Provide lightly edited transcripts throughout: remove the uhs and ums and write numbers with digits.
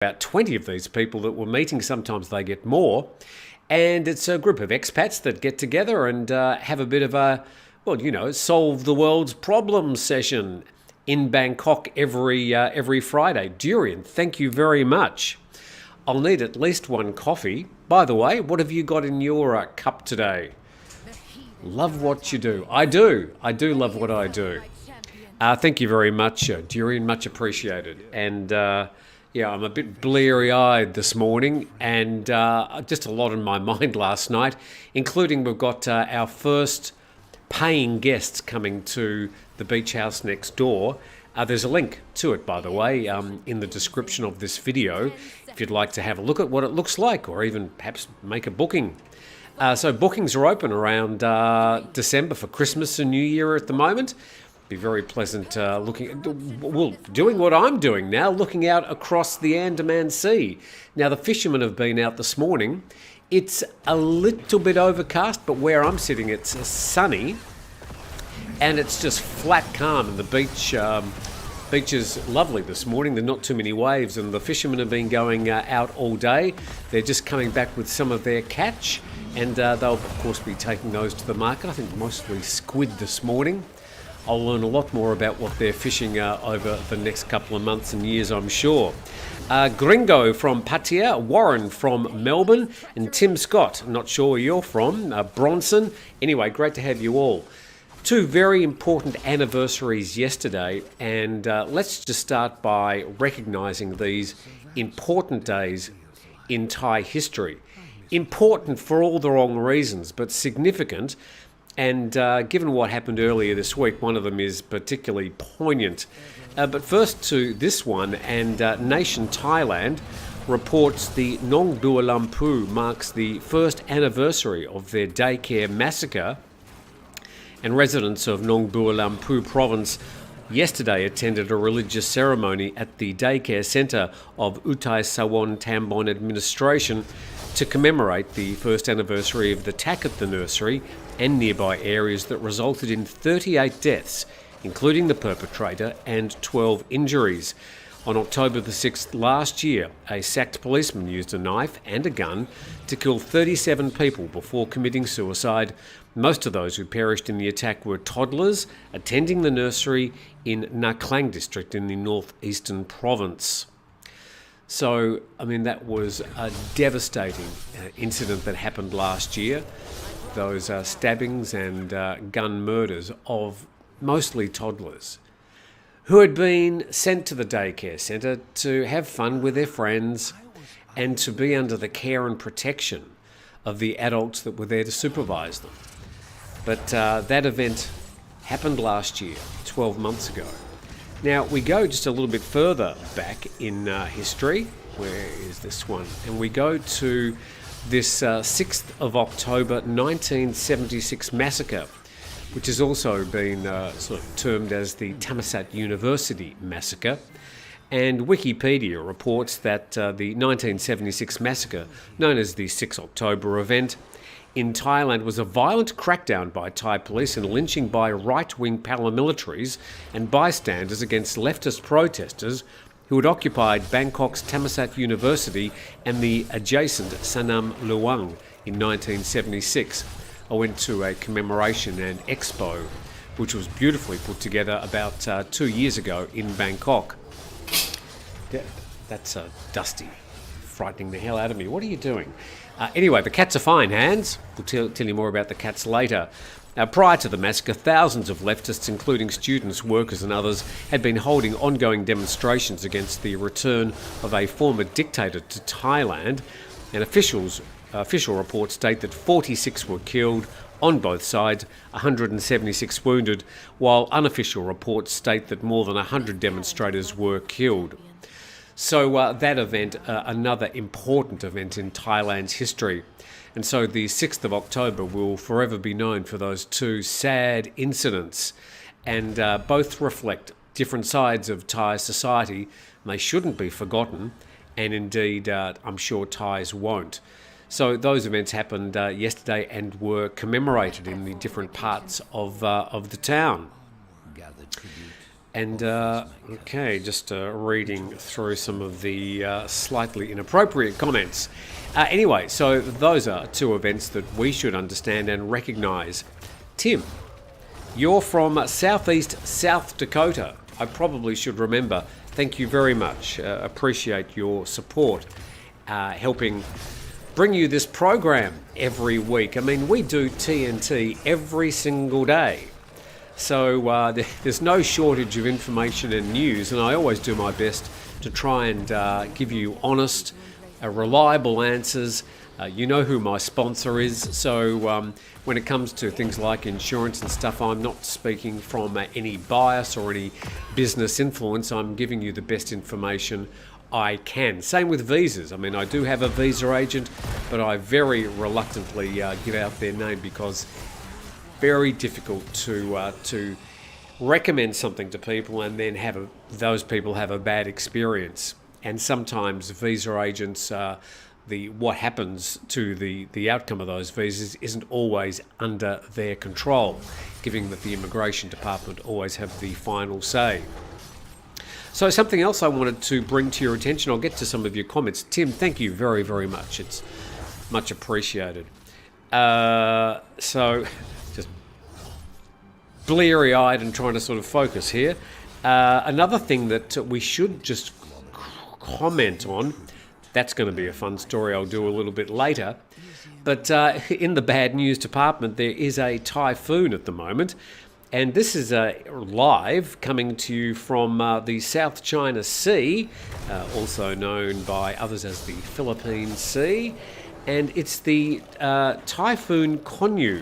about 20 of these people that we're meeting. Sometimes they get more. And it's a group of expats that get together and have a bit of a, solve the world's problems session in Bangkok every Friday. Durian, thank you very much. I'll need at least one coffee. By the way, what have you got in your cup today? Love what you do. I do love what I do. Thank you very much, Durian, much appreciated. And I'm a bit bleary-eyed this morning and just a lot on my mind last night, including we've got our first paying guests coming to the beach house next door. There's a link to it, by the way, in the description of this video, if you'd like to have a look at what it looks like or even perhaps make a booking. So bookings are open around December for Christmas and New Year at the moment. Be very pleasant doing what I'm doing now, looking out across the Andaman Sea. Now, the fishermen have been out this morning. It's a little bit overcast, but where I'm sitting, it's sunny. And it's just flat calm, and the beach is lovely this morning. There are not too many waves, and the fishermen have been going out all day. They're just coming back with some of their catch, and they'll, of course, be taking those to the market. I think mostly squid this morning. I'll learn a lot more about what they're fishing over the next couple of months and years, I'm sure. Gringo from Pattaya, Warren from Melbourne, and Tim Scott, not sure where you're from, Bronson. Anyway, great to have you all. Two very important anniversaries yesterday, and let's just start by recognising these important days in Thai history. Important for all the wrong reasons, but significant. And given what happened earlier this week, one of them is particularly poignant. But first to this one, and Nation Thailand reports the Nong Bua Lampu marks the first anniversary of their daycare massacre. And residents of Nong Bua Lampu province yesterday attended a religious ceremony at the daycare centre of Utai Sawan Tambon administration to commemorate the first anniversary of the attack at the nursery and nearby areas that resulted in 38 deaths, including the perpetrator, and 12 injuries. On October the 6th last year, a sacked policeman used a knife and a gun to kill 37 people before committing suicide. Most of those who perished in the attack were toddlers attending the nursery in Naklang district in the northeastern province. So, that was a devastating incident that happened last year. Those stabbings and gun murders of mostly toddlers who had been sent to the daycare centre to have fun with their friends and to be under the care and protection of the adults that were there to supervise them. But that event happened last year, 12 months ago. Now, we go just a little bit further back in history. Where is this one? And we go to this 6th of October 1976 massacre, which has also been sort of termed as the Thammasat University massacre. And Wikipedia reports that the 1976 massacre, known as the 6 October event, in Thailand was a violent crackdown by Thai police and lynching by right-wing paramilitaries and bystanders against leftist protesters who had occupied Bangkok's Thammasat University and the adjacent Sanam Luang in 1976. I went to a commemoration and expo, which was beautifully put together about 2 years ago in Bangkok. That's Dusty, frightening the hell out of me. What are you doing? Anyway, the cats are fine, Hans. We'll tell you more about the cats later. Now, prior to the massacre, thousands of leftists, including students, workers and others, had been holding ongoing demonstrations against the return of a former dictator to Thailand. And official reports state that 46 were killed on both sides, 176 wounded, while unofficial reports state that more than 100 demonstrators were killed. So that event, another important event in Thailand's history. And so the 6th of October will forever be known for those two sad incidents. And both reflect different sides of Thai society. They shouldn't be forgotten. And indeed, I'm sure Thais won't. So those events happened yesterday and were commemorated in the different parts of the town. And, okay, just reading through some of the slightly inappropriate comments. Anyway, so those are two events that we should understand and recognise. Tim, you're from southeast South Dakota. I probably should remember. Thank you very much. Appreciate your support, helping bring you this program every week. I mean, we do TNT every single day. So there's no shortage of information and news, and I always do my best to try and give you honest, reliable answers. You know who my sponsor is, so when it comes to things like insurance and stuff, I'm not speaking from any bias or any business influence. I'm giving you the best information I can. Same with visas. I mean, I do have a visa agent, but I very reluctantly give out their name because very difficult to recommend something to people and then have those people have a bad experience. And sometimes visa agents, what happens to the outcome of those visas isn't always under their control, given that the immigration department always have the final say. So something else I wanted to bring to your attention, I'll get to some of your comments. Tim, thank you very, very much. It's much appreciated. So just bleary-eyed and trying to sort of focus here. Another thing that we should just comment on, that's going to be a fun story I'll do a little bit later. But in the bad news department, there is a typhoon at the moment. And this is live, coming to you from the South China Sea, also known by others as the Philippine Sea. And it's the Typhoon Konyu.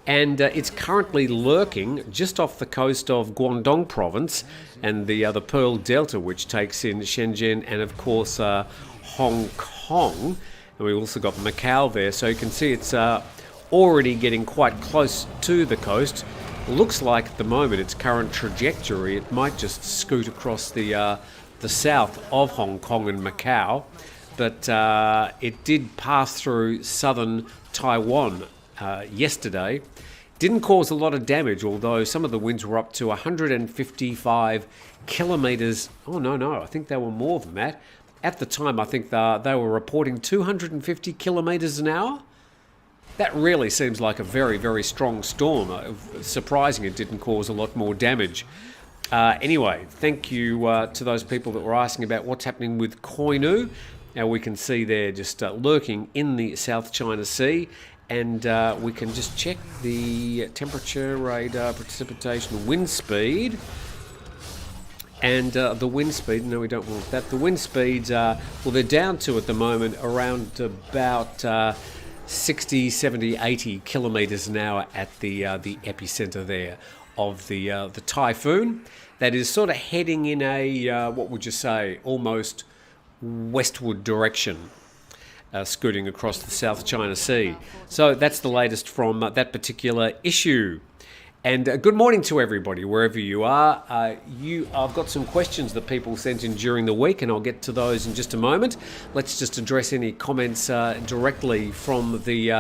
And it's currently lurking just off the coast of Guangdong province and the Pearl Delta, which takes in Shenzhen and, of course, Hong Kong. And we've also got Macau there. So you can see it's already getting quite close to the coast. Looks like at the moment its current trajectory, it might just scoot across the south of Hong Kong and Macau. But it did pass through southern Taiwan yesterday. Didn't cause a lot of damage, although some of the winds were up to 155 kilometres. Oh, no, I think they were more than that. At the time, I think they were reporting 250 kilometres an hour. That really seems like a very, very strong storm. Surprising it didn't cause a lot more damage. Anyway, thank you to those people that were asking about what's happening with Koinu. Now we can see there just lurking in the South China Sea. And we can just check the temperature, radar, precipitation, wind speed. And the wind speed, no, we don't want that. The wind speeds, well, they're down to at the moment around about 60, 70, 80 kilometres an hour at the epicenter there of the typhoon. That is sort of heading in a, what would you say, almost westward direction. Scooting across the South China Sea. So that's the latest from that particular issue. And good morning to everybody, wherever you are. I've got some questions that people sent in during the week, and I'll get to those in just a moment. Let's just address any comments directly from the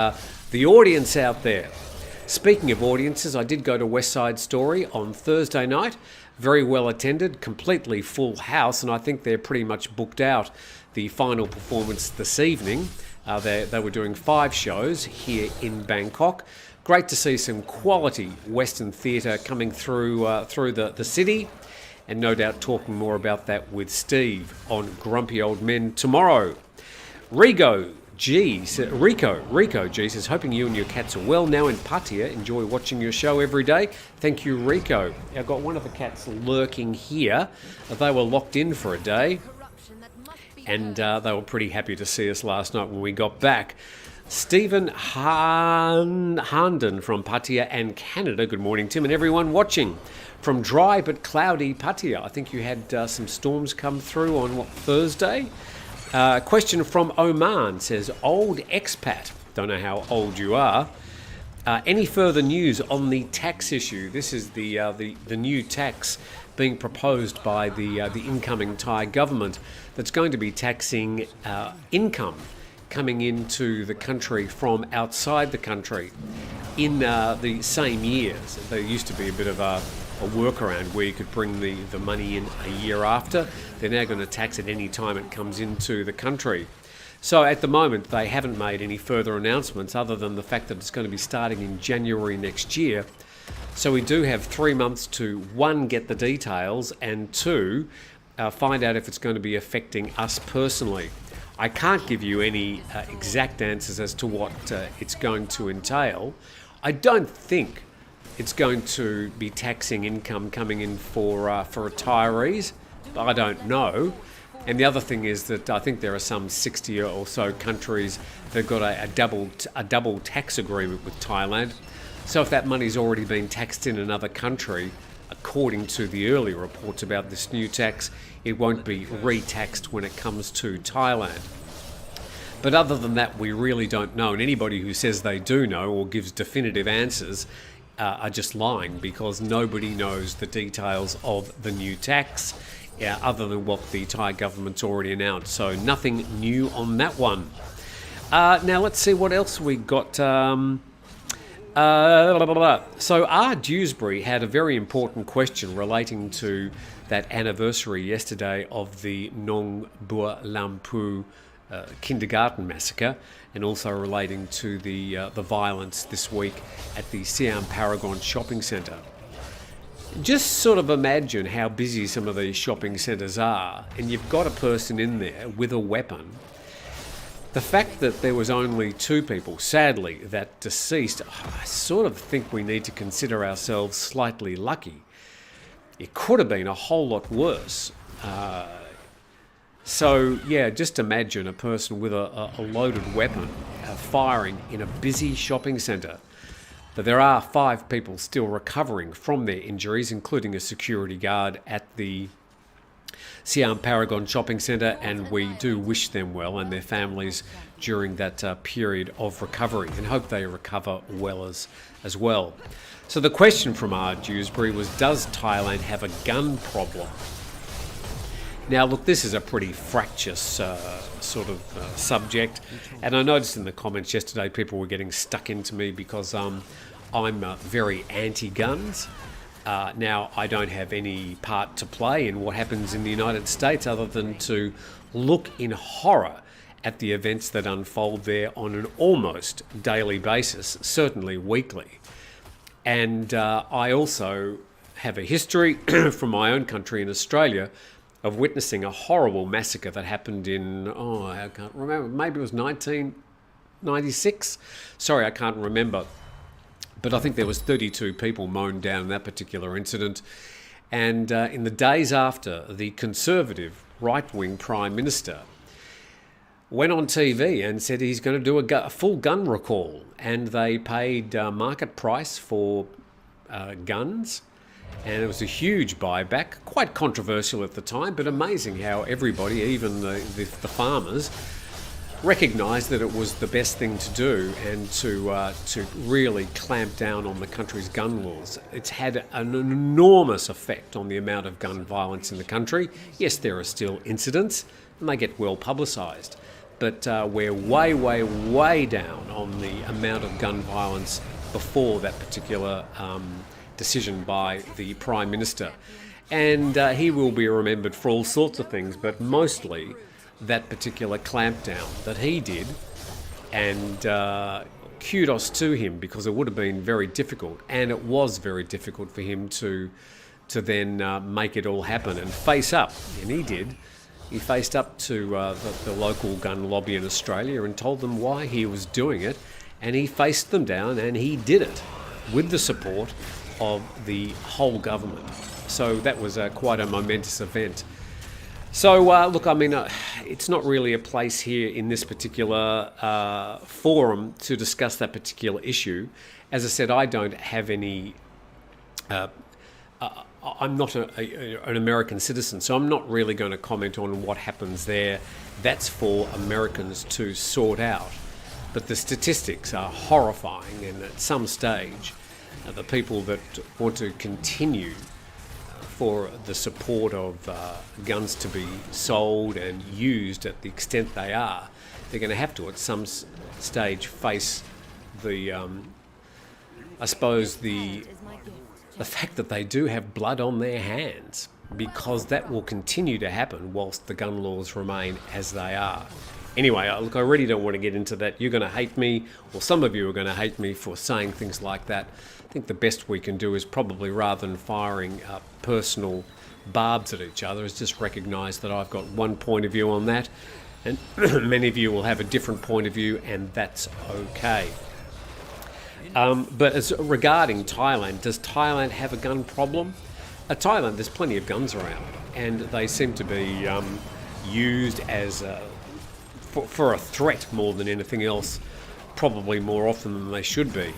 audience out there. Speaking of audiences, I did go to West Side Story on Thursday night. Very well attended, completely full house, and I think they're pretty much booked out the final performance this evening. They were doing 5 shows here in Bangkok. Great to see some quality Western theatre coming through the city, and no doubt talking more about that with Steve on Grumpy Old Men tomorrow. Rico G says, hoping you and your cats are well now in Pattaya. Enjoy watching your show every day. Thank you, Rico. I've got one of the cats lurking here. They were locked in for a day. And they were pretty happy to see us last night when we got back. Stephen Harnden from Pattaya and Canada. Good morning, Tim, and everyone watching from dry but cloudy Pattaya. I think you had some storms come through on, Thursday? Question from Oman says, old expat. Don't know how old you are. Any further news on the tax issue? This is the new tax being proposed by the incoming Thai government that's going to be taxing income coming into the country from outside the country in the same years. There used to be a bit of a workaround where you could bring the money in a year after. They're now going to tax it any time it comes into the country. So at the moment, they haven't made any further announcements other than the fact that it's going to be starting in January next year. So we do have 3 months to, one, get the details, and two, find out if it's going to be affecting us personally. I can't give you any exact answers as to what it's going to entail. I don't think it's going to be taxing income coming in for retirees. I don't know. And the other thing is that I think there are some 60 or so countries that have got a double tax agreement with Thailand. So if that money's already been taxed in another country, according to the earlier reports about this new tax, it won't be re-taxed when it comes to Thailand. But other than that, we really don't know. And anybody who says they do know or gives definitive answers are just lying, because nobody knows the details of the new tax other than what the Thai government's already announced. So nothing new on that one. Now let's see what else we got. So R. Dewsbury had a very important question relating to that anniversary yesterday of the Nong Bua Lampu kindergarten massacre, and also relating to the violence this week at the Siam Paragon shopping centre. Just sort of imagine how busy some of these shopping centres are, and you've got a person in there with a weapon. The fact that there was only 2 people, sadly, that deceased, I sort of think we need to consider ourselves slightly lucky. It could have been a whole lot worse. So, yeah, just imagine a person with a loaded weapon firing in a busy shopping centre. But there are 5 people still recovering from their injuries, including a security guard at the Siam Paragon shopping centre, and we do wish them well and their families during that period of recovery, and hope they recover well as well. So the question from R. Dewsbury was, does Thailand have a gun problem? Now, look, this is a pretty fractious sort of subject, and I noticed in the comments yesterday people were getting stuck into me because I'm very anti-guns. Now, I don't have any part to play in what happens in the United States other than to look in horror at the events that unfold there on an almost daily basis, certainly weekly. And I also have a history from my own country in Australia of witnessing a horrible massacre that happened in, I can't remember, maybe it was 1996? Sorry, I can't remember. But I think there was 32 people mown down in that particular incident. And in the days after, the Conservative right-wing Prime Minister went on TV and said he's going to do a full gun recall. And they paid market price for guns. And it was a huge buyback, quite controversial at the time, but amazing how everybody, even the farmers, recognised that it was the best thing to do, and to really clamp down on the country's gun laws. It's had an enormous effect on the amount of gun violence in the country. Yes, there are still incidents, and they get well publicised, but we're way, way, way down on the amount of gun violence before that particular decision by the Prime Minister. And he will be remembered for all sorts of things, but mostly that particular clampdown that he did. And kudos to him, because it would have been very difficult, and it was very difficult for him to then make it all happen and face up. And he did. He faced up to the local gun lobby in Australia and told them why he was doing it, and he faced them down, and he did it with the support of the whole government. So that was quite a momentous event. So look, I mean, it's not really a place here in this particular forum to discuss that particular issue. As I said, I don't have any... I'm not an American citizen, so I'm not really going to comment on what happens there. That's for Americans to sort out. But the statistics are horrifying, and at some stage, the people that want to continue for the support of guns to be sold and used at the extent they are, they're going to have to at some stage face the, I suppose, the the fact that they do have blood on their hands, because that will continue to happen whilst the gun laws remain as they are. Anyway, look, I really don't want to get into that. You're going to hate me, or some of you are going to hate me for saying things like that. I think the best we can do is probably, rather than firing personal barbs at each other, is just recognise that I've got one point of view on that, and many of you will have a different point of view, and that's okay. But as regarding Thailand, does Thailand have a gun problem? Thailand, there's plenty of guns around, and they seem to be used as for a threat more than anything else, probably more often than they should be.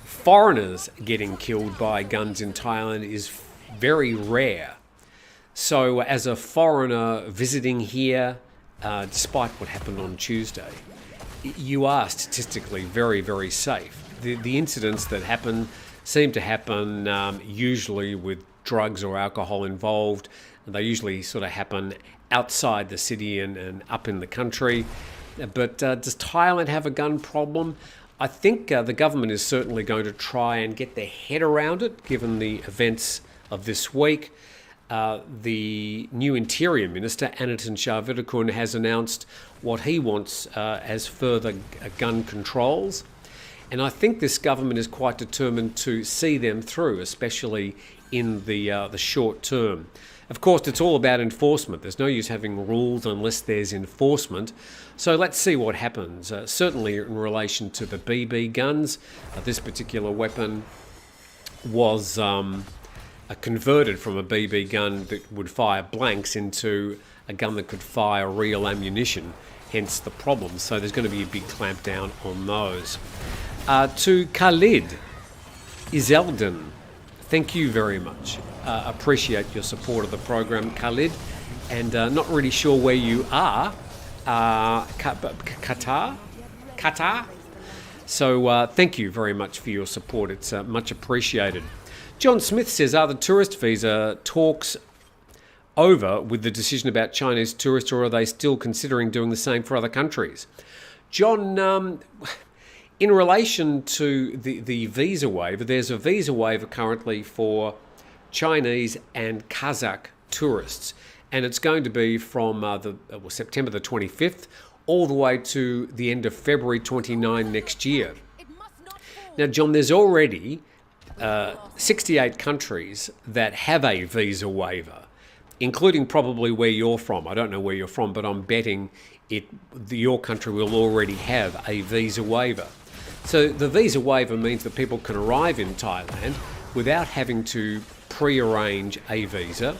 Foreigners getting killed by guns in Thailand is very rare. So as a foreigner visiting here, despite what happened on Tuesday, you are statistically very, very safe. The incidents that happen seem to happen usually with drugs or alcohol involved. They usually sort of happen outside the city and up in the country. But does Thailand have a gun problem? I think the government is certainly going to try and get their head around it, given the events of this week. The new Interior Minister, Anutin Charnvirakul, has announced what he wants as further gun controls. And I think this government is quite determined to see them through, especially in the short term. Of course, it's all about enforcement. There's no use having rules unless there's enforcement. So let's see what happens. Certainly in relation to the BB guns, this particular weapon was converted from a BB gun that would fire blanks into a gun that could fire real ammunition, hence the problem. So there's going to be a big clampdown on those. To Khalid Izeldin, thank you very much. Appreciate your support of the program, Khalid. And not really sure where you are. Qatar? So thank you very much for your support. It's much appreciated. John Smith says, are the tourist visa talks over with the decision about Chinese tourists, or are they still considering doing the same for other countries? John, in relation to the visa waiver, there's a visa waiver currently for Chinese and Kazakh tourists, and it's going to be from September the 25th all the way to the end of February 29 next year. Now, John, there's already 68 countries that have a visa waiver, including probably where you're from. I don't know where you're from, but I'm betting your country will already have a visa waiver. So the visa waiver means that people can arrive in Thailand without having to pre-arrange a visa,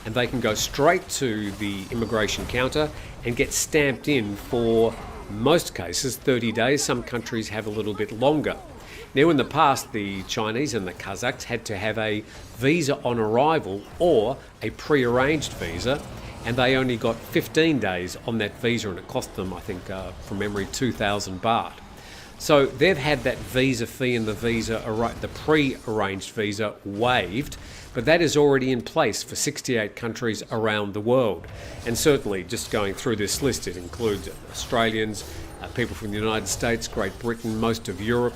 and they can go straight to the immigration counter and get stamped in for, most cases, 30 days. Some countries have a little bit longer. Now, in the past, the Chinese and the Kazakhs had to have a visa on arrival or a pre-arranged visa, and they only got 15 days on that visa, and it cost them, I think, from memory, 2,000 baht. So they've had that visa fee and the pre-arranged visa waived, but that is already in place for 68 countries around the world. And certainly, just going through this list, it includes Australians, people from the United States, Great Britain, most of Europe.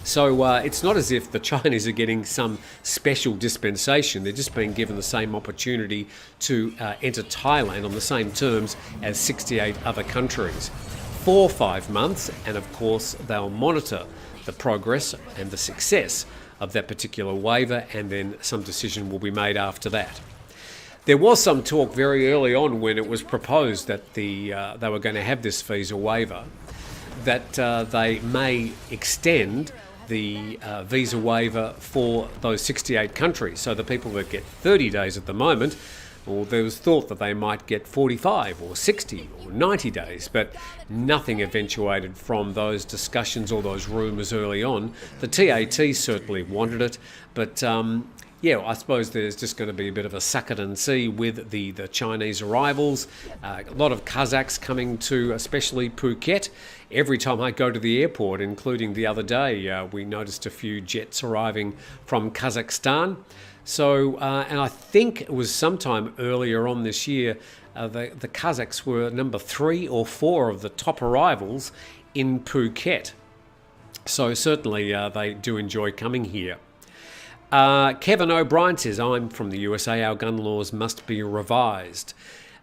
So it's not as if the Chinese are getting some special dispensation. They're just being given the same opportunity to enter Thailand on the same terms as 68 other countries for 5 months. And of course, they'll monitor the progress and the success of that particular waiver, and then some decision will be made after that. There was some talk very early on when it was proposed that they were going to have this visa waiver, that they may extend the visa waiver for those 68 countries. So the people that get 30 days at the moment, or there was thought that they might get 45 or 60 or 90 days, but nothing eventuated from those discussions or those rumours early on. The TAT certainly wanted it, but I suppose there's just going to be a bit of a suck it and see with the Chinese arrivals. A lot of Kazakhs coming to especially Phuket. Every time I go to the airport, including the other day, we noticed a few jets arriving from Kazakhstan. So, and I think it was sometime earlier on this year, the Kazakhs were number 3 or 4 of the top arrivals in Phuket. So certainly they do enjoy coming here. Kevin O'Brien says, I'm from the USA, our gun laws must be revised.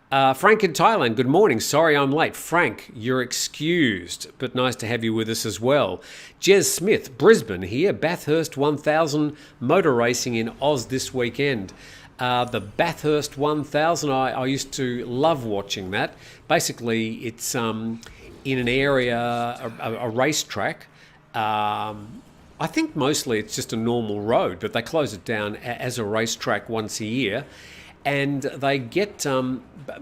Frank in Thailand, good morning. Sorry I'm late. Frank, you're excused, but nice to have you with us as well. Jez Smith, Brisbane here, Bathurst 1000 motor racing in Oz this weekend. The Bathurst 1000, I used to love watching that. Basically, it's in an area, a racetrack. I think mostly it's just a normal road, but they close it down as a racetrack once a year. And they get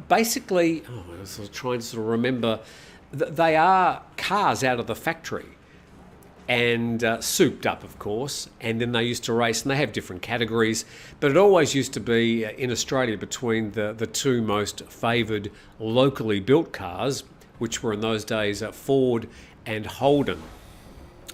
basically, I was trying to sort of remember, they are cars out of the factory and souped up, of course. And then they used to race, and they have different categories. But it always used to be in Australia between the two most favoured locally built cars, which were in those days Ford and Holden.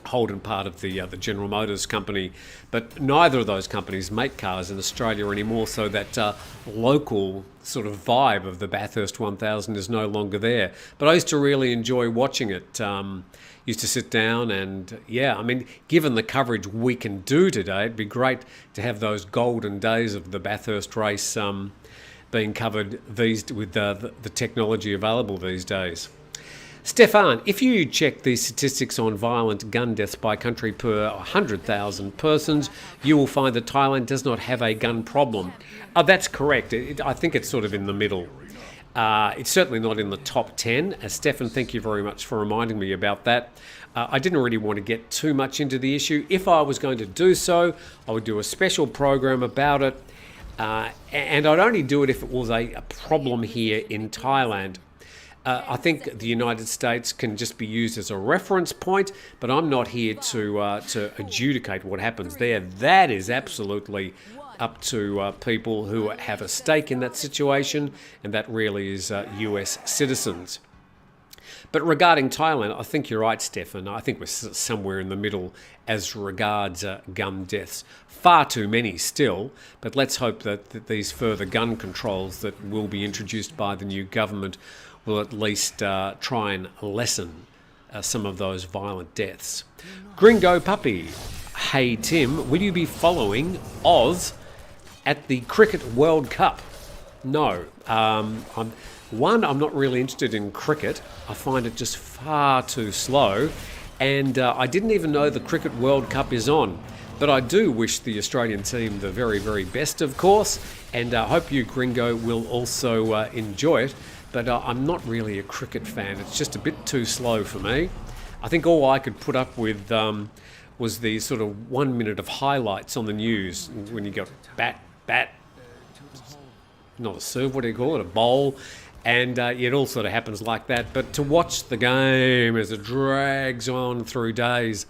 Holden part of the General Motors company, but neither of those companies make cars in Australia anymore, so that local sort of vibe of the Bathurst 1000 is no longer there. But I used to really enjoy watching it. Used to sit down and, yeah, I mean, given the coverage we can do today, it'd be great to have those golden days of the Bathurst race being covered with the technology available these days. Stefan, if you check the statistics on violent gun deaths by country per 100,000 persons, you will find that Thailand does not have a gun problem. That's correct. I think it's sort of in the middle. It's certainly not in the top 10. Stefan, thank you very much for reminding me about that. I didn't really want to get too much into the issue. If I was going to do so, I would do a special program about it. And I'd only do it if it was a problem here in Thailand. I think the United States can just be used as a reference point, but I'm not here to adjudicate what happens there. That is absolutely up to people who have a stake in that situation, and that really is US citizens. But regarding Thailand, I think you're right, Stefan. I think we're somewhere in the middle as regards gun deaths. Far too many still, but let's hope that these further gun controls that will be introduced by the new government will at least try and lessen some of those violent deaths. Gringo Puppy, hey Tim, will you be following Oz at the Cricket World Cup? No. I'm not really interested in cricket. I find it just far too slow. And I didn't even know the Cricket World Cup is on. But I do wish the Australian team the very, very best, of course. And I hope you, Gringo, will also enjoy it. But I'm not really a cricket fan. It's just a bit too slow for me. I think all I could put up with was the sort of 1 minute of highlights on the news when you go bat, not a serve, what do you call it, a bowl, and it all sort of happens like that. But to watch the game as it drags on through days,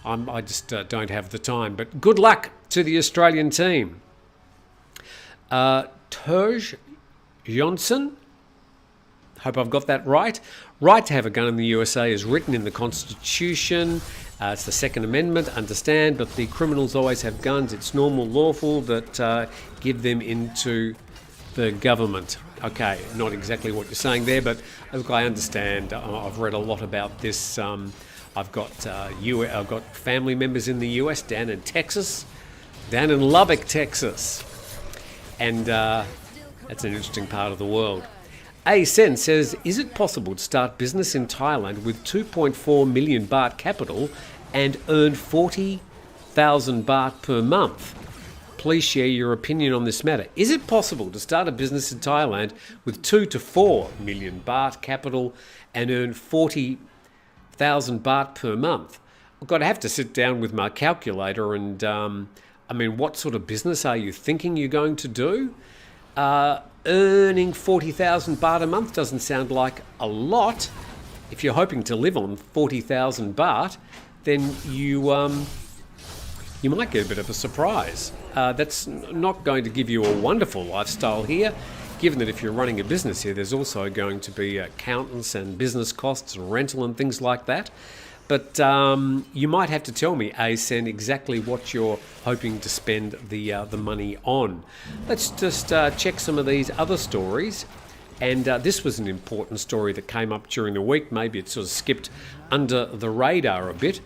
I just don't have the time. But good luck to the Australian team. Terj Johnson, hope I've got that right. Right to have a gun in the USA is written in the Constitution. It's the Second Amendment, understand, but the criminals always have guns. It's normal, lawful that give them into the government. Okay, not exactly what you're saying there, but look, I understand. I've read a lot about this. I've got family members in the US, down in Texas, down in Lubbock, Texas. And that's an interesting part of the world. ASEN says, is it possible to start business in Thailand with 2.4 million baht capital and earn 40,000 baht per month? Please share your opinion on this matter. Is it possible to start a business in Thailand with 2 to 4 million baht capital and earn 40,000 baht per month? I've got to have to sit down with my calculator and, what sort of business are you thinking you're going to do? Earning 40,000 baht a month doesn't sound like a lot. If you're hoping to live on 40,000 baht, then you might get a bit of a surprise. That's not going to give you a wonderful lifestyle here, given that if you're running a business here, there's also going to be accountants and business costs and rental and things like that. But you might have to tell me, ASEN, exactly what you're hoping to spend the money on. Let's just check some of these other stories. And this was an important story that came up during the week. Maybe it sort of skipped under the radar a bit.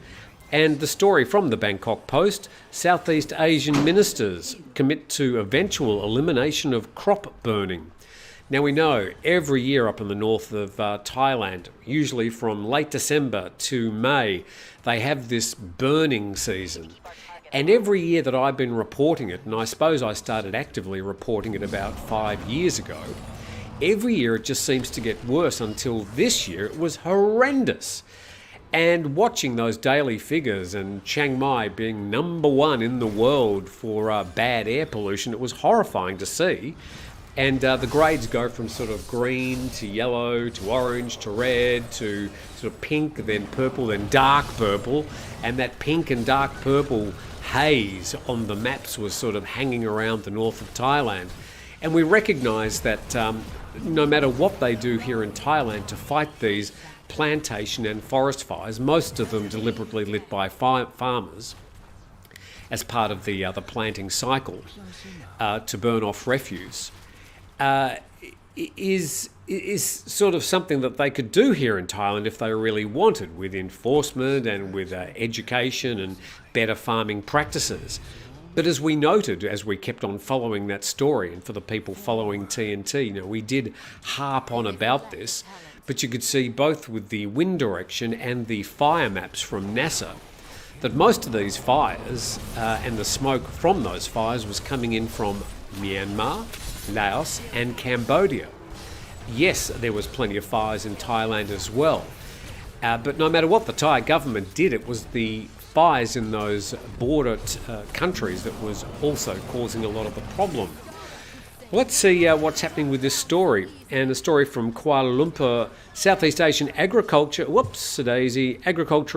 And the story from the Bangkok Post, Southeast Asian ministers commit to eventual elimination of crop burning. Now we know every year up in the north of Thailand, usually from late December to May, they have this burning season. And every year that I've been reporting it, and I suppose I started actively reporting it about 5 years ago, every year it just seems to get worse until this year it was horrendous. And watching those daily figures and Chiang Mai being number one in the world for bad air pollution, it was horrifying to see. And the grades go from sort of green to yellow to orange to red to sort of pink, then purple, then dark purple. And that pink and dark purple haze on the maps was sort of hanging around the north of Thailand. And we recognise that no matter what they do here in Thailand to fight these plantation and forest fires, most of them deliberately lit by farmers as part of the planting cycle to burn off refuse, is sort of something that they could do here in Thailand if they really wanted, with enforcement and with education and better farming practices. But as we noted, as we kept on following that story, and for the people following TNT, we did harp on about this, but you could see both with the wind direction and the fire maps from NASA that most of these fires and the smoke from those fires was coming in from Myanmar, Laos and Cambodia. Yes, there was plenty of fires in Thailand as well, but no matter what the Thai government did, it was the fires in those border countries that was also causing a lot of the problem. Let's see what's happening with this story. And a story from Kuala Lumpur, Southeast Asian agriculture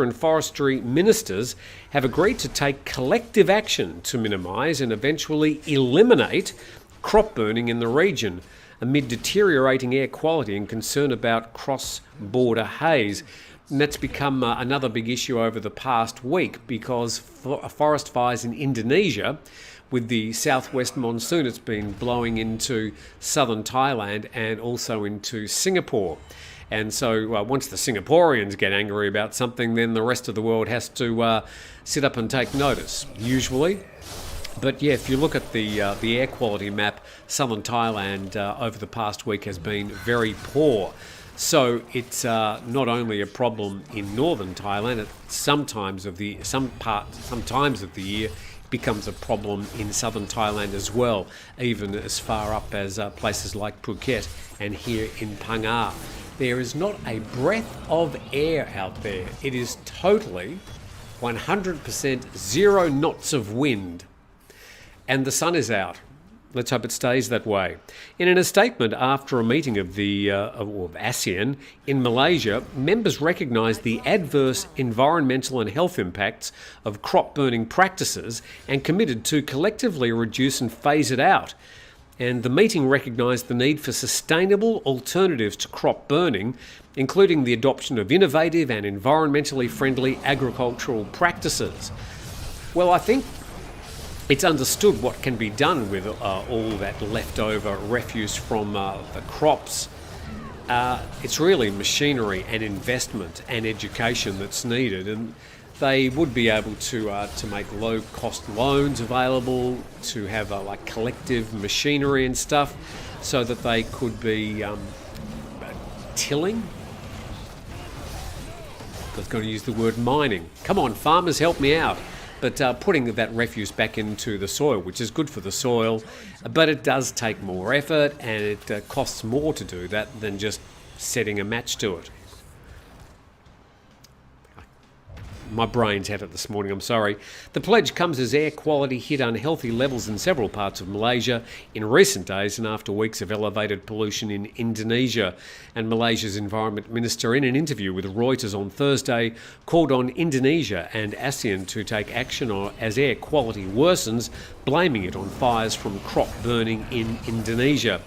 and forestry ministers have agreed to take collective action to minimise and eventually eliminate crop burning in the region amid deteriorating air quality and concern about cross-border haze. And that's become another big issue over the past week because forest fires in Indonesia, with the southwest monsoon, it's been blowing into southern Thailand and also into Singapore. And so once the Singaporeans get angry about something, then the rest of the world has to sit up and take notice, usually. But yeah, if you look at the air quality map, southern Thailand over the past week has been very poor. So it's not only a problem in northern Thailand, at some times of the year becomes a problem in southern Thailand as well, even as far up as places like Phuket and here in Phang Nga. There is not a breath of air out there. It is totally 100% 0 knots of wind. And the sun is out. Let's hope it stays that way. And in a statement after a meeting of ASEAN in Malaysia, members recognised the adverse environmental and health impacts of crop burning practices and committed to collectively reduce and phase it out. And the meeting recognised the need for sustainable alternatives to crop burning, including the adoption of innovative and environmentally friendly agricultural practices. Well, I think it's understood what can be done with all that leftover refuse from the crops. It's really machinery and investment and education that's needed, and they would be able to make low-cost loans available, to have like collective machinery and stuff, so that they could be tilling. I was going to use the word mining. Come on, farmers, help me out. But putting that refuse back into the soil, which is good for the soil, but it does take more effort and it costs more to do that than just setting a match to it. My brain's had it this morning, I'm sorry. The pledge comes as air quality hit unhealthy levels in several parts of Malaysia in recent days and after weeks of elevated pollution in Indonesia. And Malaysia's Environment Minister, in an interview with Reuters on Thursday, called on Indonesia and ASEAN to take action as air quality worsens, blaming it on fires from crop burning in Indonesia.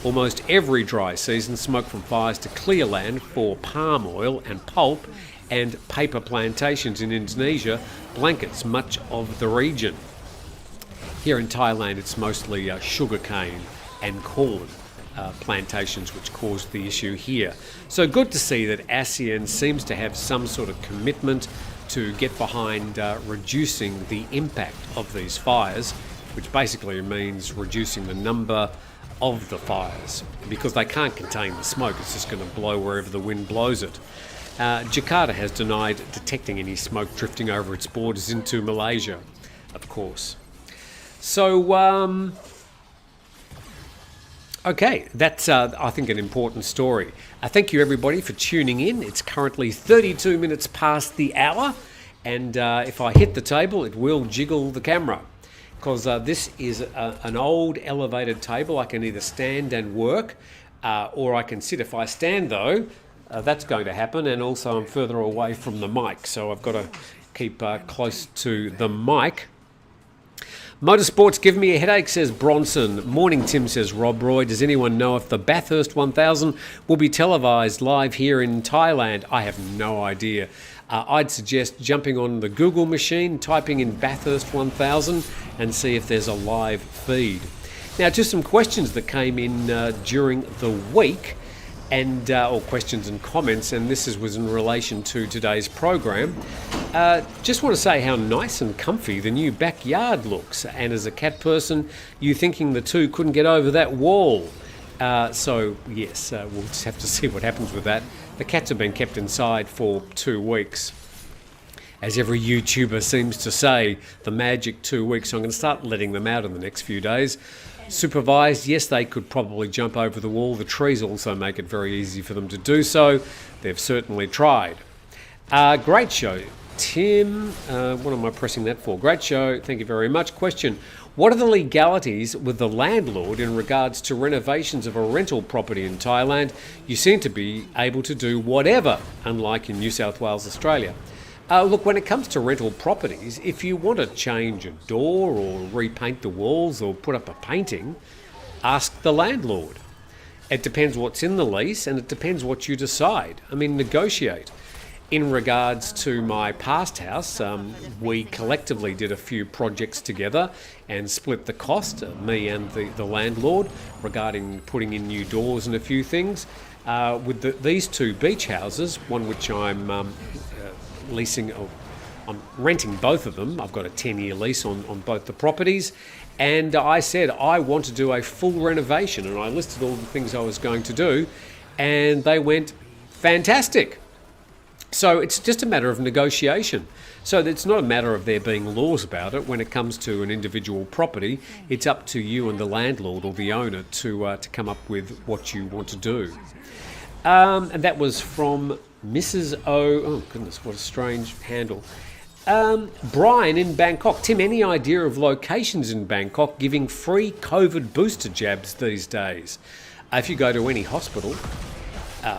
Almost every dry season, smoke from fires to clear land for palm oil and pulp and paper plantations in Indonesia blankets much of the region. Here in Thailand, it's mostly sugarcane and corn plantations which caused the issue here. So good to see that ASEAN seems to have some sort of commitment to get behind reducing the impact of these fires, which basically means reducing the number of the fires, because they can't contain the smoke. It's just going to blow wherever the wind blows it. Jakarta has denied detecting any smoke drifting over its borders into Malaysia, of course. So, okay, that's, I think, an important story. Thank you, everybody, for tuning in. It's currently 32 minutes past the hour, and if I hit the table, it will jiggle the camera, because this is an old elevated table. I can either stand and work, or I can sit. If I stand, though, that's going to happen, and also I'm further away from the mic, so I've got to keep close to the mic. Motorsports give me a headache, says Bronson. Morning, Tim, says Rob Roy. Does anyone know if the Bathurst 1000 will be televised live here in Thailand? I have no idea. I'd suggest jumping on the Google machine, typing in Bathurst 1000 and see if there's a live feed. Now, just some questions that came in during the week, and or questions and comments, and this was in relation to today's program. Just want to say how nice and comfy the new backyard looks, and as a cat person, you thinking the two couldn't get over that wall. So yes, we'll just have to see what happens with that. The cats have been kept inside for 2 weeks. As every YouTuber seems to say, the magic 2 weeks, so I'm going to start letting them out in the next few days. Supervised, yes, they could probably jump over the wall. The trees also make it very easy for them to do so. They've certainly tried. Great show. Tim, what am I pressing that for? Great show. Thank you very much. Question: what are the legalities with the landlord in regards to renovations of a rental property in Thailand? You seem to be able to do whatever, unlike in New South Wales, Australia. Look, when it comes to rental properties, if you want to change a door or repaint the walls or put up a painting, ask the landlord. It depends what's in the lease, and it depends what you decide. I mean, negotiate. In regards to my past house, we collectively did a few projects together and split the cost, me and the landlord, regarding putting in new doors and a few things. With these two beach houses, one which I'm leasing, I'm renting both of them. I've got a 10-year lease on both the properties, and I said I want to do a full renovation, and I listed all the things I was going to do, and they went fantastic. So it's just a matter of negotiation. So it's not a matter of there being laws about it. When it comes to an individual property, it's up to you and the landlord or the owner to come up with what you want to do. And that was from Mrs. O. Oh, goodness, what a strange handle. Brian in Bangkok. Tim, any idea of locations in Bangkok giving free COVID booster jabs these days? If you go to any hospital,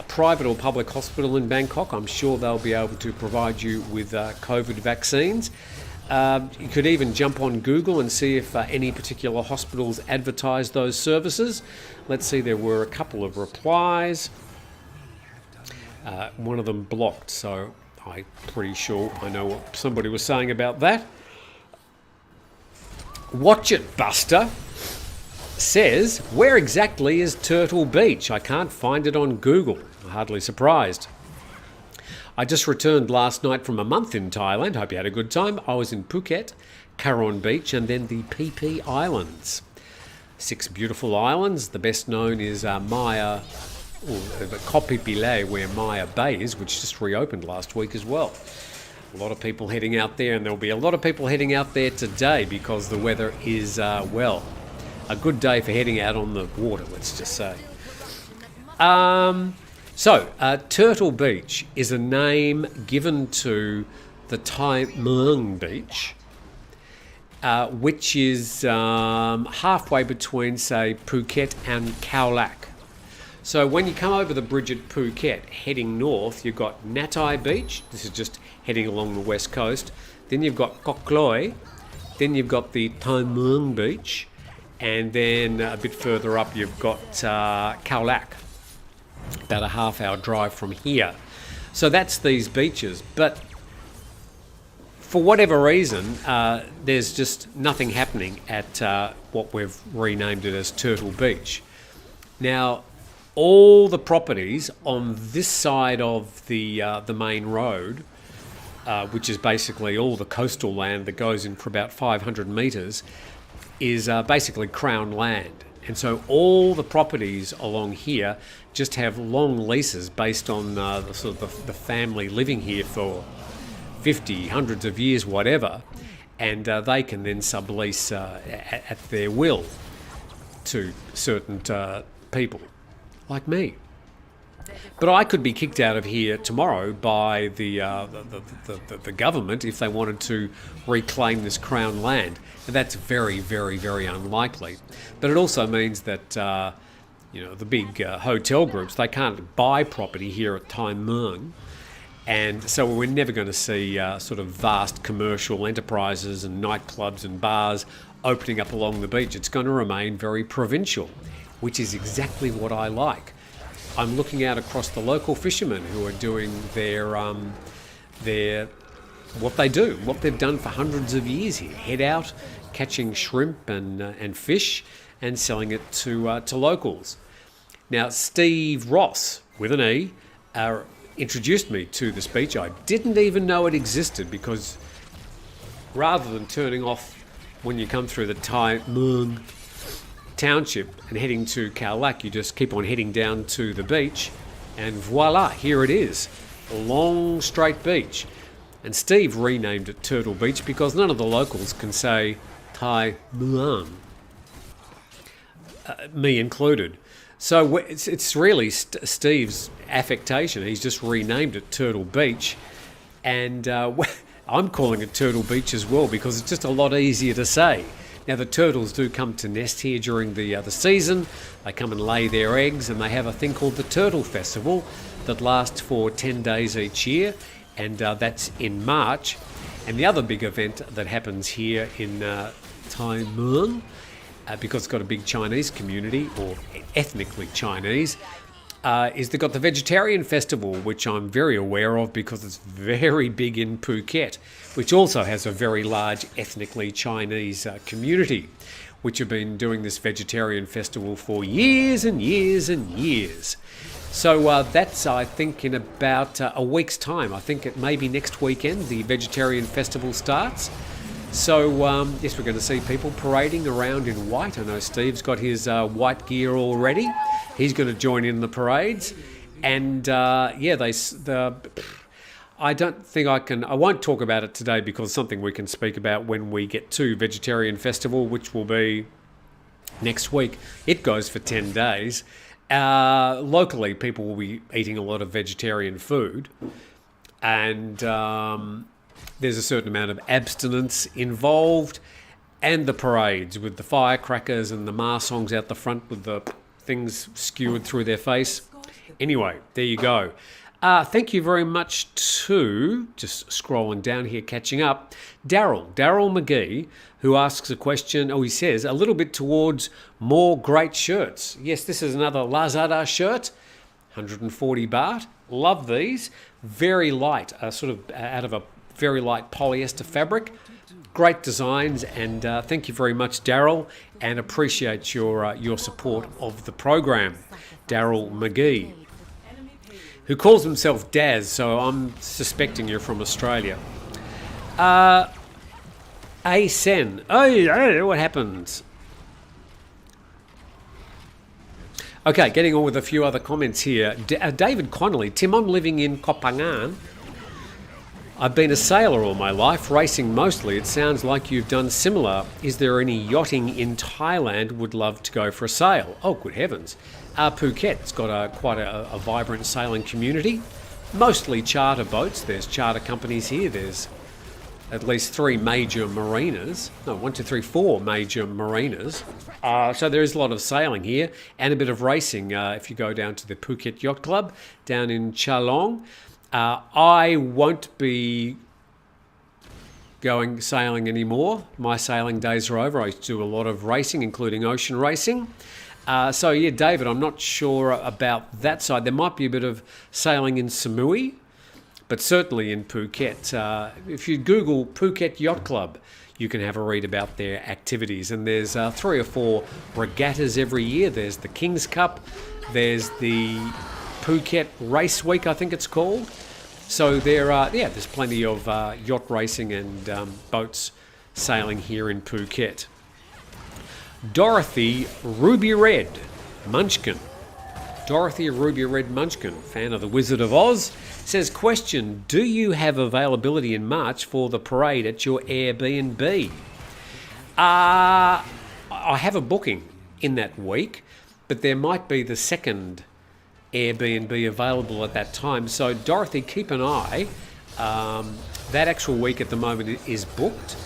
private or public hospital in Bangkok, I'm sure they'll be able to provide you with COVID vaccines. You could even jump on Google and see if any particular hospitals advertise those services. Let's see, there were a couple of replies. One of them blocked, so I'm pretty sure I know what somebody was saying about that. Watch It Buster says, where exactly is Turtle Beach? I can't find it on Google. Hardly surprised. I just returned last night from a month in Thailand. Hope you had a good time. I was in Phuket, Karon Beach, and then the Phi Phi Islands. 6 beautiful islands. The best known is Maya, the Koh Phi Phi, where Maya Bay is, which just reopened last week as well. A lot of people heading out there, and there'll be a lot of people heading out there today because the weather is, well, a good day for heading out on the water, let's just say. Turtle Beach is a name given to the Thai Muang Beach, which is halfway between, say, Phuket and Khao Lak. So when you come over the bridge at Phuket, heading north, you've got Natai Beach. This is just heading along the west coast. Then you've got Kok Kloi. Then you've got the Thai Muang Beach. And then a bit further up, you've got Khao Lak, about a half-hour drive from here. So that's these beaches. But for whatever reason, there's just nothing happening at what we've renamed it as Turtle Beach. Now, all the properties on this side of the main road which is basically all the coastal land that goes in for about 500 metres, is basically Crown land. And so all the properties along here just have long leases based on the sort of the family living here for 50, hundreds of years, whatever. And they can then sublease at their will to certain people, like me. But I could be kicked out of here tomorrow by the government if they wanted to reclaim this Crown land. And that's very, very, very unlikely. But it also means that the big hotel groups, they can't buy property here at Tai Muang. And so we're never going to see sort of vast commercial enterprises and nightclubs and bars opening up along the beach. It's going to remain very provincial, which is exactly what I like. I'm looking out across the local fishermen who are doing their what they do, what they've done for hundreds of years here. Head out, catching shrimp and fish, and selling it to locals. Now, Steve Ross, with an E, introduced me to this beach. I didn't even know it existed because rather than turning off when you come through the Tai Muang township and heading to Khao Lak, you just keep on heading down to the beach and voila, here it is. A long straight beach. And Steve renamed it Turtle Beach because none of the locals can say Tai Muang, me included. So it's really Steve's affectation. He's just renamed it Turtle Beach, and I'm calling it Turtle Beach as well because it's just a lot easier to say. Now, the turtles do come to nest here during the season. They come and lay their eggs, and they have a thing called the Turtle Festival that lasts for 10 days each year, and that's in March. And the other big event that happens here in Tai Muang, because it's got a big Chinese community, or ethnically Chinese, is they've got the Vegetarian Festival, which I'm very aware of because it's very big in Phuket, which also has a very large ethnically Chinese community, which have been doing this Vegetarian Festival for years and years and years. So that's, I think, in about a week's time. I think it may be next weekend the Vegetarian Festival starts. So, yes, we're going to see people parading around in white. I know Steve's got his white gear already. He's going to join in the parades. And, I don't think I won't talk about it today because it's something we can speak about when we get to Vegetarian Festival, which will be next week. It goes for 10 days. Locally, people will be eating a lot of vegetarian food. And there's a certain amount of abstinence involved, and the parades with the firecrackers and the ma songs out the front with the things skewered through their face. Anyway, there you go. Thank you very much to, just scrolling down here, catching up, Daryl McGee, who asks a question, he says, a little bit towards more great shirts. Yes, this is another Lazada shirt, 140 baht. Love these. Very light, sort of out of a very light polyester fabric. Great designs, and thank you very much, Daryl, and appreciate your support of the program. Daryl McGee, who calls himself Daz, so I'm suspecting you're from Australia. Sen. Oh, what happens? Okay, getting on with a few other comments here. David Connolly. Tim, I'm living in Koh Phangan. I've been a sailor all my life, racing mostly. It sounds like you've done similar. Is there any yachting in Thailand? Would love to go for a sail. Oh, good heavens. Phuket's got quite a vibrant sailing community. Mostly charter boats. There's charter companies here. There's at least 4 major marinas. So there is a lot of sailing here and a bit of racing if you go down to the Phuket Yacht Club down in Chalong. I won't be going sailing anymore. My sailing days are over. I used to do a lot of racing, including ocean racing. David, I'm not sure about that side. There might be a bit of sailing in Samui, but certainly in Phuket. If you Google Phuket Yacht Club, you can have a read about their activities. And there's 3 or 4 regattas every year. There's the King's Cup. There's the Phuket Race Week, I think it's called. So there's plenty of yacht racing and boats sailing here in Phuket. Dorothy Ruby Red Munchkin. Dorothy Ruby Red Munchkin, fan of The Wizard of Oz, says, question, do you have availability in March for the parade at your Airbnb? I have a booking in that week, but there might be the second Airbnb available at that time. So Dorothy, keep an eye. That actual week at the moment is booked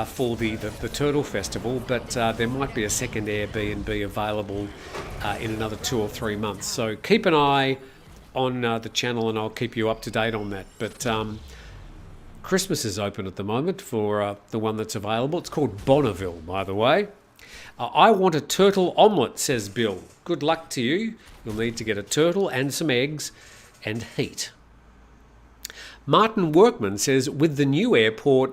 for the Turtle Festival, but there might be a second Airbnb available in another 2 or 3 months. So keep an eye on the channel and I'll keep you up to date on that. But Christmas is open at the moment for the one that's available. It's called Bonneville, by the way. I want a turtle omelette, says Bill. Good luck to you. You'll need to get a turtle and some eggs and heat. Martin Workman says, will the new airport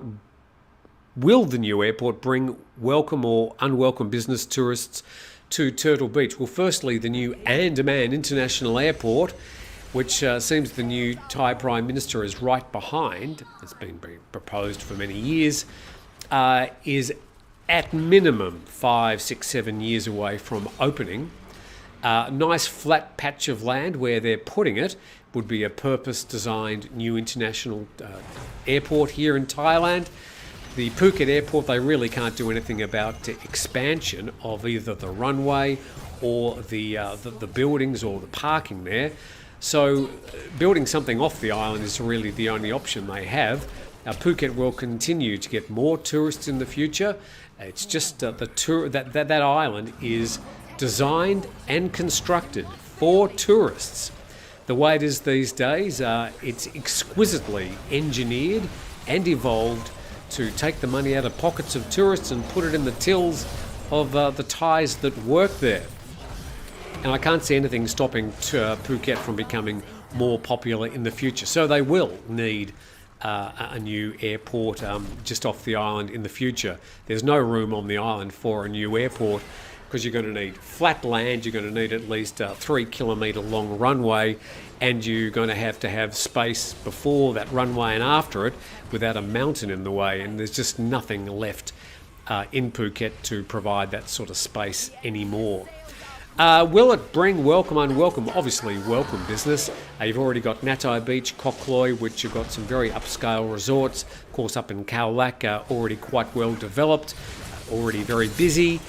bring welcome or unwelcome business tourists to Turtle Beach? Well, firstly, the new Andaman International Airport, which seems the new Thai Prime Minister is right behind, it's been proposed for many years, is at minimum 5, 6, 7 years away from opening. Nice flat patch of land where they're putting it would be a purpose-designed new international airport here in Thailand. The Phuket airport, they really can't do anything about expansion of either the runway or the buildings or the parking there. So building something off the island is really the only option they have. Phuket will continue to get more tourists in the future. It's just that island is designed and constructed for tourists. The way it is these days, it's exquisitely engineered and evolved to take the money out of pockets of tourists and put it in the tills of the Thais that work there. And I can't see anything stopping Phuket from becoming more popular in the future. So they will need a new airport just off the island in the future. There's no room on the island for a new airport because you're going to need flat land, you're going to need at least a 3 kilometre long runway, and you're going to have space before that runway and after it without a mountain in the way, and there's just nothing left in Phuket to provide that sort of space anymore. Will it bring welcome, unwelcome? Obviously welcome business. You've already got Natai Beach, Koh Kloi, which you've got some very upscale resorts. Of course, up in Khao Lak, already quite well developed, already very busy.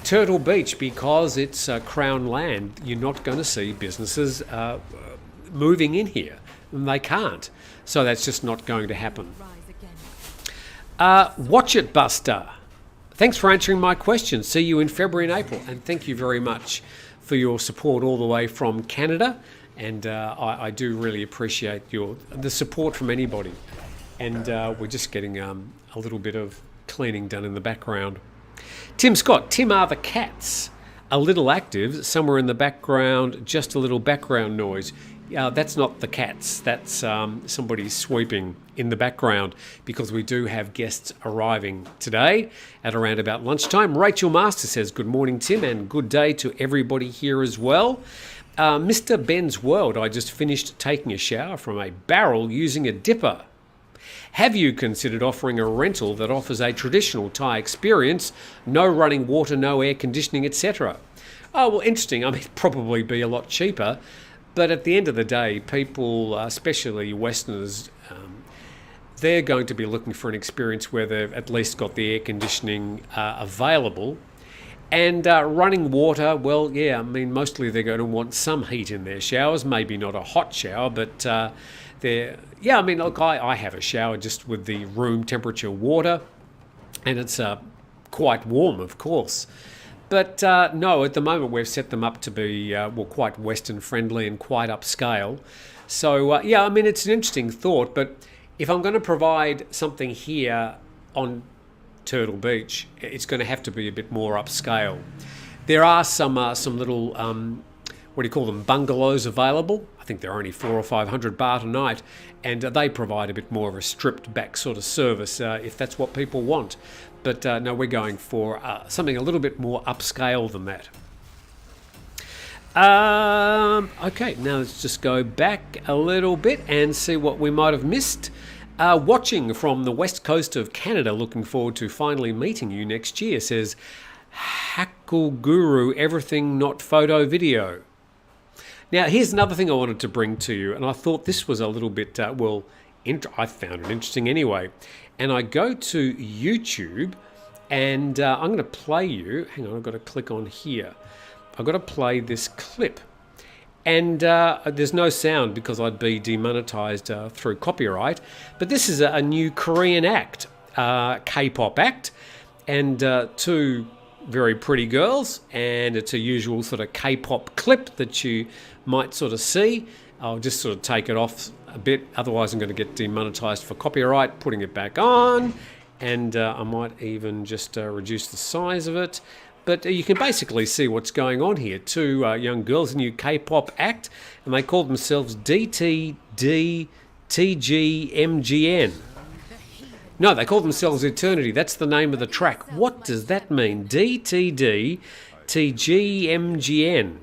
Turtle Beach, because it's Crown land, you're not going to see businesses moving in here. They can't. So that's just not going to happen. Watch It Buster. Thanks for answering my question. See you in February and April. And thank you very much for your support all the way from Canada. And I do really appreciate the support from anybody. And we're just getting a little bit of cleaning done in the background. Tim Scott. Tim, are the cats a little active? Somewhere in the background, just a little background noise. That's not the cats. That's somebody sweeping in the background because we do have guests arriving today at around about lunchtime. Rachel Master says, good morning, Tim, and good day to everybody here as well. Mr. Ben's World, I just finished taking a shower from a barrel using a dipper. Have you considered offering a rental that offers a traditional Thai experience, no running water, no air conditioning, etc.? Oh, well, interesting. I mean, it'd probably be a lot cheaper. But at the end of the day, people, especially Westerners, they're going to be looking for an experience where they've at least got the air conditioning available. And running water, well, yeah, I mean, mostly they're going to want some heat in their showers, maybe not a hot shower, but I mean, look, I have a shower just with the room temperature water, and it's quite warm, of course. But no, at the moment we've set them up to be quite Western friendly and quite upscale. So I mean, it's an interesting thought. But if I'm going to provide something here on Turtle Beach, it's going to have to be a bit more upscale. There are some little what do you call them, bungalows available. I think they're only 400 or 500 baht a night, and they provide a bit more of a stripped back sort of service if that's what people want. But no, we're going for something a little bit more upscale than that. Okay, now let's just go back a little bit and see what we might have missed. Watching from the west coast of Canada, looking forward to finally meeting you next year, says Hackle Guru, everything not photo video. Now, here's another thing I wanted to bring to you, and I thought this was a little bit, I found it interesting anyway. And I go to YouTube, and I'm going to play you, hang on, I've got to click on here. I've got to play this clip. And there's no sound because I'd be demonetized through copyright. But this is a new Korean act, K-pop act, and two very pretty girls, and it's a usual sort of K-pop clip that you might sort of see. I'll just sort of take it off a bit, otherwise I'm going to get demonetized for copyright, putting it back on, and I might even just reduce the size of it. But you can basically see what's going on here. Two young girls, a new K-pop act, and they call themselves DTDTGMGN. No, they call themselves Eternity. That's the name of the track. What does that mean? DTDTGMGN.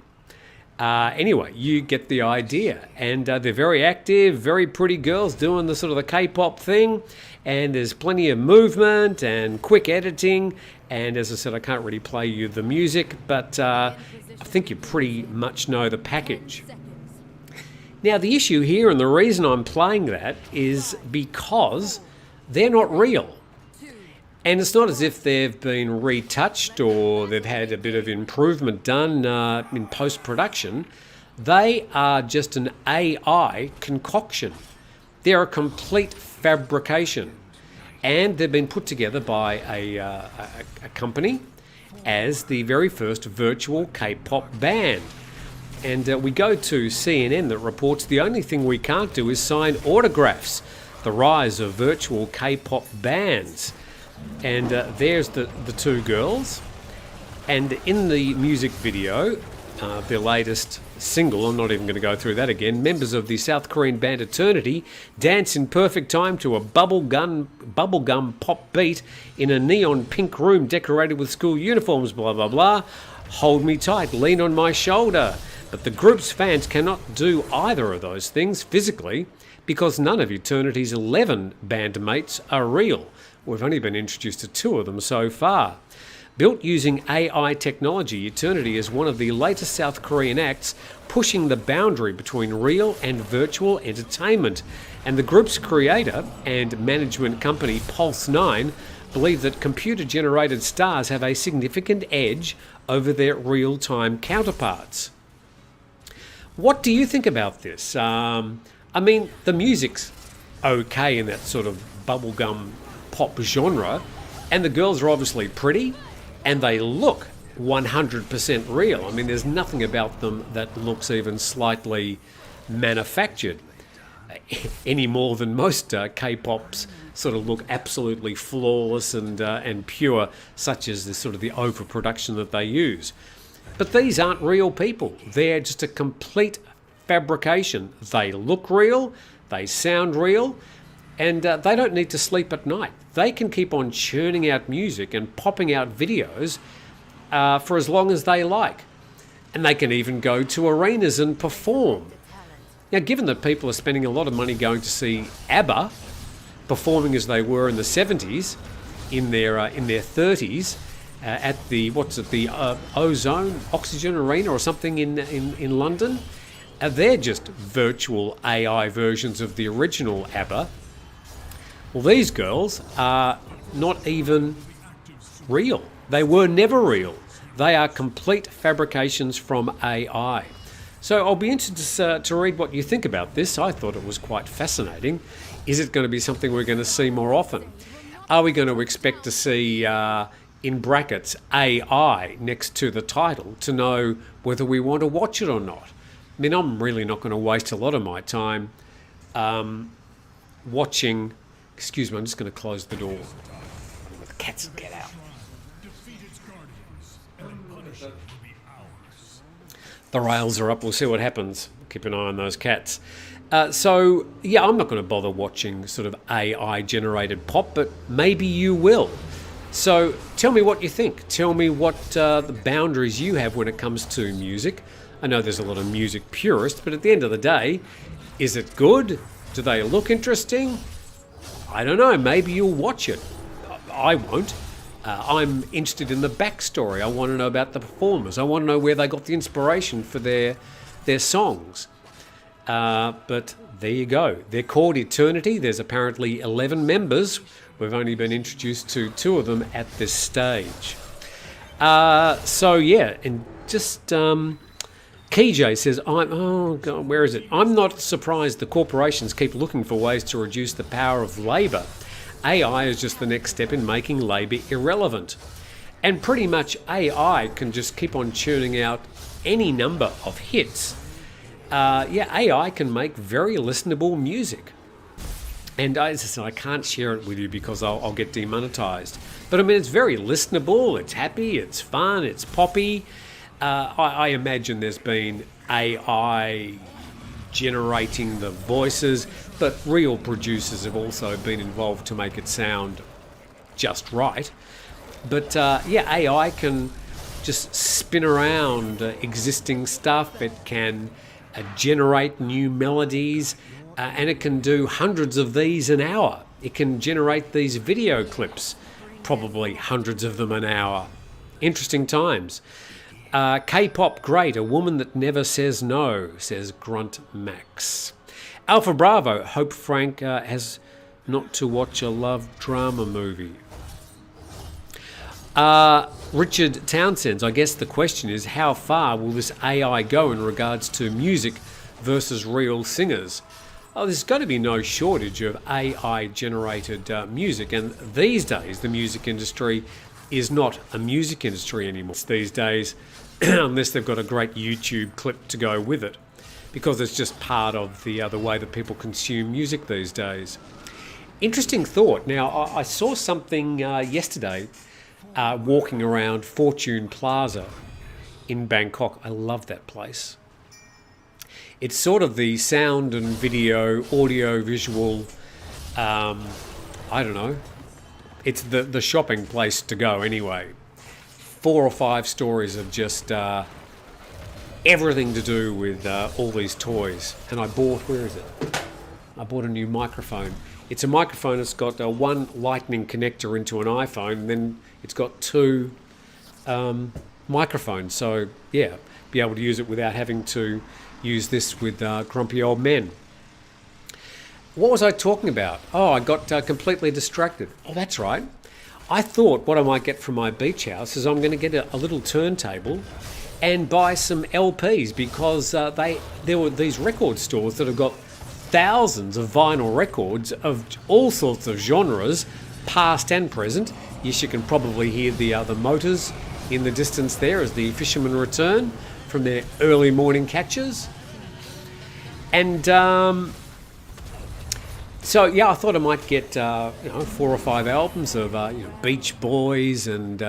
Anyway, you get the idea. And they're very active, very pretty girls doing the sort of the K-pop thing. And there's plenty of movement and quick editing. And as I said, I can't really play you the music, but I think you pretty much know the package. Now, the issue here, and the reason I'm playing that, is because they're not real. And it's not as if they've been retouched or they've had a bit of improvement done in post-production. They are just an AI concoction. They're a complete fabrication. And they've been put together by a company as the very first virtual K-pop band. And we go to CNN that reports the only thing we can't do is sign autographs. The rise of virtual K-pop bands. And there's the two girls. And in the music video, their latest single, I'm not even going to go through that again, members of the South Korean band Eternity dance in perfect time to a bubblegum pop beat in a neon pink room decorated with school uniforms, blah, blah, blah. Hold me tight, lean on my shoulder. But the group's fans cannot do either of those things physically because none of Eternity's 11 bandmates are real. We've only been introduced to 2 of them so far. Built using AI technology, Eternity is one of the latest South Korean acts pushing the boundary between real and virtual entertainment. And the group's creator and management company Pulse 9 believe that computer-generated stars have a significant edge over their real-time counterparts. What do you think about this? The music's okay in that sort of bubblegum pop genre, and the girls are obviously pretty, and they look 100% real. I mean, there's nothing about them that looks even slightly manufactured, any more than most K-pops sort of look absolutely flawless and pure, such as the sort of the overproduction that they use. But these aren't real people. They're just a complete fabrication. They look real, they sound real, and they don't need to sleep at night. They can keep on churning out music and popping out videos for as long as they like. And they can even go to arenas and perform. Now, given that people are spending a lot of money going to see ABBA, performing as they were in the 70s, in their 30s, at the Ozone Oxygen Arena or something in London, they're just virtual AI versions of the original ABBA. Well, these girls are not even real. They were never real. They are complete fabrications from AI. So I'll be interested to read what you think about this. I thought it was quite fascinating. Is it going to be something we're going to see more often? Are we going to expect to see, in brackets, AI next to the title to know whether we want to watch it or not? I mean, I'm really not going to waste a lot of my time watching... Excuse me, I'm just going to close the door. The cats get out. The rails are up. We'll see what happens. Keep an eye on those cats. I'm not going to bother watching sort of AI-generated pop, but maybe you will. So tell me what you think. Tell me what the boundaries you have when it comes to music. I know there's a lot of music purists, but at the end of the day, is it good? Do they look interesting? I don't know. Maybe you'll watch it. I won't. I'm interested in the backstory. I want to know about the performers. I want to know where they got the inspiration for their songs. But there you go. They're called Eternity. There's apparently 11 members. We've only been introduced to 2 of them at this stage. So yeah, and just KJ says, where is it? I'm not surprised the corporations keep looking for ways to reduce the power of labour. AI is just the next step in making labour irrelevant. And pretty much AI can just keep on churning out any number of hits. AI can make very listenable music. And as I said, I can't share it with you because I'll get demonetized. But I mean, it's very listenable, it's happy, it's fun, it's poppy. I imagine there's been AI generating the voices, but real producers have also been involved to make it sound just right. But AI can just spin around existing stuff. It can generate new melodies, and it can do hundreds of these an hour. It can generate these video clips, probably hundreds of them an hour. Interesting times. K-pop great, a woman that never says no, says Grunt Max. Alpha Bravo, hope Frank has not to watch a love drama movie. Richard Townsend, I guess the question is, how far will this AI go in regards to music versus real singers? Oh, there's going to be no shortage of AI-generated music, and these days the music industry is not a music industry anymore these days, unless they've got a great YouTube clip to go with it, because it's just part of the way that people consume music these days. Interesting thought. Now, I saw something yesterday walking around Fortune Plaza in Bangkok. I love that place. It's sort of the sound and video, audio, visual, I don't know. It's the shopping place to go anyway. 4 or 5 stories of just everything to do with all these toys. And I bought, where is it? I bought a new microphone. It's a microphone that's got one lightning connector into an iPhone, and then it's got 2 microphones. So yeah, be able to use it without having to use this with grumpy old men. What was I talking about? Oh, I got completely distracted. Oh, that's right. I thought what I might get from my beach house is I'm going to get a little turntable and buy some LPs, because there were these record stores that have got thousands of vinyl records of all sorts of genres, past and present. Yes, you can probably hear the motors in the distance there as the fishermen return from their early morning catches. And so yeah, I thought I might get 4 or 5 albums of Beach Boys and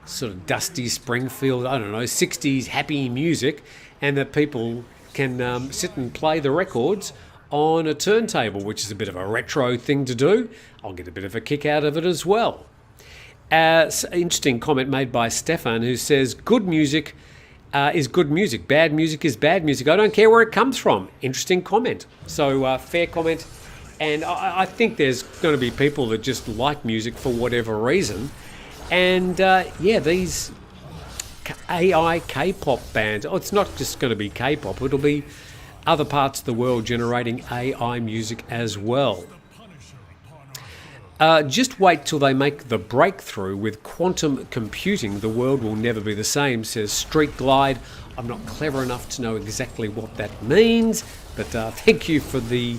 sort of Dusty Springfield, I don't know, 60s happy music, and that people can sit and play the records on a turntable, which is a bit of a retro thing to do. I'll get a bit of a kick out of it as well. Interesting comment made by Stefan, who says, good music is good music, bad music is bad music. I don't care where it comes from. Interesting comment. So fair comment. And I think there's going to be people that just like music for whatever reason. And these AI K-pop bands, it's not just going to be K-pop, it'll be other parts of the world generating AI music as well. Just wait till they make the breakthrough with quantum computing. The world will never be the same, says Street Glide. I'm not clever enough to know exactly what that means, but thank you for the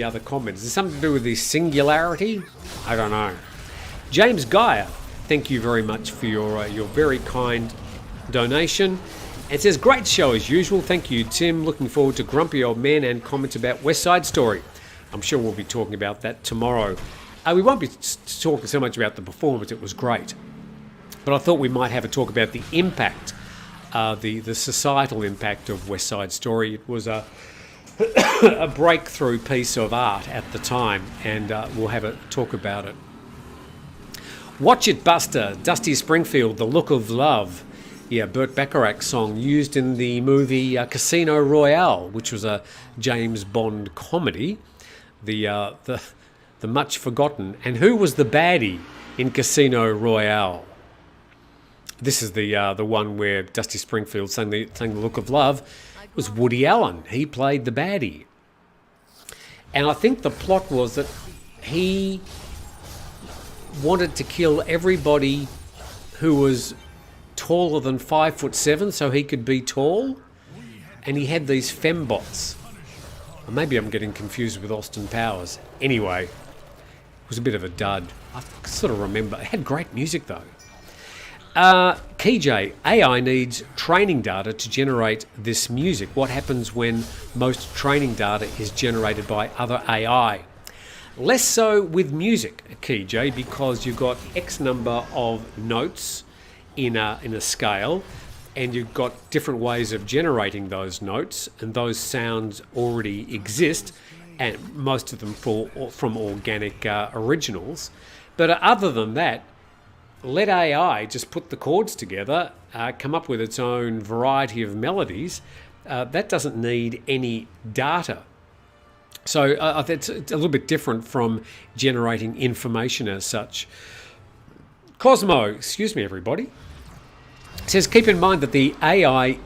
other comments. Is it something to do with the singularity? I don't know. James Geyer, thank you very much for your very kind donation. It says, great show as usual. Thank you, Tim. Looking forward to Grumpy Old Men and comments about West Side Story. I'm sure we'll be talking about that tomorrow. We won't be talking so much about the performance. It was great. But I thought we might have a talk about the impact, the societal impact of West Side Story. It was a breakthrough piece of art at the time, and we'll have a talk about it. Watch It Buster, Dusty Springfield, The Look of Love. Yeah, Burt Bacharach song used in the movie Casino Royale, which was a James Bond comedy. The much forgotten. And who was the baddie in Casino Royale? This is the one where Dusty Springfield sang the Look of Love. It was Woody Allen. He played the baddie. And I think the plot was that he wanted to kill everybody who was taller than 5'7", so he could be tall. And he had these fembots. Or maybe I'm getting confused with Austin Powers. Anyway, it was a bit of a dud. I sort of remember. It had great music though. KJ, AI needs training data to generate this music. What happens when most training data is generated by other AI? Less so with music, KJ, because you've got X number of notes in a scale, and you've got different ways of generating those notes, and those sounds already exist, and most of them from organic originals. But other than that, let AI just put the chords together, come up with its own variety of melodies. That doesn't need any data. So it's a little bit different from generating information as such. Cosmo, excuse me everybody, says keep in mind that the AI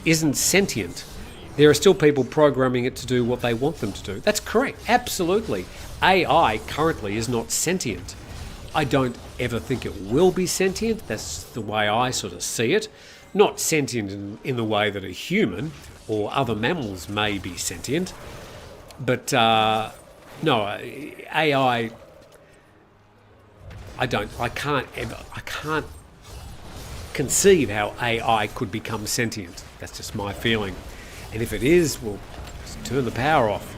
isn't sentient. There are still people programming it to do what they want them to do. That's correct, absolutely. AI currently is not sentient. I don't ever think it will be sentient. That's the way I sort of see it. Not sentient in the way that a human or other mammals may be sentient. But no, AI, I can't conceive how AI could become sentient. That's just my feeling. And if it is, we'll just turn the power off.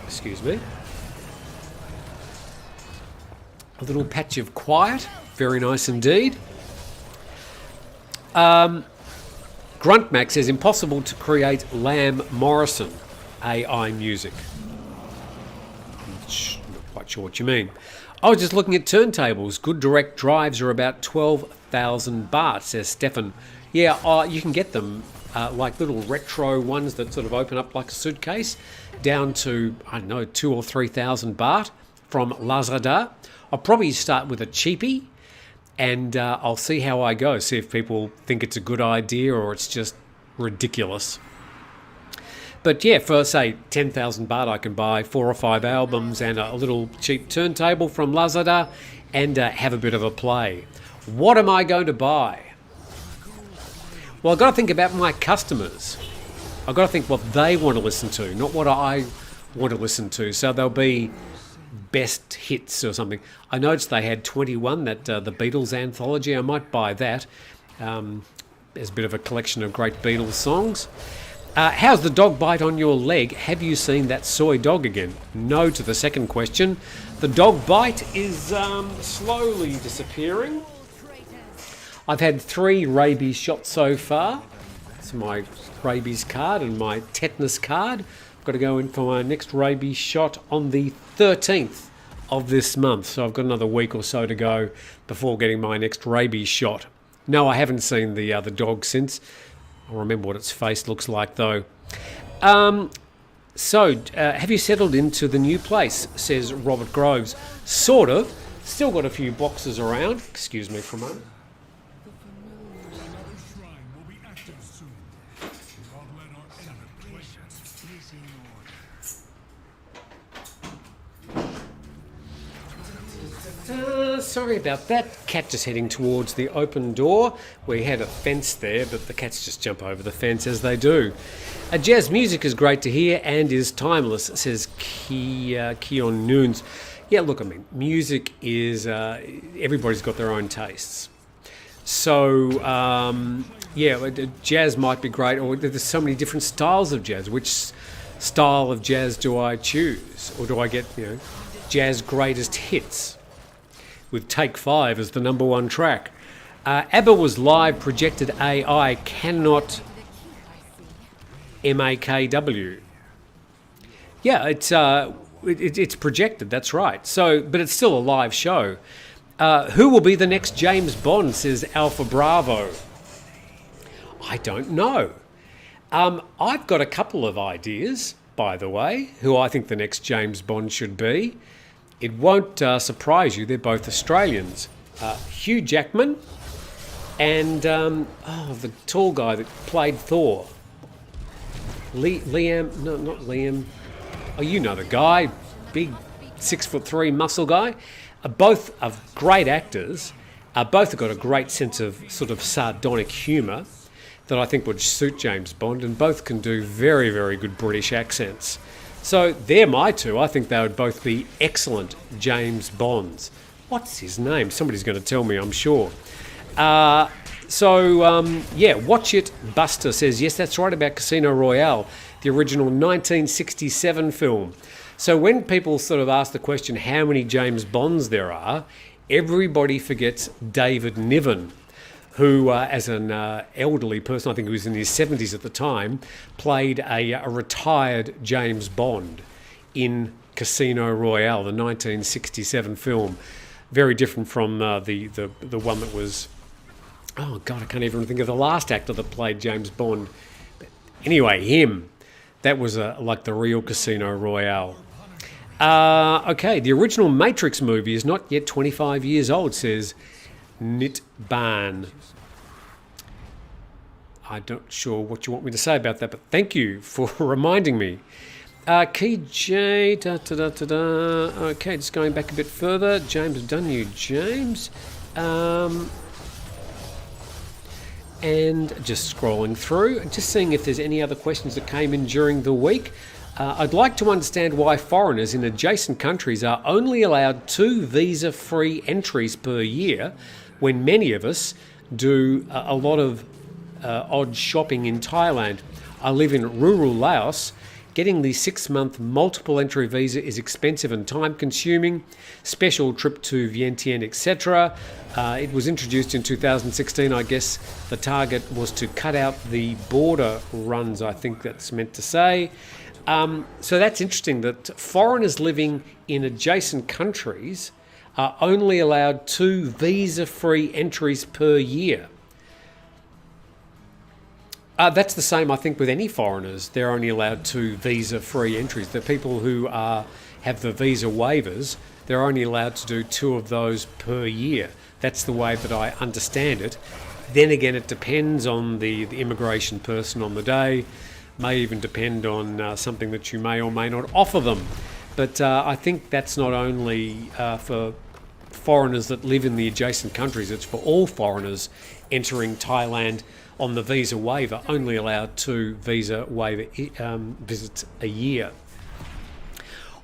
Excuse me. A little patch of quiet. Very nice indeed. Gruntmax says, impossible to create Lam Morrison AI music. Not quite sure what you mean. I was just looking at turntables. Good direct drives are about 12,000 baht, says Stefan. Yeah, you can get them like little retro ones that sort of open up like a suitcase, down to, I don't know, 2,000 or 3,000 baht from Lazada. I'll probably start with a cheapie, and I'll see how I go, see if people think it's a good idea or it's just ridiculous. But yeah, for say 10,000 baht, I can buy 4 or 5 albums and a little cheap turntable from Lazada and have a bit of a play. What am I going to buy? Well, I've got to think about my customers. I've got to think what they want to listen to, not what I want to listen to. So there'll be best hits or something. I noticed they had 21, that the Beatles anthology. I might buy that. There's a bit of a collection of great Beatles songs. How's the dog bite on your leg? Have you seen that soy dog again? No to the second question. The dog bite is slowly disappearing. I've had 3 rabies shots so far. That's my rabies card and my tetanus card. I've got to go in for my next rabies shot on the 13th of this month. So I've got another week or so to go before getting my next rabies shot. No, I haven't seen the dog since. I'll remember what its face looks like though. So, have you settled into the new place, says Robert Groves. Sort of. Still got a few boxes around. Excuse me for a moment. Sorry about that. Cat just heading towards the open door. We had a fence there, but the cats just jump over the fence as they do. Jazz music is great to hear and is timeless, says Keon Noons. Yeah, look, I mean, music is... everybody's got their own tastes. So, yeah, jazz might be great, or there's so many different styles of jazz. Which style of jazz do I choose? Or do I get, jazz greatest hits? With Take 5 as the number 1 track. ABBA was live projected AI, cannot MAKW. Yeah, it's projected, that's right. So, but it's still a live show. Who will be the next James Bond, says Alpha Bravo. I don't know. I've got a couple of ideas, by the way, who I think the next James Bond should be. It won't surprise you, they're both Australians. Hugh Jackman and the tall guy that played Thor. Liam, no, not Liam. Oh, you know the guy, big 6'3" muscle guy. Both are great actors. Both have got a great sense of sort of sardonic humour that I think would suit James Bond, and both can do very, very good British accents. So they're my two. I think they would both be excellent James Bonds. What's his name? Somebody's going to tell me, I'm sure. Watch It Buster says, yes, that's right about Casino Royale, the original 1967 film. So when people sort of ask the question how many James Bonds there are, everybody forgets David Niven, who, as an elderly person, I think he was in his 70s at the time, played a retired James Bond in Casino Royale, the 1967 film. Very different from the one that was... Oh, God, I can't even think of the last actor that played James Bond. But anyway, him. That was like the real Casino Royale. Okay, the original Matrix movie is not yet 25 years old, says Nitban. I'm not sure what you want me to say about that, but thank you for reminding me. KJ, okay, just going back a bit further. James, I've done you, James. And just scrolling through, just seeing if there's any other questions that came in during the week. I'd like to understand why foreigners in adjacent countries are only allowed 2 visa-free entries per year when many of us do a lot of odd shopping in Thailand. I live in rural Laos. Getting the 6-month multiple entry visa is expensive and time consuming. Special trip to Vientiane, etc. It was introduced in 2016. I guess the target was to cut out the border runs, I think that's meant to say. So that's interesting that foreigners living in adjacent countries are only allowed 2 visa-free entries per year. That's the same, I think, with any foreigners. They're only allowed 2 visa-free entries. The people who have the visa waivers, they're only allowed to do 2 of those per year. That's the way that I understand it. Then again, it depends on the immigration person on the day. May even depend on something that you may or may not offer them. But I think that's not only for foreigners that live in the adjacent countries, it's for all foreigners entering Thailand on the visa waiver, only allowed 2 visa waiver visits a year.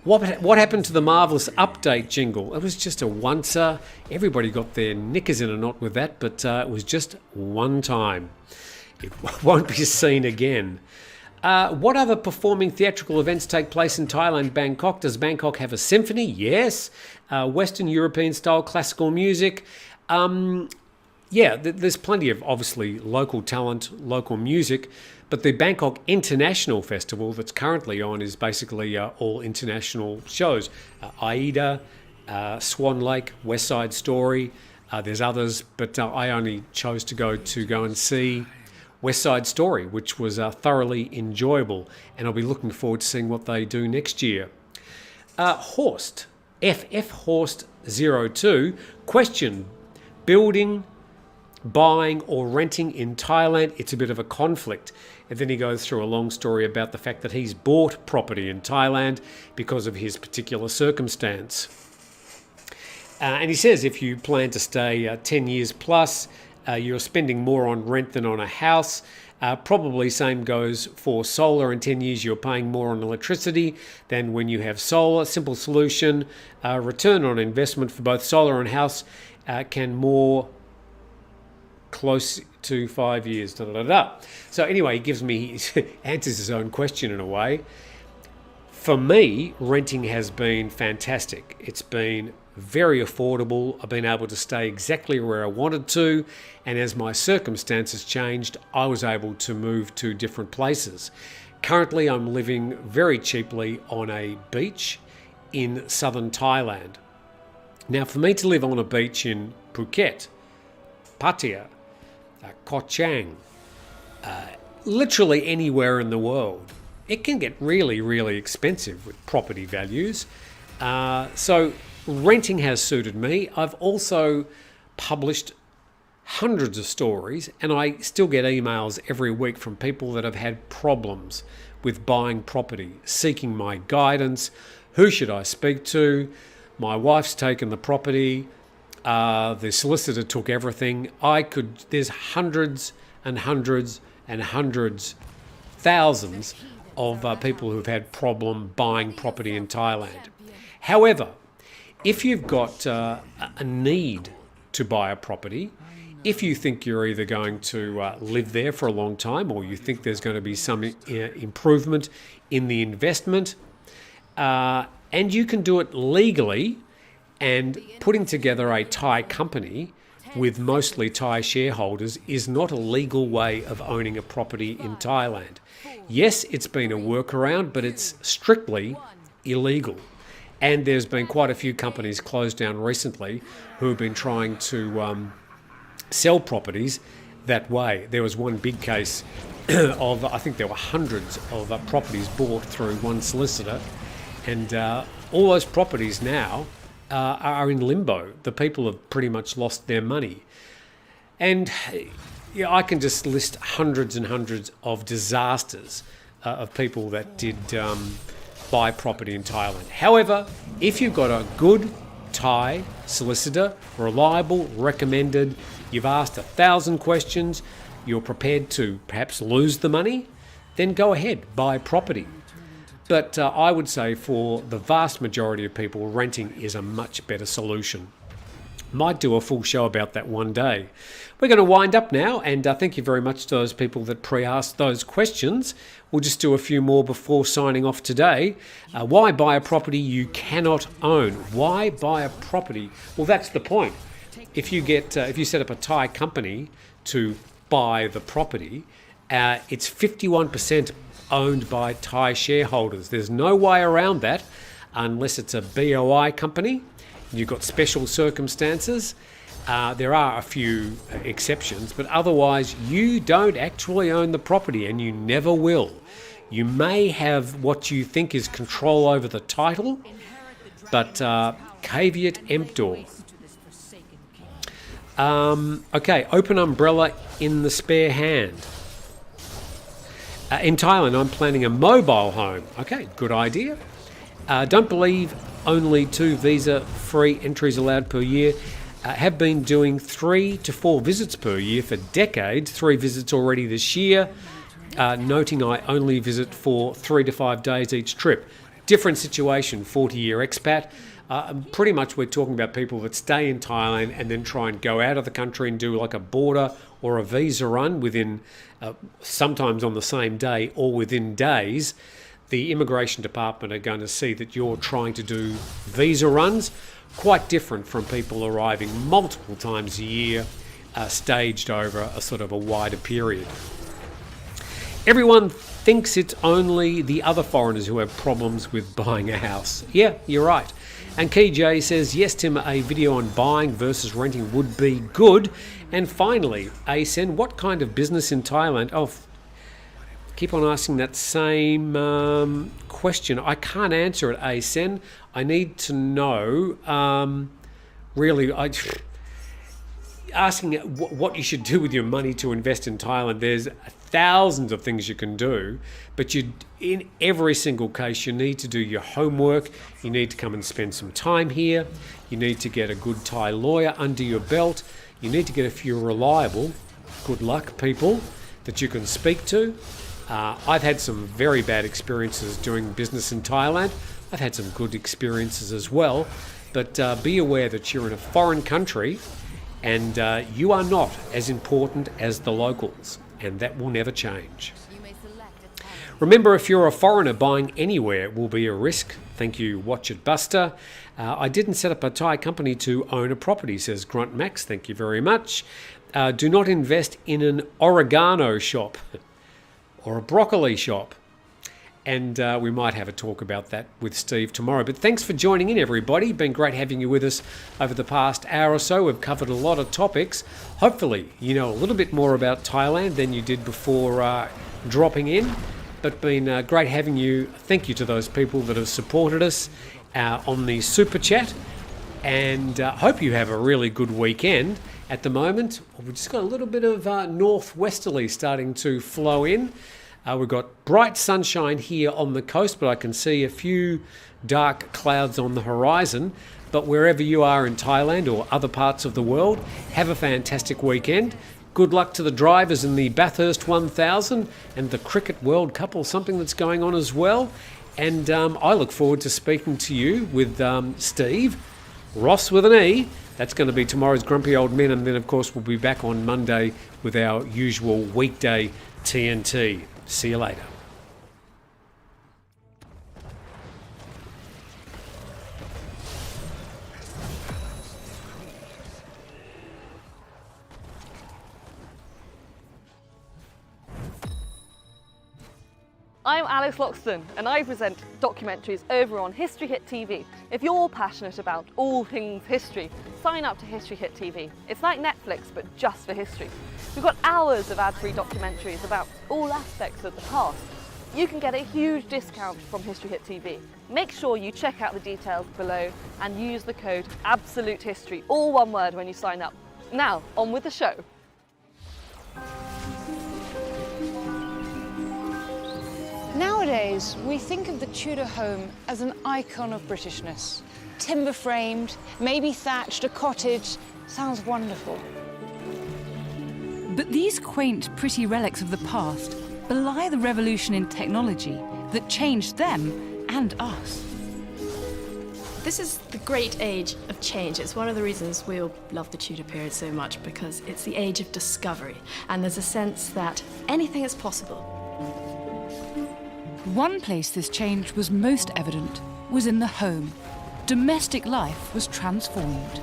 What happened to the marvellous update jingle? It was just a once-er. Everybody got their knickers in a knot with that, but it was just one time. It won't be seen again. What other performing theatrical events take place in Thailand, Bangkok? Does Bangkok have a symphony? Yes. Western European style classical music. There's plenty of, obviously, local talent, local music, but the Bangkok International Festival that's currently on is basically all international shows. Aida, Swan Lake, West Side Story, there's others, but I only chose to go and see West Side Story, which was thoroughly enjoyable, and I'll be looking forward to seeing what they do next year. Horst, FF Horst 02, question, building, buying or renting in Thailand, it's a bit of a conflict. And then he goes through a long story about the fact that he's bought property in Thailand because of his particular circumstance. And he says if you plan to stay 10 years plus, you're spending more on rent than on a house. Probably same goes for solar. In 10 years, you're paying more on electricity than when you have solar. Simple solution, return on investment for both solar and house can more close to 5 years. So anyway, he gives me, answers his own question in a way. For me, renting has been fantastic. It's been very affordable. I've been able to stay exactly where I wanted to, and as my circumstances changed, I was able to move to different places. Currently, I'm living very cheaply on a beach in southern Thailand. Now, for me to live on a beach in Phuket, Pattaya, Koh Chang, literally anywhere in the world. It can get really, really expensive with property values. So renting has suited me. I've also published hundreds of stories, and I still get emails every week from people that have had problems with buying property, seeking my guidance. Who should I speak to? My wife's taken the property. The solicitor took everything. There's hundreds and hundreds and hundreds, thousands of people who've had problem buying property in Thailand. However, if you've got a need to buy a property, if you think you're either going to live there for a long time, or you think there's going to be some improvement in the investment, and you can do it legally, and putting together a Thai company with mostly Thai shareholders is not a legal way of owning a property in Thailand. Yes, it's been a workaround, but it's strictly illegal. And there's been quite a few companies closed down recently who have been trying to sell properties that way. There was one big case of, I think there were hundreds of properties bought through one solicitor, and all those properties now are in limbo. The people have pretty much lost their money. And I can just list hundreds and hundreds of disasters of people that did buy property in Thailand. However, if you've got a good Thai solicitor, reliable, recommended, you've asked 1,000 questions, you're prepared to perhaps lose the money, then go ahead, buy property. But I would say for the vast majority of people, renting is a much better solution. Might do a full show about that one day. We're going to wind up now, and thank you very much to those people that pre-asked those questions. We'll just do a few more before signing off today. Why buy a property you cannot own? Why buy a property? Well, that's the point. If you set up a Thai company to buy the property, it's 51% owned by Thai shareholders. There's no way around that unless it's a BOI company. You've got special circumstances. There are a few exceptions, but otherwise you don't actually own the property, and you never will. You may have what you think is control over the title, but caveat emptor. Okay, open umbrella in the spare hand. In Thailand, I'm planning a mobile home. Okay, good idea. Don't believe only 2 visa-free entries allowed per year. Have been doing 3 to 4 visits per year for decades. 3 visits already this year. Noting I only visit for 3 to 5 days each trip. Different situation, 40-year expat. Pretty much we're talking about people that stay in Thailand and then try and go out of the country and do like a border or a visa run within, sometimes on the same day or within days. The immigration department are going to see that you're trying to do visa runs, quite different from people arriving multiple times a year, staged over a sort of a wider period. Everyone thinks it's only the other foreigners who have problems with buying a house. Yeah, you're right. And Key J says, yes, Tim, a video on buying versus renting would be good. And finally, Asen, what kind of business in Thailand? Oh, keep on asking that same question. I can't answer it, Asen. I need to know, really, asking what you should do with your money to invest in Thailand. There's thousands of things you can do, but in every single case, you need to do your homework. You need to come and spend some time here. You need to get a good Thai lawyer under your belt. You need to get a few reliable, good luck people that you can speak to. I've had some very bad experiences doing business in Thailand. I've had some good experiences as well, but be aware that you're in a foreign country and you are not as important as the locals, and that will never change. Remember, if you're a foreigner, buying anywhere will be a risk. Thank you, Watch It Buster. I didn't set up a Thai company to own a property, says Grunt Max. Thank you very much. Do not invest in an oregano shop or a broccoli shop. And we might have a talk about that with Steve tomorrow. But thanks for joining in, everybody. Been great having you with us over the past hour or so. We've covered a lot of topics. Hopefully, you know a little bit more about Thailand than you did before dropping in. But been great having you. Thank you to those people that have supported us on the Super Chat. And hope you have a really good weekend. At the moment, we've just got a little bit of northwesterly starting to flow in. We've got bright sunshine here on the coast, but I can see a few dark clouds on the horizon. But wherever you are in Thailand or other parts of the world, have a fantastic weekend. Good luck to the drivers in the Bathurst 1000 and the Cricket World Cup, or something that's going on as well. And I look forward to speaking to you with Steve, Ross with an E. That's going to be tomorrow's Grumpy Old Men. And then, of course, we'll be back on Monday with our usual weekday TNT. See you later. I'm Alice Loxton and I present documentaries over on History Hit TV. If you're passionate about all things history, sign up to History Hit TV. It's like Netflix, but just for history. We've got hours of ad-free documentaries about all aspects of the past. You can get a huge discount from History Hit TV. Make sure you check out the details below and use the code AbsoluteHistory, all one word, when you sign up. Now, on with the show. Nowadays, we think of the Tudor home as an icon of Britishness. Timber-framed, maybe thatched, a cottage. Sounds wonderful. But these quaint, pretty relics of the past belie the revolution in technology that changed them and us. This is the great age of change. It's one of the reasons we all love the Tudor period so much, because it's the age of discovery, and there's a sense that anything is possible. One place this change was most evident was in the home. Domestic life was transformed.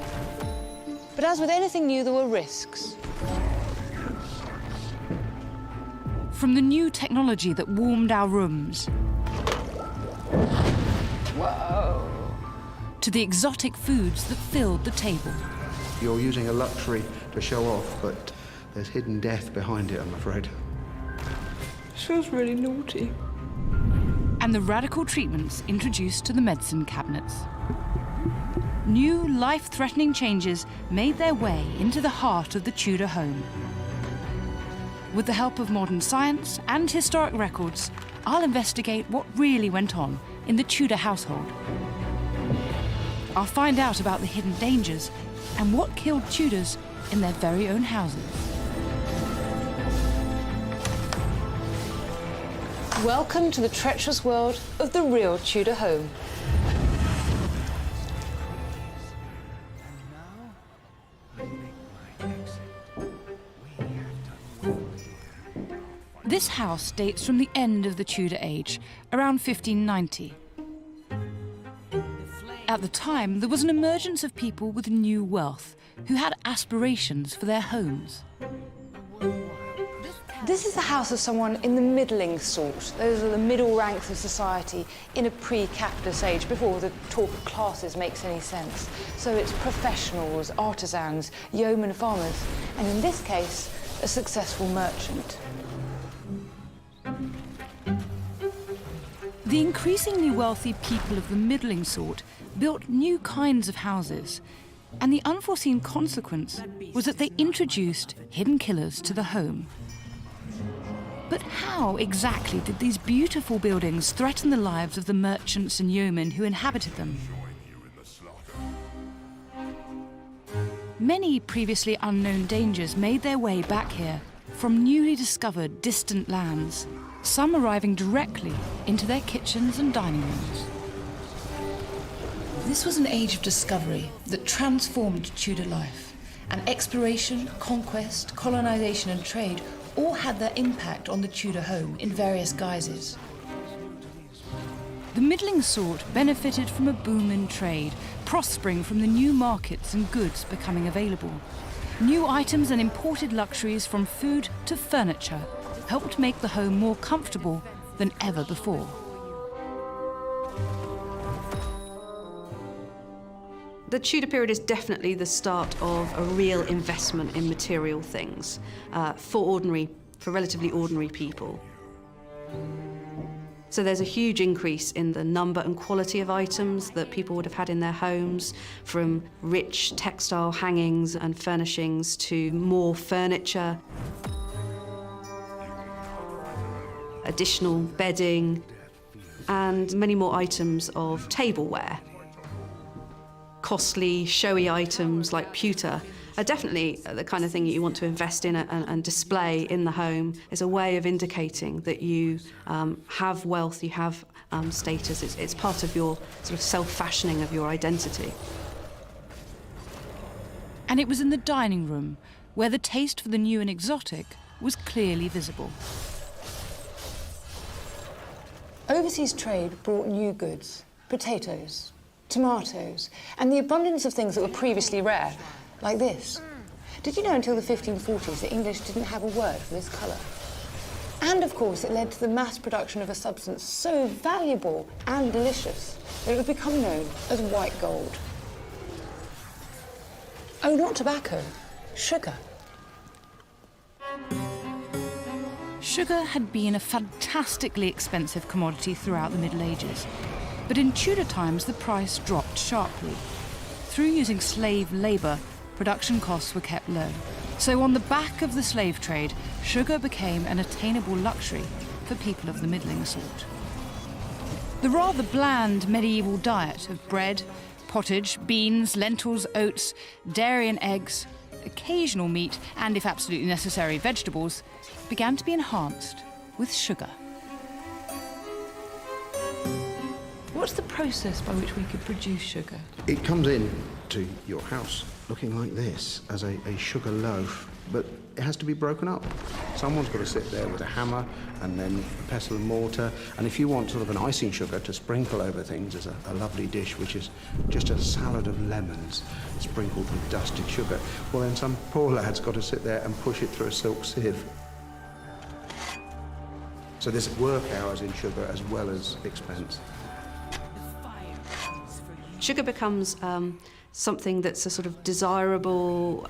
But as with anything new, there were risks. From the new technology that warmed our rooms, Whoa! to the exotic foods that filled the table. You're using a luxury to show off, but there's hidden death behind it, I'm afraid. This feels really naughty. And the radical treatments introduced to the medicine cabinets. New life-threatening changes made their way into the heart of the Tudor home. With the help of modern science and historic records, I'll investigate what really went on in the Tudor household. I'll find out about the hidden dangers and what killed Tudors in their very own houses. Welcome to the treacherous world of the real Tudor home. This house dates from the end of the Tudor age, around 1590. At the time, there was an emergence of people with new wealth who had aspirations for their homes. This is the house of someone in the middling sort. Those are the middle ranks of society in a pre-capitalist age, before the talk of classes makes any sense. So it's professionals, artisans, yeomen farmers, and in this case, a successful merchant. The increasingly wealthy people of the middling sort built new kinds of houses, and the unforeseen consequence was that they introduced hidden killers to the home. But how exactly did these beautiful buildings threaten the lives of the merchants and yeomen who inhabited them? Many previously unknown dangers made their way back here from newly discovered distant lands, some arriving directly into their kitchens and dining rooms. This was an age of discovery that transformed Tudor life, and exploration, conquest, colonization and trade all had their impact on the Tudor home in various guises. The middling sort benefited from a boom in trade, prospering from the new markets and goods becoming available. New items and imported luxuries, from food to furniture, helped make the home more comfortable than ever before. The Tudor period is definitely the start of a real investment in material things for relatively ordinary people. So there's a huge increase in the number and quality of items that people would have had in their homes, from rich textile hangings and furnishings to more furniture, additional bedding, and many more items of tableware. Costly, showy items like pewter are definitely the kind of thing that you want to invest in and display in the home. It's a way of indicating that you have wealth, you have status. It's part of your sort of self-fashioning of your identity. And it was in the dining room where the taste for the new and exotic was clearly visible. Overseas trade brought new goods, potatoes, tomatoes, and the abundance of things that were previously rare, like this. Did you know until the 1540s the English didn't have a word for this colour? And of course it led to the mass production of a substance so valuable and delicious that it would become known as white gold. Oh, not tobacco, sugar. Sugar had been a fantastically expensive commodity throughout the Middle Ages, but in Tudor times the price dropped sharply. Through using slave labour, production costs were kept low. So on the back of the slave trade, sugar became an attainable luxury for people of the middling sort. The rather bland medieval diet of bread, pottage, beans, lentils, oats, dairy and eggs, occasional meat, and if absolutely necessary, vegetables, began to be enhanced with sugar. What's the process by which we could produce sugar? It comes in to your house looking like this, as a sugar loaf, but it has to be broken up. Someone's got to sit there with a hammer and then a pestle and mortar, and if you want sort of an icing sugar to sprinkle over things, there's a lovely dish which is just a salad of lemons sprinkled with dusted sugar. Well, then some poor lad's got to sit there and push it through a silk sieve. So there's work hours in sugar as well as expense. Sugar becomes something that's a sort of desirable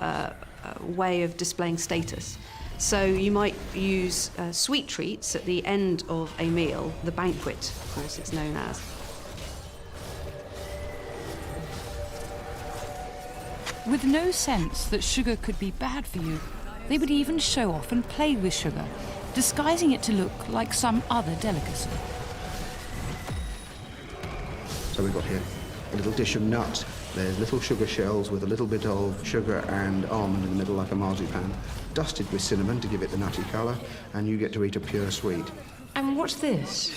way of displaying status. So you might use sweet treats at the end of a meal, the banquet, of course it's known as. With no sense that sugar could be bad for you, they would even show off and play with sugar, disguising it to look like some other delicacy. So we've got here a little dish of nuts. There's little sugar shells with a little bit of sugar and almond in the middle like a marzipan, dusted with cinnamon to give it the nutty colour, and you get to eat a pure sweet. And what's this?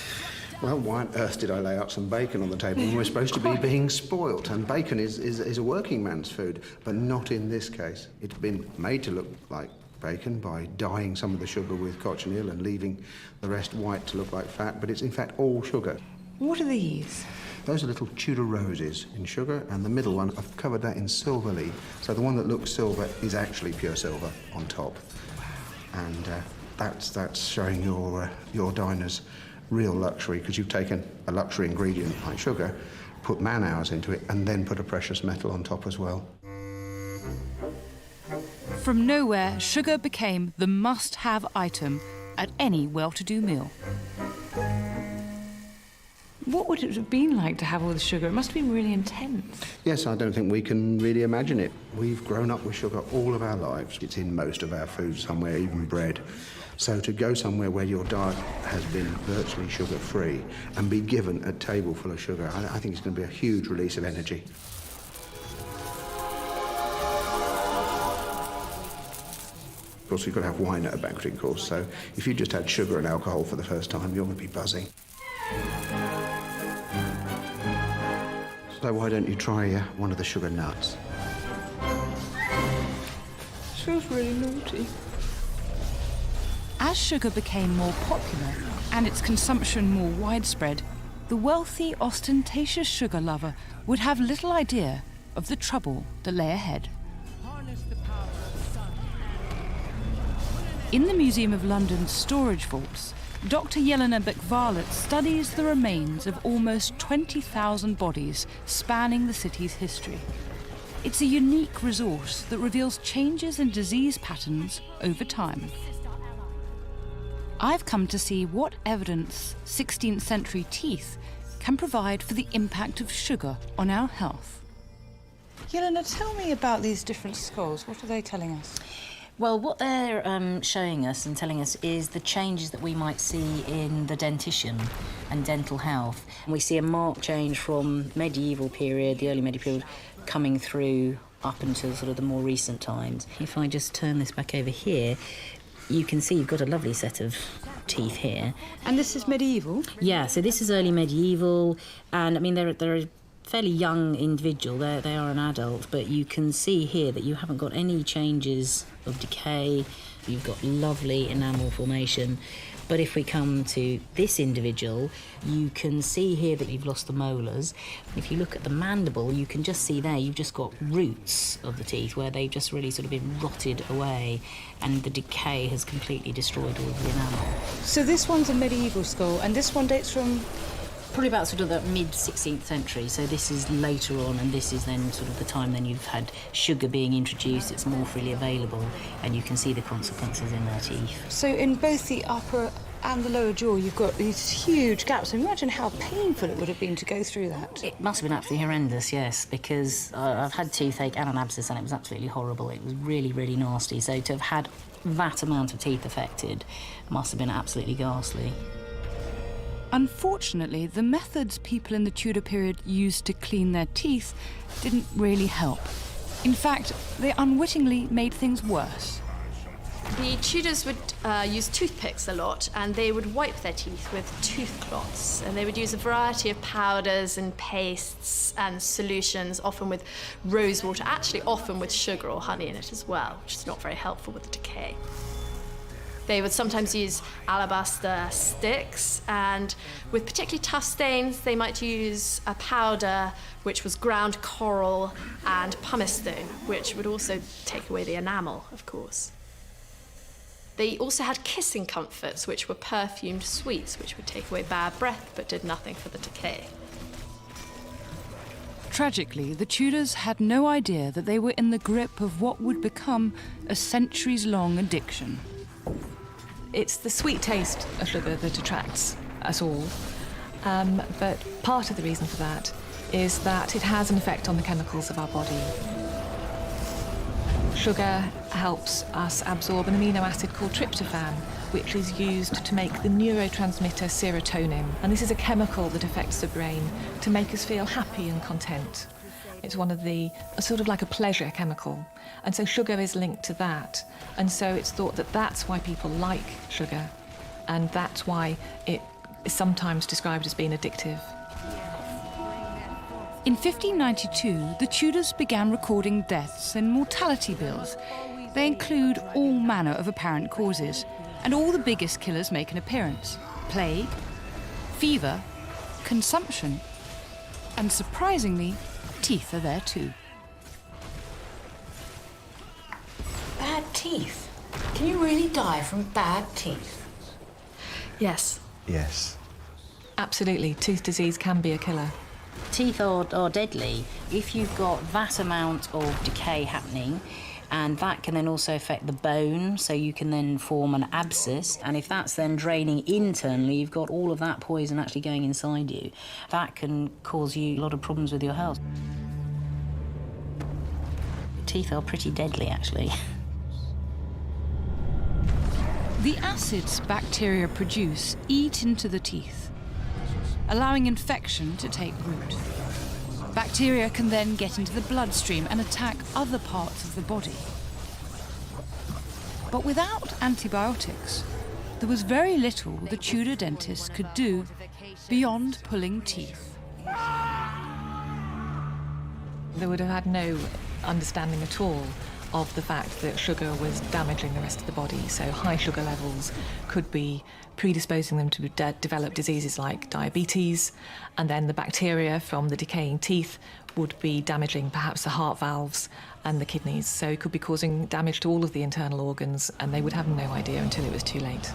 Well, why on earth did I lay out some bacon on the table when we're supposed to be being spoilt? And bacon is a working man's food, but not in this case. It's been made to look like bacon by dyeing some of the sugar with cochineal and leaving the rest white to look like fat, but it's in fact all sugar. What are these? Those are little Tudor roses in sugar, and the middle one, I've covered that in silver leaf. So the one that looks silver is actually pure silver on top. And that's showing your diner's real luxury, because you've taken a luxury ingredient like sugar, put man-hours into it, and then put a precious metal on top as well. From nowhere, sugar became the must-have item at any well-to-do meal. What would it have been like to have all the sugar? It must have been really intense. Yes, I don't think we can really imagine it. We've grown up with sugar all of our lives. It's in most of our food somewhere, even bread. So to go somewhere where your diet has been virtually sugar-free and be given a table full of sugar, I think it's going to be a huge release of energy. Of course, you've got to have wine at a banqueting course, so if you just had sugar and alcohol for the first time, you're going to be buzzing. So why don't you try one of the sugar nuts? Feels really naughty. As sugar became more popular and its consumption more widespread, the wealthy, ostentatious sugar lover would have little idea of the trouble that lay ahead. In the Museum of London's storage vaults, Dr. Jelena Bekvalet studies the remains of almost 20,000 bodies spanning the city's history. It's a unique resource that reveals changes in disease patterns over time. I've come to see what evidence 16th century teeth can provide for the impact of sugar on our health. Jelena, tell me about these different skulls. What are they telling us? Well, what they're showing us and telling us is the changes that we might see in the dentition and dental health. And we see a marked change from medieval period, the early medieval period, coming through up until sort of the more recent times. If I just turn this back over here, you can see you've got a lovely set of teeth here. And this is medieval? Yeah, so this is early medieval, and I mean they're a fairly young individual. They are an adult, but you can see here that you haven't got any changes of decay. You've got lovely enamel formation. But if we come to this individual, you can see here that you've lost the molars. If you look at the mandible, you can just see there you've just got roots of the teeth where they've just really sort of been rotted away, and the decay has completely destroyed all of the enamel. So this one's a medieval skull, and this one dates from... Probably about sort of the mid-16th century, so this is later on, and this is then sort of the time then you've had sugar being introduced, it's more freely available, and you can see the consequences in their teeth. So in both the upper and the lower jaw, you've got these huge gaps. Imagine how painful it would have been to go through that. It must have been absolutely horrendous, yes, because I've had toothache and an abscess, and it was absolutely horrible. It was really, really nasty, so to have had that amount of teeth affected must have been absolutely ghastly. Unfortunately, the methods people in the Tudor period used to clean their teeth didn't really help. In fact, they unwittingly made things worse. The Tudors would use toothpicks a lot, and they would wipe their teeth with tooth cloths, and they would use a variety of powders and pastes and solutions, often with rose water, actually often with sugar or honey in it as well, which is not very helpful with the decay. They would sometimes use alabaster sticks, and with particularly tough stains, they might use a powder which was ground coral and pumice stone, which would also take away the enamel, of course. They also had kissing comforts, which were perfumed sweets, which would take away bad breath but did nothing for the decay. Tragically, the Tudors had no idea that they were in the grip of what would become a centuries-long addiction. It's the sweet taste of sugar that attracts us all, but part of the reason for that is that it has an effect on the chemicals of our body. Sugar helps us absorb an amino acid called tryptophan, which is used to make the neurotransmitter serotonin. And this is a chemical that affects the brain to make us feel happy and content. It's one of the, sort of like a pleasure chemical. And so sugar is linked to that. And so it's thought that that's why people like sugar. And that's why it is sometimes described as being addictive. In 1592, the Tudors began recording deaths and mortality bills. They include all manner of apparent causes, and all the biggest killers make an appearance. Plague, fever, consumption, and surprisingly, teeth are there too. Bad teeth? Can you really die from bad teeth? Yes. Yes. Absolutely, tooth disease can be a killer. Teeth are deadly. If you've got that amount of decay happening, and that can then also affect the bone, so you can then form an abscess, and if that's then draining internally, you've got all of that poison actually going inside you. That can cause you a lot of problems with your health. Teeth are pretty deadly, actually. The acids bacteria produce eat into the teeth, allowing infection to take root. Bacteria can then get into the bloodstream and attack other parts of the body. But without antibiotics, there was very little the Tudor dentists could do beyond pulling teeth. They would have had no understanding at all of the fact that sugar was damaging the rest of the body. So high sugar levels could be predisposing them to develop diseases like diabetes, and then the bacteria from the decaying teeth would be damaging perhaps the heart valves and the kidneys. So it could be causing damage to all of the internal organs, and they would have no idea until it was too late.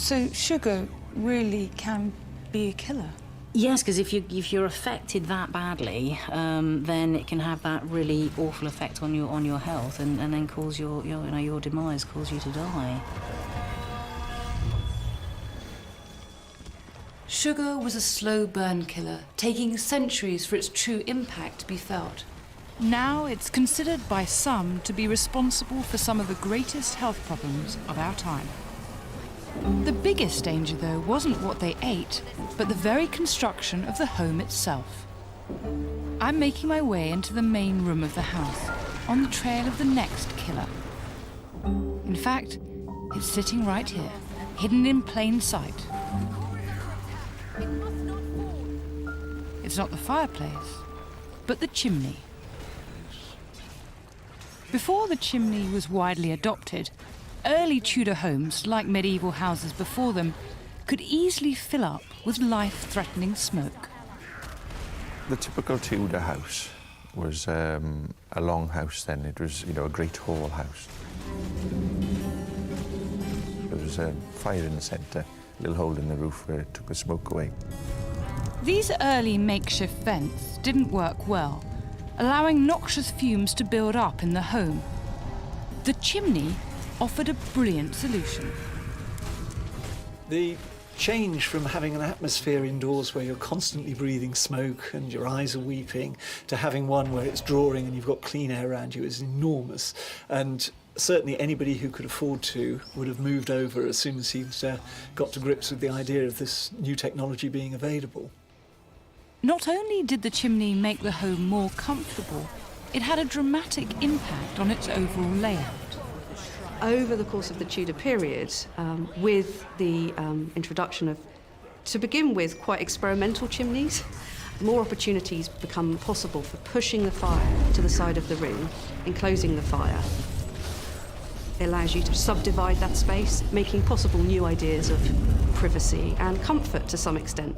So sugar really can be a killer? Yes, because if you're affected that badly, then it can have that really awful effect on your health, and then cause your demise, cause you to die. Sugar was a slow burn killer, taking centuries for its true impact to be felt. Now it's considered by some to be responsible for some of the greatest health problems of our time. The biggest danger, though, wasn't what they ate, but the very construction of the home itself. I'm making my way into the main room of the house, on the trail of the next killer. In fact, it's sitting right here, hidden in plain sight. It's not the fireplace, but the chimney. Before the chimney was widely adopted, early Tudor homes, like medieval houses before them, could easily fill up with life-threatening smoke. The typical Tudor house was a long house then. It was, a great hall house. There was a fire in the centre, a little hole in the roof where it took the smoke away. These early makeshift vents didn't work well, allowing noxious fumes to build up in the home. The chimney offered a brilliant solution. The change from having an atmosphere indoors where you're constantly breathing smoke and your eyes are weeping to having one where it's drawing and you've got clean air around you is enormous. And certainly anybody who could afford to would have moved over as soon as he'd got to grips with the idea of this new technology being available. Not only did the chimney make the home more comfortable, it had a dramatic impact on its overall layout. Over the course of the Tudor period, with the introduction of, to begin with, quite experimental chimneys, more opportunities become possible for pushing the fire to the side of the room, enclosing the fire. It allows you to subdivide that space, making possible new ideas of privacy and comfort to some extent.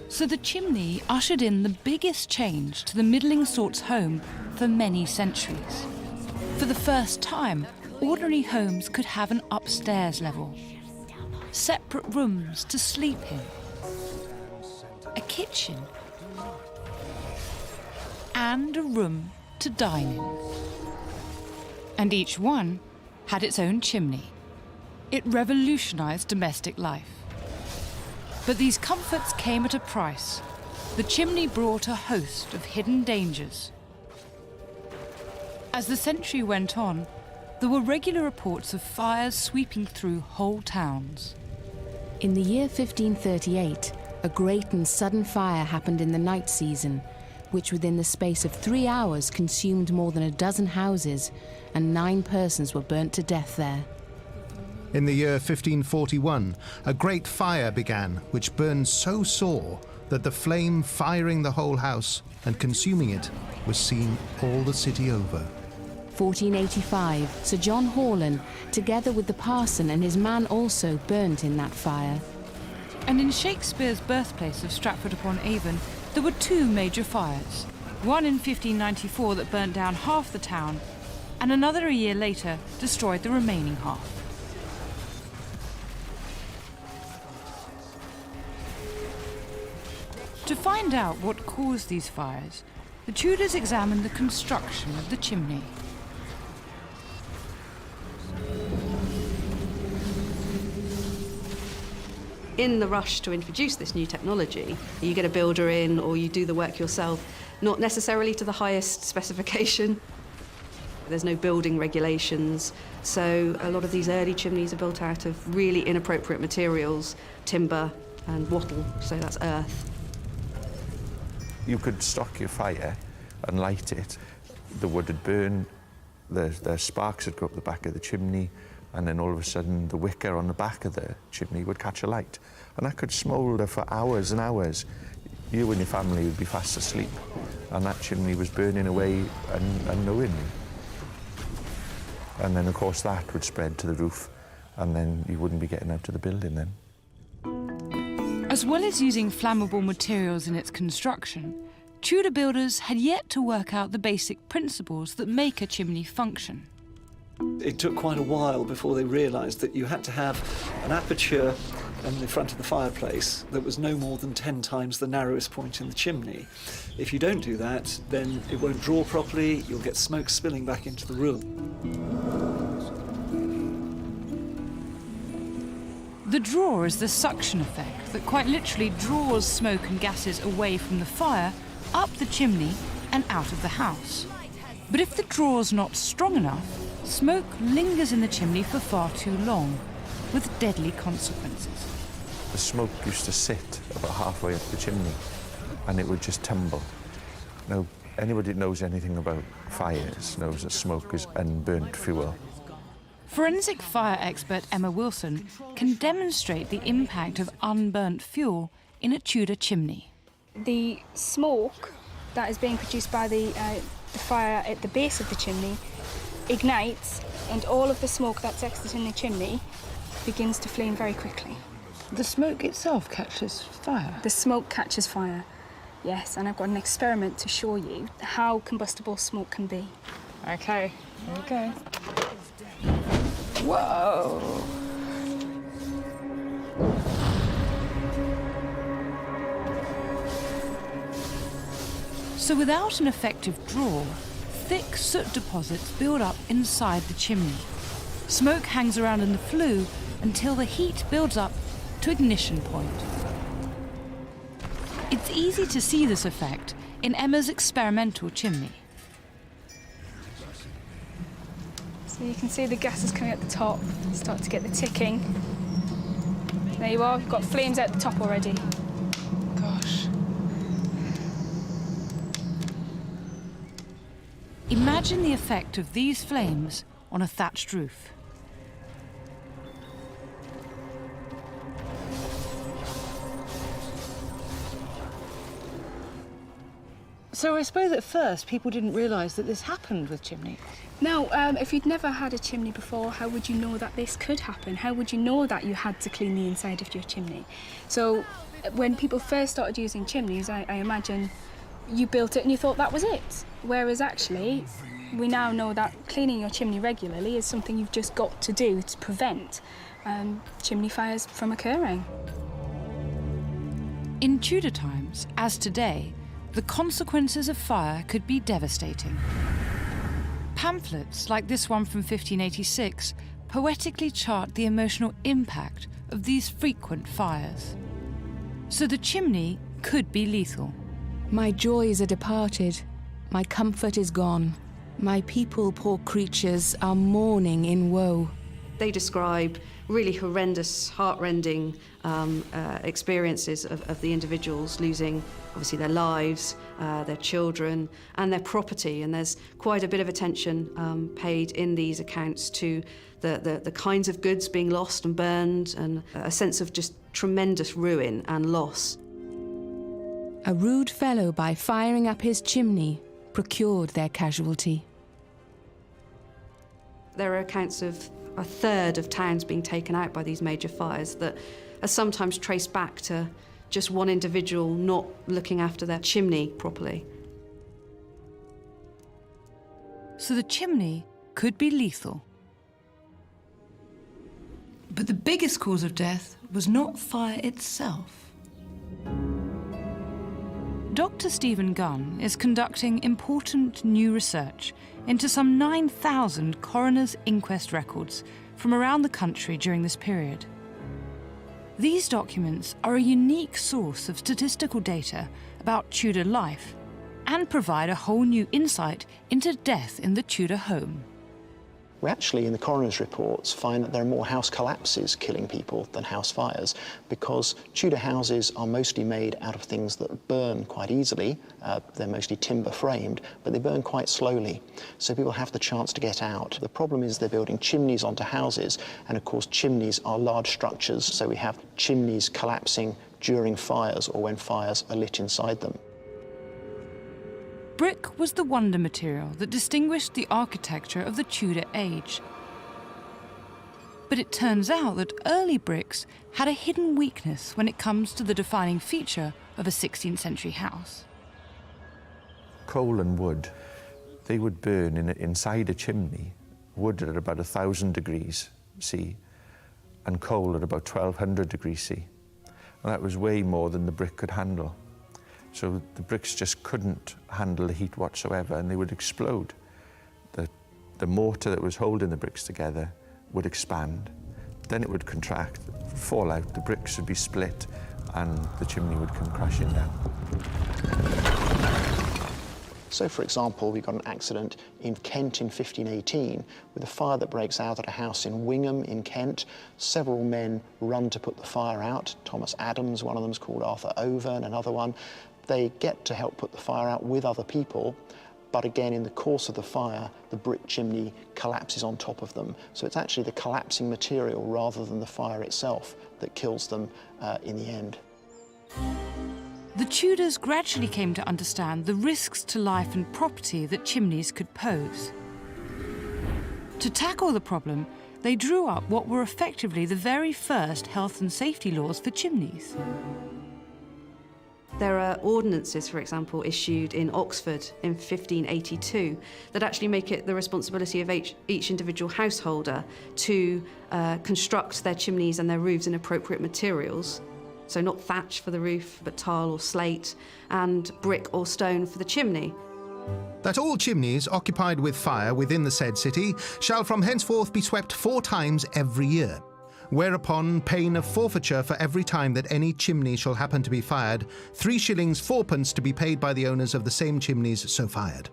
So the chimney ushered in the biggest change to the middling sort's home for many centuries. For the first time, ordinary homes could have an upstairs level, separate rooms to sleep in, a kitchen, and a room to dine in. And each one had its own chimney. It revolutionized domestic life. But these comforts came at a price. The chimney brought a host of hidden dangers. As the century went on, there were regular reports of fires sweeping through whole towns. In the year 1538, a great and sudden fire happened in the night season, which within the space of 3 hours consumed more than a dozen houses, and 9 persons were burnt to death there. In the year 1541, a great fire began, which burned so sore that the flame firing the whole house and consuming it was seen all the city over. 1485, Sir John Horlin, together with the parson and his man, also burnt in that fire. And in Shakespeare's birthplace of Stratford-upon-Avon, there were 2 major fires. One in 1594 that burnt down half the town, and another a year later destroyed the remaining half. To find out what caused these fires, the Tudors examined the construction of the chimney. In the rush to introduce this new technology, you get a builder in or you do the work yourself, not necessarily to the highest specification. There's no building regulations, so a lot of these early chimneys are built out of really inappropriate materials, timber and wattle, so that's earth. You could stock your fire and light it. The wood would burn, the sparks would go up the back of the chimney, and then all of a sudden the wicker on the back of the chimney would catch alight. And that could smoulder for hours and hours. You and your family would be fast asleep, and that chimney was burning away unknowingly. And then, of course, that would spread to the roof, and then you wouldn't be getting out of the building then. As well as using flammable materials in its construction, Tudor builders had yet to work out the basic principles that make a chimney function. It took quite a while before they realised that you had to have an aperture in the front of the fireplace that was no more than 10 times the narrowest point in the chimney. If you don't do that, then it won't draw properly, you'll get smoke spilling back into the room. The drawer is the suction effect that quite literally draws smoke and gases away from the fire, up the chimney and out of the house. But if the drawer's not strong enough, smoke lingers in the chimney for far too long, with deadly consequences. The smoke used to sit about halfway up the chimney and it would just tumble. Now, anybody that knows anything about fires knows that smoke is unburnt fuel. Forensic fire expert Emma Wilson can demonstrate the impact of unburnt fuel in a Tudor chimney. The smoke that is being produced by the fire at the base of the chimney ignites, and all of the smoke that's exiting the chimney begins to flame very quickly. The smoke itself catches fire? The smoke catches fire, yes, and I've got an experiment to show you how combustible smoke can be. Okay, here we go. Whoa! So without an effective drawer, thick soot deposits build up inside the chimney. Smoke hangs around in the flue until the heat builds up to ignition point. It's easy to see this effect in Emma's experimental chimney. So you can see the gases coming at the top, start to get the ticking. There you are, you've got flames at the top already. Gosh. Imagine the effect of these flames on a thatched roof. So I suppose at first people didn't realise that this happened with chimneys. Now, if you'd never had a chimney before, how would you know that this could happen? How would you know that you had to clean the inside of your chimney? So when people first started using chimneys, I imagine you built it and you thought that was it. Whereas actually, we now know that cleaning your chimney regularly is something you've just got to do to prevent chimney fires from occurring. In Tudor times, as today, the consequences of fire could be devastating. Pamphlets like this one from 1586 poetically chart the emotional impact of these frequent fires. So the chimney could be lethal. My joys are departed, my comfort is gone. My people, poor creatures, are mourning in woe. They describe really horrendous, heartrending experiences of the individuals losing, obviously, their lives, their children, and their property. And there's quite a bit of attention paid in these accounts to the kinds of goods being lost and burned, and a sense of just tremendous ruin and loss. A rude fellow, by firing up his chimney, procured their casualty. There are accounts of a third of towns being taken out by these major fires that are sometimes traced back to just one individual not looking after their chimney properly. So the chimney could be lethal. But the biggest cause of death was not fire itself. Dr. Stephen Gunn is conducting important new research into some 9,000 coroner's inquest records from around the country during this period. These documents are a unique source of statistical data about Tudor life and provide a whole new insight into death in the Tudor home. We actually, in the coroner's reports, find that there are more house collapses killing people than house fires, because Tudor houses are mostly made out of things that burn quite easily. They're mostly timber framed, but they burn quite slowly, so people have the chance to get out. The problem is they're building chimneys onto houses, and of course chimneys are large structures, so we have chimneys collapsing during fires or when fires are lit inside them. Brick was the wonder material that distinguished the architecture of the Tudor age. But it turns out that early bricks had a hidden weakness when it comes to the defining feature of a 16th century house. Coal and wood, they would burn inside a chimney wood at about 1,000 degrees C and coal at about 1,200 degrees C. And that was way more than the brick could handle. So the bricks just couldn't handle the heat whatsoever, and they would explode. The mortar that was holding the bricks together would expand, then it would contract, fall out, the bricks would be split, and the chimney would come crashing down. So, for example, we got an accident in Kent in 1518 with a fire that breaks out at a house in Wingham in Kent. Several men run to put the fire out. Thomas Adams, one of them, is called Arthur Overn, another one. They get to help put the fire out with other people, but again, in the course of the fire, the brick chimney collapses on top of them. So it's actually the collapsing material rather than the fire itself that kills them in the end. The Tudors gradually came to understand the risks to life and property that chimneys could pose. To tackle the problem, they drew up what were effectively the very first health and safety laws for chimneys. There are ordinances, for example, issued in Oxford in 1582 that actually make it the responsibility of each individual householder to construct their chimneys and their roofs in appropriate materials. So not thatch for the roof, but tile or slate, and brick or stone for the chimney. That all chimneys occupied with fire within the said city shall from henceforth be swept 4 times every year, whereupon pain of forfeiture for every time that any chimney shall happen to be fired, 3 shillings 4 to be paid by the owners of the same chimneys so fired.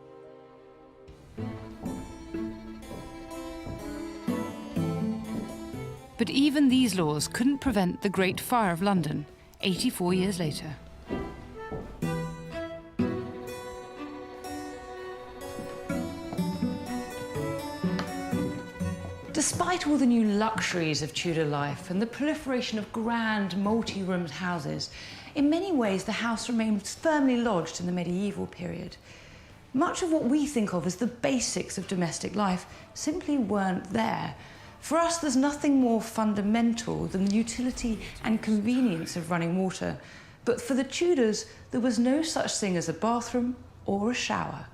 But even these laws couldn't prevent the Great Fire of London, 84 years later. Despite all the new luxuries of Tudor life and the proliferation of grand, multi-roomed houses, in many ways the house remained firmly lodged in the medieval period. Much of what we think of as the basics of domestic life simply weren't there. For us, there's nothing more fundamental than the utility and convenience of running water. But for the Tudors, there was no such thing as a bathroom or a shower.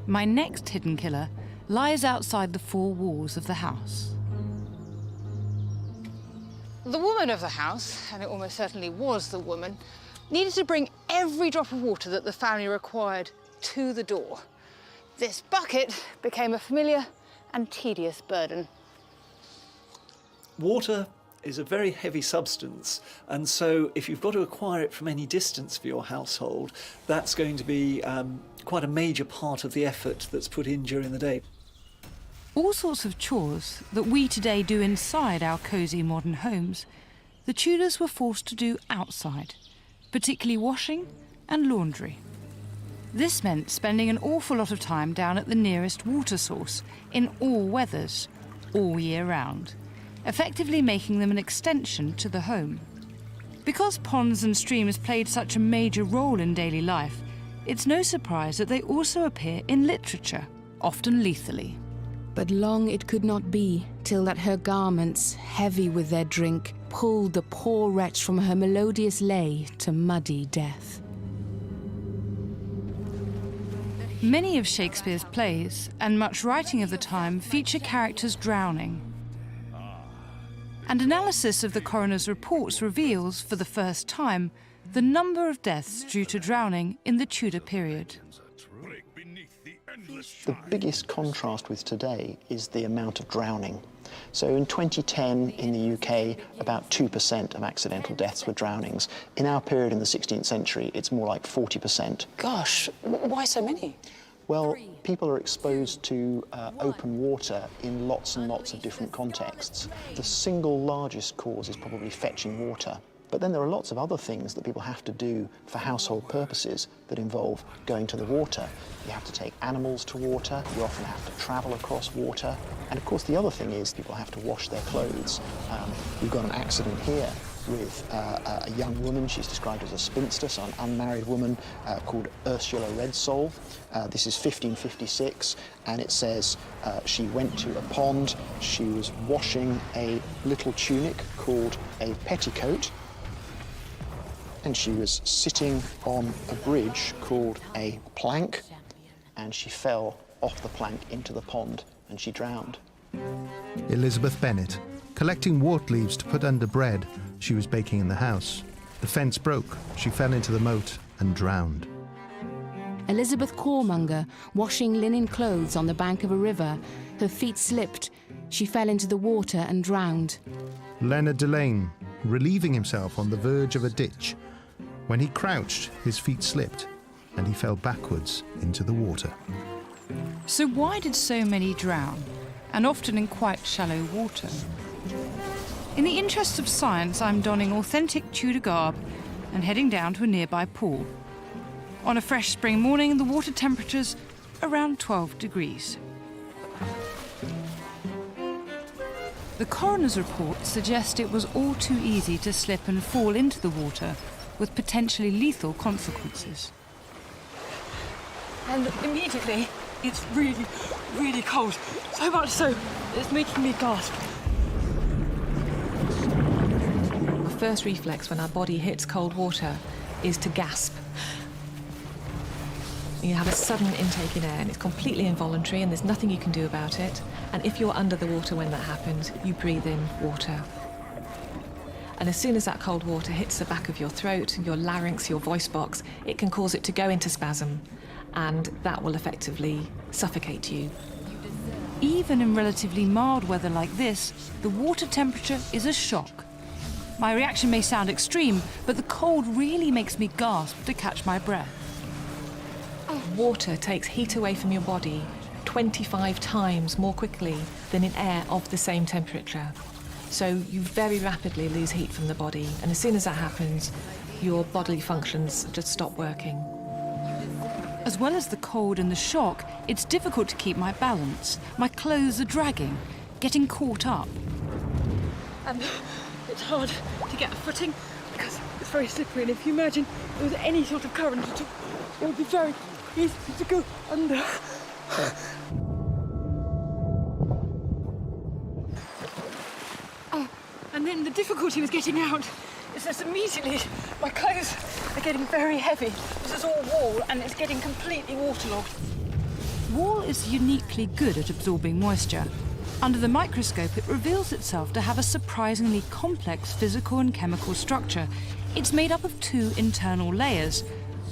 My next hidden killer lies outside the 4 walls of the house. The woman of the house, and it almost certainly was the woman, needed to bring every drop of water that the family required to the door. This bucket became a familiar and tedious burden. Water is a very heavy substance, and so if you've got to acquire it from any distance for your household, that's going to be quite a major part of the effort that's put in during the day. All sorts of chores that we today do inside our cosy modern homes, the Tudors were forced to do outside, particularly washing and laundry. This meant spending an awful lot of time down at the nearest water source in all weathers, all year round, effectively making them an extension to the home. Because ponds and streams played such a major role in daily life, it's no surprise that they also appear in literature, often lethally. But long it could not be, till that her garments, heavy with their drink, pulled the poor wretch from her melodious lay to muddy death. Many of Shakespeare's plays, and much writing of the time, feature characters drowning. And analysis of the coroner's reports reveals, for the first time, the number of deaths due to drowning in the Tudor period. The biggest contrast with today is the amount of drowning. So in 2010 in the UK, about 2% of accidental deaths were drownings. In our period in the 16th century, it's more like 40%. Gosh, why so many? Well, people are exposed to open water in lots and lots of different contexts. The single largest cause is probably fetching water. But then there are lots of other things that people have to do for household purposes that involve going to the water. You have to take animals to water, you often have to travel across water, and of course the other thing is people have to wash their clothes. We've got an accident here with a young woman. She's described as a spinster, so an unmarried woman called Ursula Redsole. This is 1556, and it says she went to a pond, she was washing a little tunic called a petticoat. And she was sitting on a bridge called a plank, and she fell off the plank into the pond, and she drowned. Elizabeth Bennet, collecting wart leaves to put under bread she was baking in the house. The fence broke, she fell into the moat and drowned. Elizabeth Cormonger, washing linen clothes on the bank of a river. Her feet slipped. She fell into the water and drowned. Leonard Delane, relieving himself on the verge of a ditch. When he crouched, his feet slipped and he fell backwards into the water. So why did so many drown, and often in quite shallow water? In the interests of science, I'm donning authentic Tudor garb and heading down to a nearby pool. On a fresh spring morning, the water temperature's around 12 degrees. The coroner's report suggests it was all too easy to slip and fall into the water, with potentially lethal consequences. And immediately, it's really, really cold. So much so, it's making me gasp. Our first reflex when our body hits cold water is to gasp. You have a sudden intake in air, and it's completely involuntary, and there's nothing you can do about it. And if you're under the water when that happens, you breathe in water. And as soon as that cold water hits the back of your throat, your larynx, your voice box, it can cause it to go into spasm, and that will effectively suffocate you. Even in relatively mild weather like this, the water temperature is a shock. My reaction may sound extreme, but the cold really makes me gasp to catch my breath. Water takes heat away from your body 25 times more quickly than in air of the same temperature. So you very rapidly lose heat from the body, and as soon as that happens, your bodily functions just stop working. As well as the cold and the shock, it's difficult to keep my balance. My clothes are dragging, getting caught up. And it's hard to get a footing because it's very slippery, and if you imagine there was any sort of current at all, it would be very easy to go under. And then the difficulty with getting out is that immediately my clothes are getting very heavy. This is all wool and it's getting completely waterlogged. Wool is uniquely good at absorbing moisture. Under the microscope, it reveals itself to have a surprisingly complex physical and chemical structure. It's made up of two internal layers.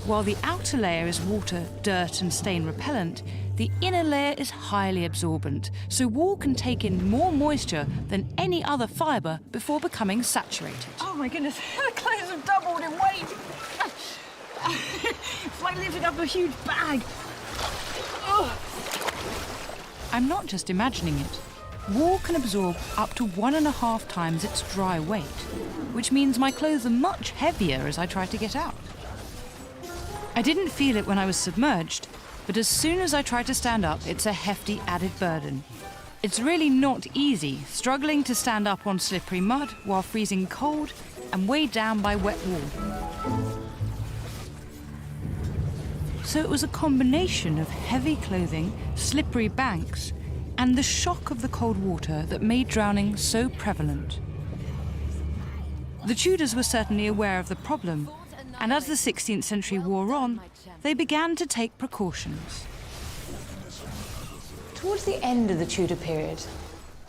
While the outer layer is water, dirt and stain repellent, the inner layer is highly absorbent, so wool can take in more moisture than any other fibre before becoming saturated. Oh my goodness, the clothes have doubled in weight. It's like lifting up a huge bag. Oh. I'm not just imagining it. Wool can absorb up to 1.5 times its dry weight, which means my clothes are much heavier as I try to get out. I didn't feel it when I was submerged, but as soon as I try to stand up, it's a hefty added burden. It's really not easy, struggling to stand up on slippery mud while freezing cold and weighed down by wet wool. So it was a combination of heavy clothing, slippery banks, and the shock of the cold water that made drowning so prevalent. The Tudors were certainly aware of the problem, and as the 16th century wore on, they began to take precautions. Towards the end of the Tudor period,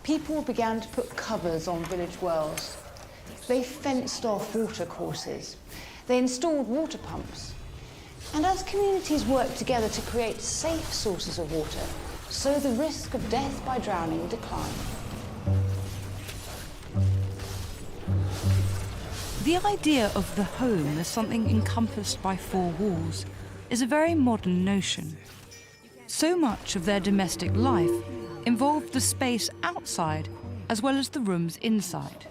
people began to put covers on village wells. They fenced off water courses. They installed water pumps. And as communities worked together to create safe sources of water, so the risk of death by drowning declined. The idea of the home as something encompassed by four walls is a very modern notion. So much of their domestic life involved the space outside as well as the rooms inside.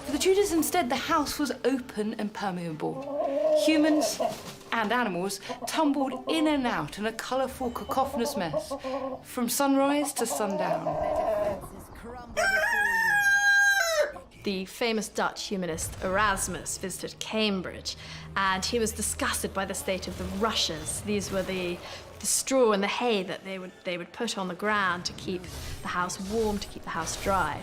For the Tudors, instead, the house was open and permeable. Humans and animals tumbled in and out in a colourful, cacophonous mess, from sunrise to sundown. The famous Dutch humanist Erasmus visited Cambridge, and he was disgusted by the state of the rushes. These were the straw and the hay that they would put on the ground to keep the house warm, to keep the house dry.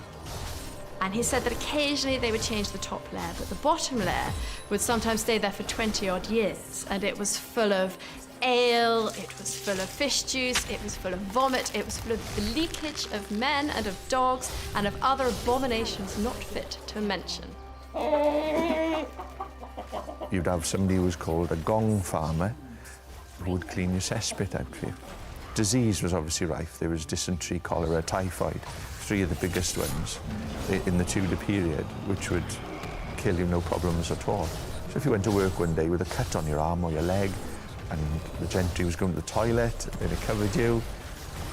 And he said that occasionally they would change the top layer, but the bottom layer would sometimes stay there for 20-odd years, and it was full of ale, it was full of fish juice, it was full of vomit, it was full of the leakage of men and of dogs and of other abominations not fit to mention. You'd have somebody who was called a gong farmer who would clean your cesspit out for you. Disease was obviously rife. There was dysentery, cholera, typhoid, three of the biggest ones in the Tudor period, which would kill you no problems at all. So if you went to work one day with a cut on your arm or your leg, and the gentry was going to the toilet and it covered you,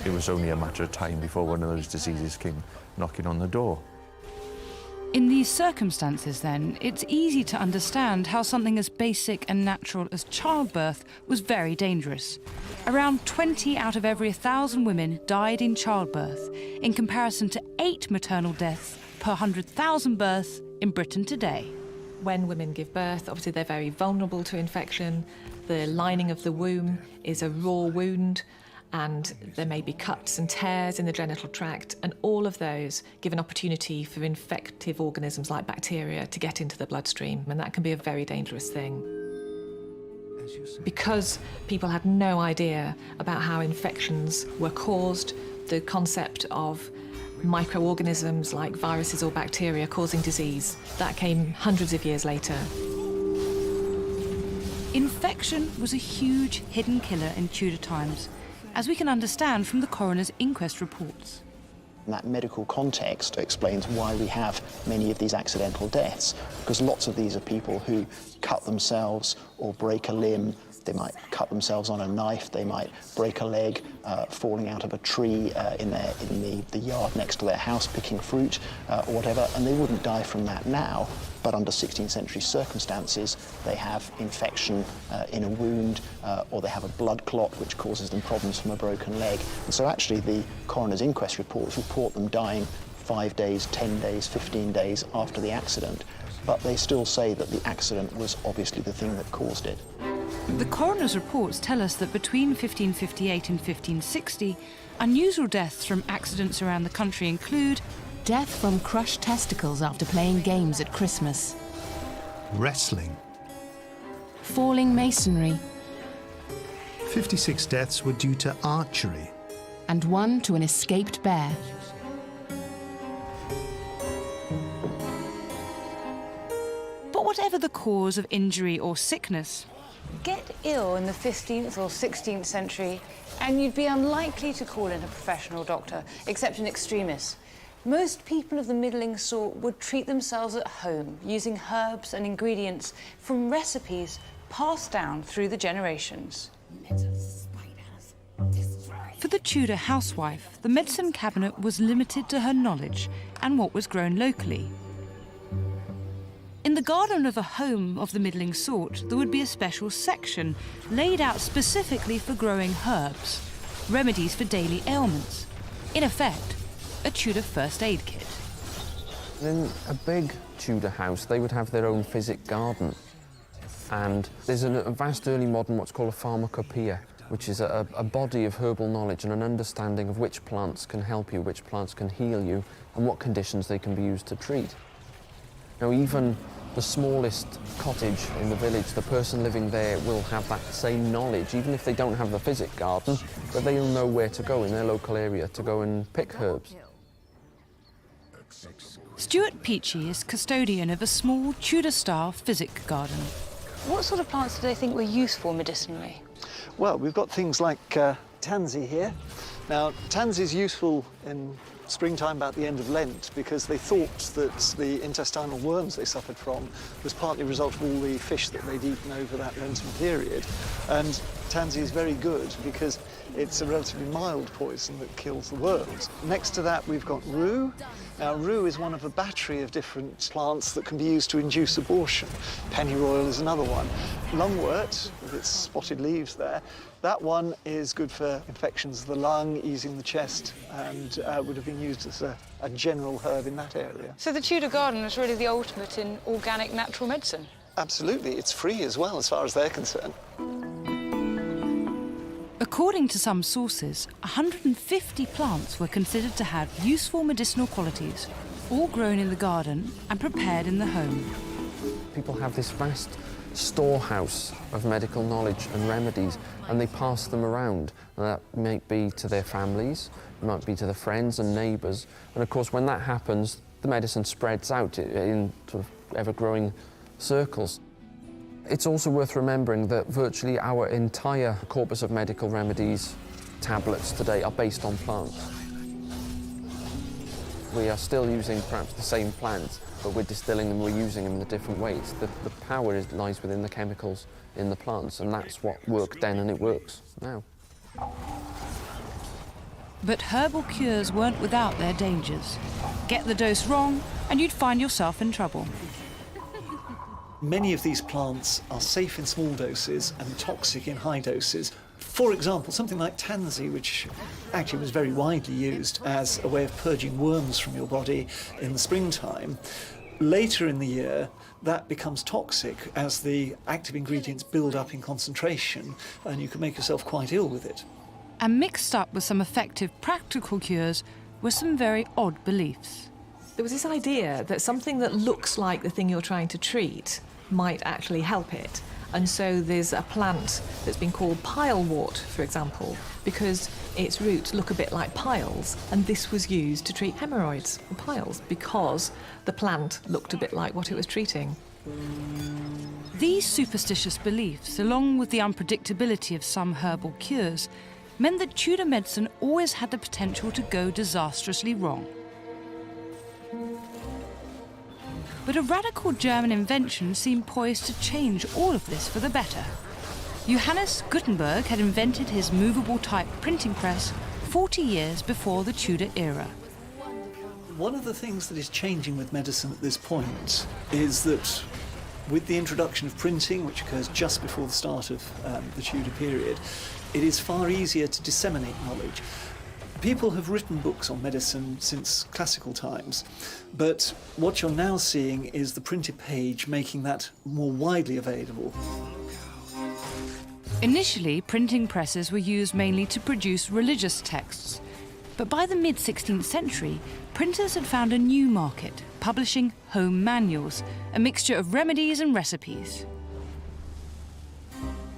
it was only a matter of time before one of those diseases came knocking on the door. In these circumstances, then, it's easy to understand how something as basic and natural as childbirth was very dangerous. Around 20 out of every 1,000 women died in childbirth, in comparison to 8 maternal deaths per 100,000 births in Britain today. When women give birth, obviously they're very vulnerable to infection. The lining of the womb is a raw wound, and there may be cuts and tears in the genital tract, and all of those give an opportunity for infective organisms like bacteria to get into the bloodstream, and that can be a very dangerous thing. Because people had no idea about how infections were caused, the concept of microorganisms like viruses or bacteria causing disease, that came hundreds of years later. Infection was a huge hidden killer in Tudor times, as we can understand from the coroner's inquest reports. That medical context explains why we have many of these accidental deaths, because lots of these are people who cut themselves or break a limb. They might cut themselves on a knife, they might break a leg falling out of a tree in the yard next to their house picking fruit or whatever, and they wouldn't die from that now. But under 16th century circumstances, they have infection in a wound, or they have a blood clot which causes them problems from a broken leg. And so actually the coroner's inquest reports report them dying 5 days, 10 days, 15 days after the accident, but they still say that the accident was obviously the thing that caused it. The coroner's reports tell us that between 1558 and 1560, unusual deaths from accidents around the country include death from crushed testicles after playing games at Christmas, Wrestling. falling masonry, 56 deaths were due to archery. and one to an escaped bear. But whatever the cause of injury or sickness, Get ill in the 15th or 16th century and you'd be unlikely to call in a professional doctor, except in extremis. Most people of the middling sort would treat themselves at home using herbs and ingredients from recipes passed down through the generations. for the Tudor housewife, the medicine cabinet was limited to her knowledge and what was grown locally. In the garden of a home of the middling sort, there would be a special section laid out specifically for growing herbs, remedies for daily ailments. In effect, a Tudor first aid kit. In a big Tudor house, they would have their own physic garden. And there's a vast early modern what's called a pharmacopoeia, which is a body of herbal knowledge and an understanding of which plants can help you, which plants can heal you, and what conditions they can be used to treat. Now, even the smallest cottage in the village, the person living there will have that same knowledge, even if they don't have the physic garden, but they'll know where to go in their local area to go and pick herbs. Stuart Peachy is custodian of a small Tudor-style physic garden. What sort of plants do they think were useful medicinally? Well, we've got things like tansy here. Now, tansy is useful in springtime, about the end of Lent, because they thought that the intestinal worms they suffered from was partly a result of all the fish that they'd eaten over that Lenten period. And tansy is very good because it's a relatively mild poison that kills the worms. Next to that, we've got rue. Now, rue is one of a battery of different plants that can be used to induce abortion. Pennyroyal is another one. Lungwort, with its spotted leaves there, that one is good for infections of the lung, easing the chest, and would have been used as a general herb in that area. So the Tudor garden was really the ultimate in organic natural medicine? Absolutely. It's free as well, as far as they're concerned. According to some sources, 150 plants were considered to have useful medicinal qualities, all grown in the garden and prepared in the home. People have this vast storehouse of medical knowledge and remedies, and they pass them around. And that might be to their families, it might be to their friends and neighbours. And of course, when that happens, the medicine spreads out in sort of ever-growing circles. It's also worth remembering that virtually our entire corpus of medical remedies, tablets today, are based on plants. We are still using perhaps the same plants, but we're distilling them, we're using them in different ways. The power lies within the chemicals in the plants, and that's what worked then and it works now. But herbal cures weren't without their dangers. Get the dose wrong and you'd find yourself in trouble. Many of these plants are safe in small doses and toxic in high doses. For example, something like tansy, which actually was very widely used as a way of purging worms from your body in the springtime. Later in the year, that becomes toxic as the active ingredients build up in concentration, and you can make yourself quite ill with it. And mixed up with some effective practical cures were some very odd beliefs. There was this idea that something that looks like the thing you're trying to treat might actually help it. And so there's a plant that's been called pilewort, for example, because its roots look a bit like piles, and this was used to treat hemorrhoids or piles because the plant looked a bit like what it was treating. These superstitious beliefs, along with the unpredictability of some herbal cures, meant that Tudor medicine always had the potential to go disastrously wrong. But a radical German invention seemed poised to change all of this for the better. Johannes Gutenberg had invented his movable type printing press 40 years before the Tudor era. One of the things that is changing with medicine at this point is that with the introduction of printing, which occurs just before the start of the Tudor period, it is far easier to disseminate knowledge. People have written books on medicine since classical times, but what you're now seeing is the printed page making that more widely available. Initially, printing presses were used mainly to produce religious texts, but by the mid-16th century, printers had found a new market, publishing home manuals, a mixture of remedies and recipes.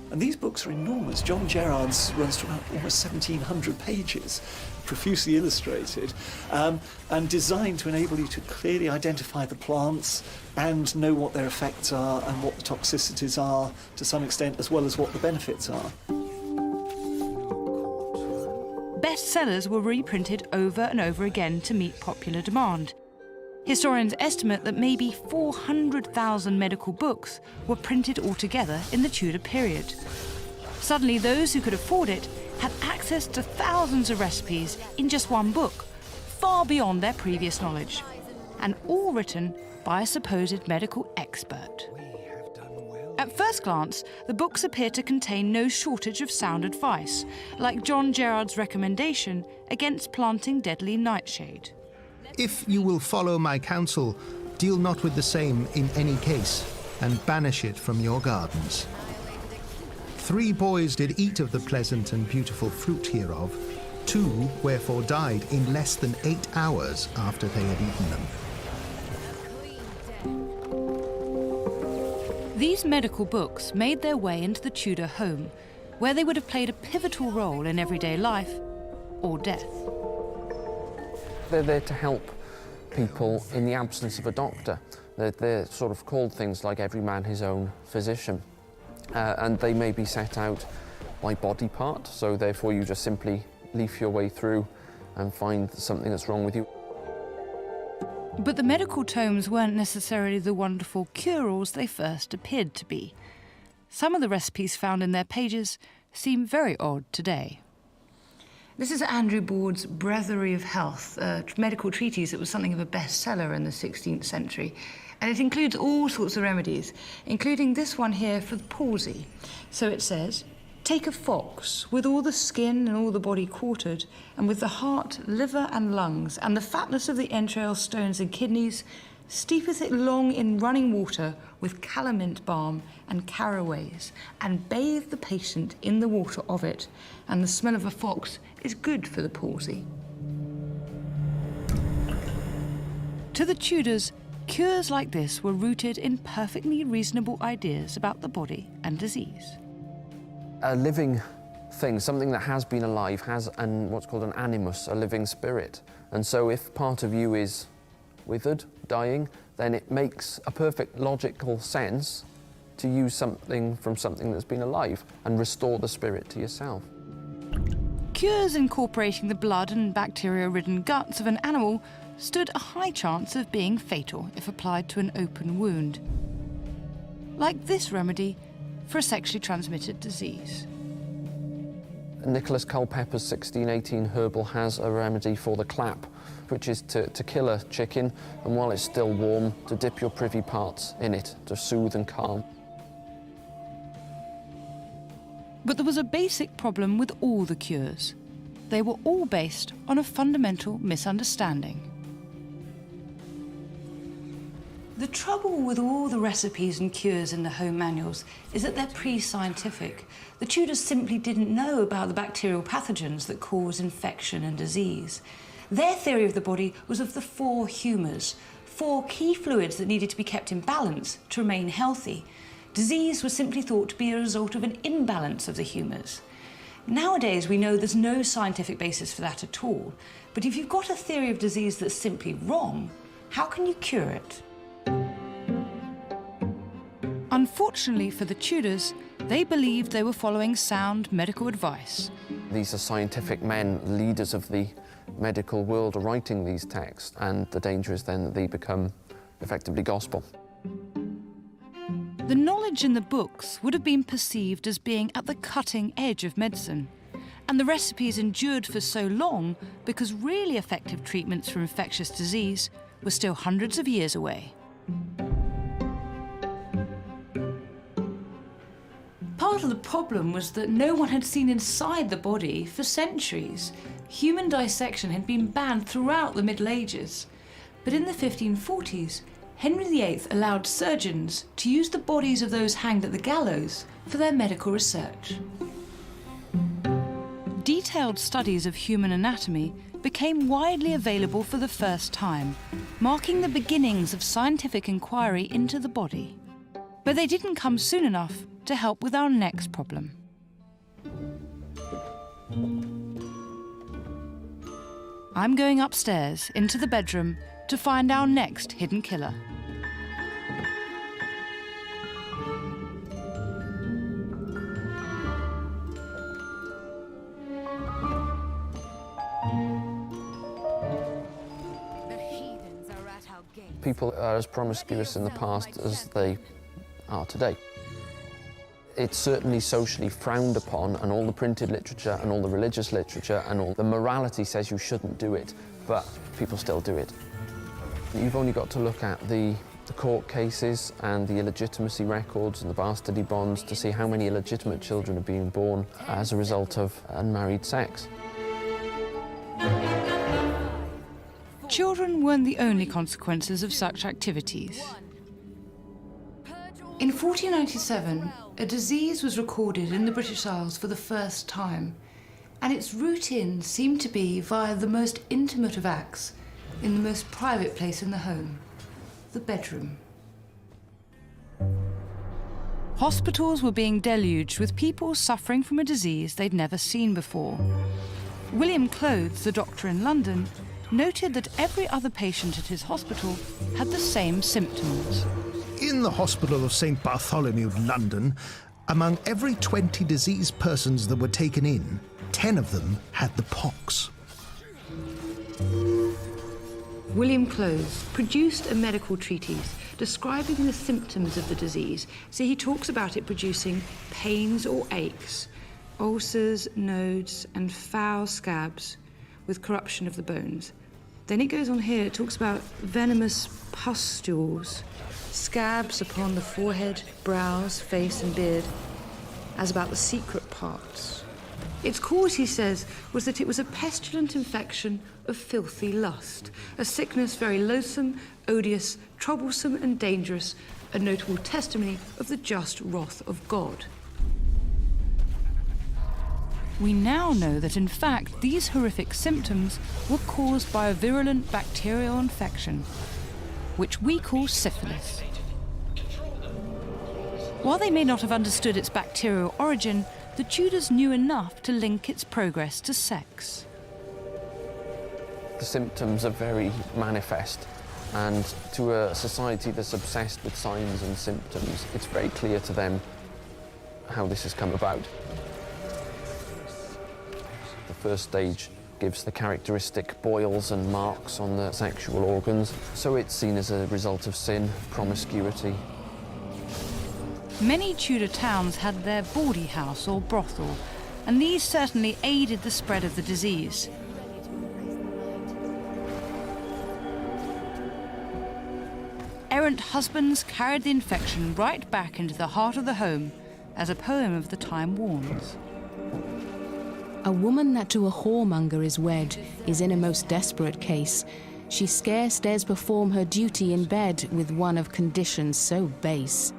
And these books are enormous. John Gerard's runs to about almost 1,700 pages, profusely illustrated, and designed to enable you to clearly identify the plants and know what their effects are and what the toxicities are to some extent, as well as what the benefits are. Bestsellers were reprinted over and over again to meet popular demand. Historians estimate that maybe 400,000 medical books were printed altogether in the Tudor period. Suddenly, those who could afford it had access to thousands of recipes in just one book, far beyond their previous knowledge, and all written by a supposed medical expert. At first glance, the books appear to contain no shortage of sound advice, like John Gerard's recommendation against planting deadly nightshade. If you will follow my counsel, deal not with the same in any case, and banish it from your gardens. 3 boys did eat of the pleasant and beautiful fruit hereof, 2 wherefore died in less than 8 hours after they had eaten them. These medical books made their way into the Tudor home, where they would have played a pivotal role in everyday life or death. They're there to help people in the absence of a doctor. They're sort of called things like every man his own physician. And they may be set out by body part, so therefore you just simply leaf your way through and find something that's wrong with you. But the medical tomes weren't necessarily the wonderful cure-alls they first appeared to be. Some of the recipes found in their pages seem very odd today. This is Andrew Baude's Breviary of Health, a medical treatise that was something of a bestseller in the 16th century. And it includes all sorts of remedies, including this one here for the palsy. So it says, take a fox with all the skin and all the body quartered, and with the heart, liver and lungs, and the fatness of the entrails, stones and kidneys, steepeth it long in running water with calamint balm and caraways, and bathe the patient in the water of it, and the smell of a fox is good for the palsy. To the Tudors, cures like this were rooted in perfectly reasonable ideas about the body and disease. A living thing, something that has been alive, has what's called an animus, a living spirit. And so if part of you is withered, dying, then it makes a perfect logical sense to use something from something that's been alive and restore the spirit to yourself. Cures incorporating the blood and bacteria-ridden guts of an animal stood a high chance of being fatal if applied to an open wound, like this remedy for a sexually transmitted disease. Nicholas Culpeper's 1618 herbal has a remedy for the clap, which is to kill a chicken, and while it's still warm, to dip your privy parts in it to soothe and calm. But there was a basic problem with all the cures. They were all based on a fundamental misunderstanding. The trouble with all the recipes and cures in the home manuals is that they're pre-scientific. The Tudors simply didn't know about the bacterial pathogens that cause infection and disease. Their theory of the body was of the 4 humours, 4 key fluids that needed to be kept in balance to remain healthy. Disease was simply thought to be a result of an imbalance of the humours. Nowadays, we know there's no scientific basis for that at all. But if you've got a theory of disease that's simply wrong, how can you cure it? Unfortunately for the Tudors, they believed they were following sound medical advice. These are scientific men, leaders of the medical world, are writing these texts, and the danger is then that they become effectively gospel. The knowledge in the books would have been perceived as being at the cutting edge of medicine, and the recipes endured for so long because really effective treatments for infectious disease were still hundreds of years away. Part of the problem was that no one had seen inside the body for centuries. Human dissection had been banned throughout the Middle Ages. But in the 1540s, Henry VIII allowed surgeons to use the bodies of those hanged at the gallows for their medical research. Detailed studies of human anatomy became widely available for the first time, marking the beginnings of scientific inquiry into the body. But they didn't come soon enough to help with our next problem. I'm going upstairs into the bedroom to find our next hidden killer. People are as promiscuous in the past as they are today. It's certainly socially frowned upon, and all the printed literature and all the religious literature and all the morality says you shouldn't do it, but people still do it. You've only got to look at the court cases and the illegitimacy records and the bastardy bonds to see how many illegitimate children are being born as a result of unmarried sex. Children weren't the only consequences of such activities. In 1497, a disease was recorded in the British Isles for the first time, and its root in seemed to be via the most intimate of acts in the most private place in the home, the bedroom. Hospitals were being deluged with people suffering from a disease they'd never seen before. William Clothes, the doctor in London, noted that every other patient at his hospital had the same symptoms. In the Hospital of St. Bartholomew, London, among every 20 diseased persons that were taken in, 10 of them had the pox. William Clothes produced a medical treatise describing the symptoms of the disease. So he talks about it producing pains or aches, ulcers, nodes, and foul scabs with corruption of the bones. Then it goes on here, it talks about venomous pustules, scabs upon the forehead, brows, face, and beard, as about the secret parts. Its cause, he says, was that it was a pestilent infection of filthy lust, a sickness very loathsome, odious, troublesome, and dangerous, a notable testimony of the just wrath of God. We now know that, in fact, these horrific symptoms were caused by a virulent bacterial infection, which we call syphilis. While they may not have understood its bacterial origin, the Tudors knew enough to link its progress to sex. The symptoms are very manifest, and to a society that's obsessed with signs and symptoms, it's very clear to them how this has come about. The first stage gives the characteristic boils and marks on the sexual organs, so it's seen as a result of sin, promiscuity. Many Tudor towns had their bawdy house or brothel, and these certainly aided the spread of the disease. Errant husbands carried the infection right back into the heart of the home, as a poem of the time warns. A woman that to a whoremonger is wed is in a most desperate case. She scarce dares perform her duty in bed with one of condition so base.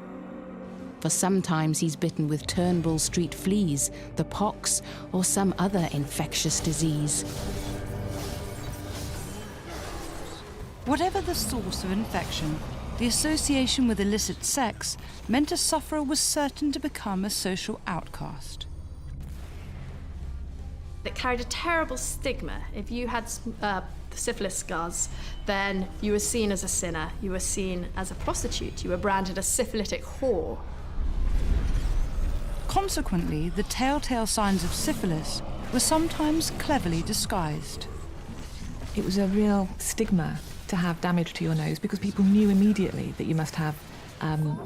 For sometimes he's bitten with Turnbull Street fleas, the pox, or some other infectious disease. Whatever the source of infection, the association with illicit sex meant a sufferer was certain to become a social outcast. It carried a terrible stigma. If you had syphilis scars, then you were seen as a sinner, you were seen as a prostitute, you were branded a syphilitic whore. Consequently, the telltale signs of syphilis were sometimes cleverly disguised. It was a real stigma to have damage to your nose because people knew immediately that you must have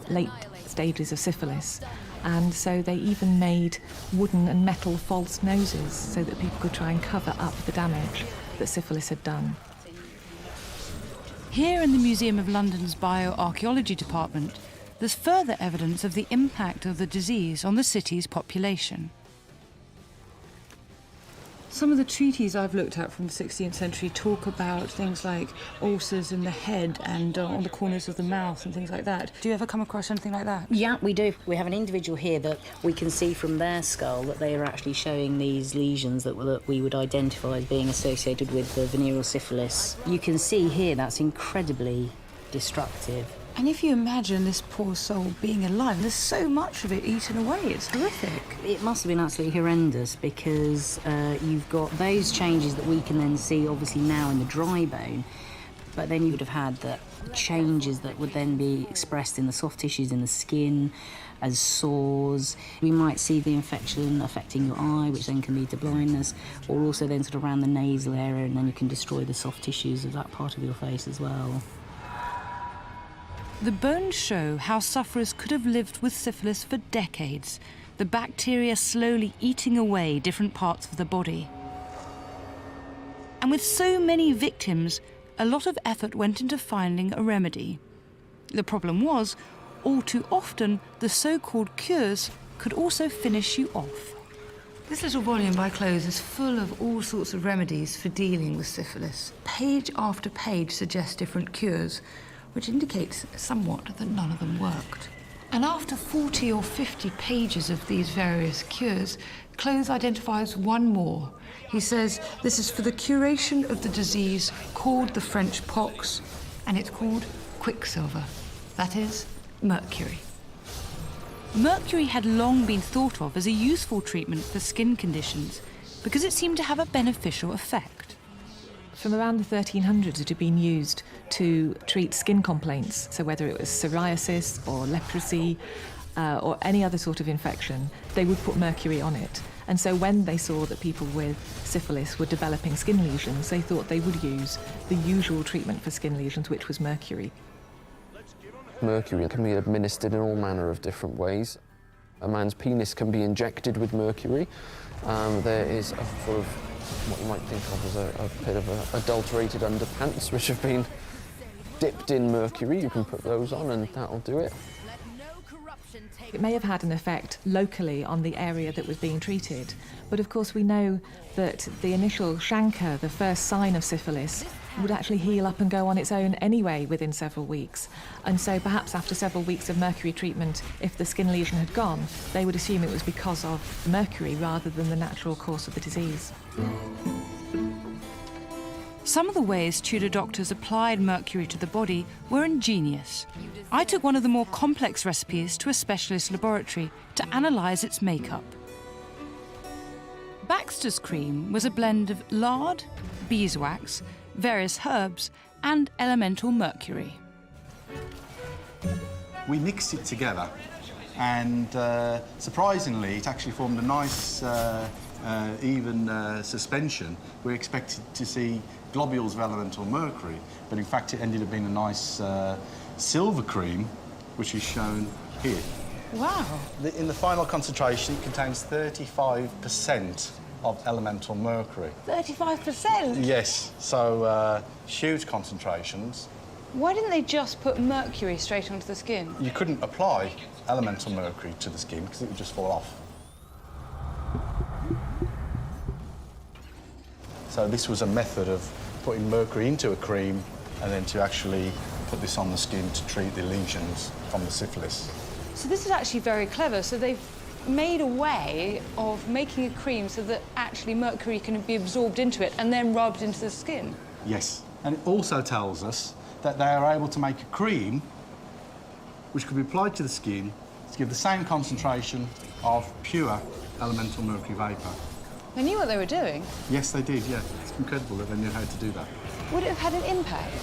late stages of syphilis. And so they even made wooden and metal false noses so that people could try and cover up the damage that syphilis had done. Here in the Museum of London's Bioarchaeology Department, there's further evidence of the impact of the disease on the city's population. Some of the treaties I've looked at from the 16th century talk about things like ulcers in the head and on the corners of the mouth and things like that. Do you ever come across anything like that? Yeah, we do. We have an individual here that we can see from their skull that they are actually showing these lesions that we would identify as being associated with the venereal syphilis. You can see here that's incredibly destructive. And if you imagine this poor soul being alive, there's so much of it eaten away, it's horrific. It must have been absolutely horrendous because you've got those changes that we can then see obviously now in the dry bone, but then you would have had the changes that would then be expressed in the soft tissues in the skin as sores. We might see the infection affecting your eye, which then can lead to blindness, or also then sort of around the nasal area, and then you can destroy the soft tissues of that part of your face as well. The bones show how sufferers could have lived with syphilis for decades, the bacteria slowly eating away different parts of the body. And with so many victims, a lot of effort went into finding a remedy. The problem was, all too often, the so-called cures could also finish you off. This little volume by Close is full of all sorts of remedies for dealing with syphilis. Page after page suggests different cures, which indicates somewhat that none of them worked. And after 40 or 50 pages of these various cures, Close identifies one more. He says this is for the curation of the disease called the French pox, and it's called quicksilver. That is, mercury. Mercury had long been thought of as a useful treatment for skin conditions because it seemed to have a beneficial effect. From around the 1300s, it had been used to treat skin complaints. So whether it was psoriasis or leprosy or any other sort of infection, they would put mercury on it. And so when they saw that people with syphilis were developing skin lesions, they thought they would use the usual treatment for skin lesions, which was mercury. Mercury can be administered in all manner of different ways. A man's penis can be injected with mercury. There is a sort of what you might think of as a bit of adulterated underpants which have been dipped in mercury. You can put those on and that'll do it. It may have had an effect locally on the area that was being treated, but of course we know that the initial chancre, the first sign of syphilis, would actually heal up and go on its own anyway within several weeks. And so perhaps after several weeks of mercury treatment, if the skin lesion had gone, they would assume it was because of mercury rather than the natural course of the disease. Some of the ways Tudor doctors applied mercury to the body were ingenious. I took one of the more complex recipes to a specialist laboratory to analyse its makeup. Baxter's cream was a blend of lard, beeswax, various herbs, and elemental mercury. We mixed it together, and surprisingly, it actually formed a nice, even suspension. We expected to see globules of elemental mercury, but in fact, it ended up being a nice silver cream, which is shown here. Wow. In the final concentration, it contains 35% of elemental mercury. 35%? Yes, so huge concentrations. Why didn't they just put mercury straight onto the skin? You couldn't apply elemental mercury to the skin because it would just fall off. So this was a method of putting mercury into a cream and then to actually put this on the skin to treat the lesions from the syphilis. So this is actually very clever. So they've made a way of making a cream so that actually mercury can be absorbed into it and then rubbed into the skin. Yes, and it also tells us that they are able to make a cream which could be applied to the skin to give the same concentration of pure elemental mercury vapour. They knew what they were doing. Yes, they did, yeah. It's incredible that they knew how to do that. Would it have had an impact?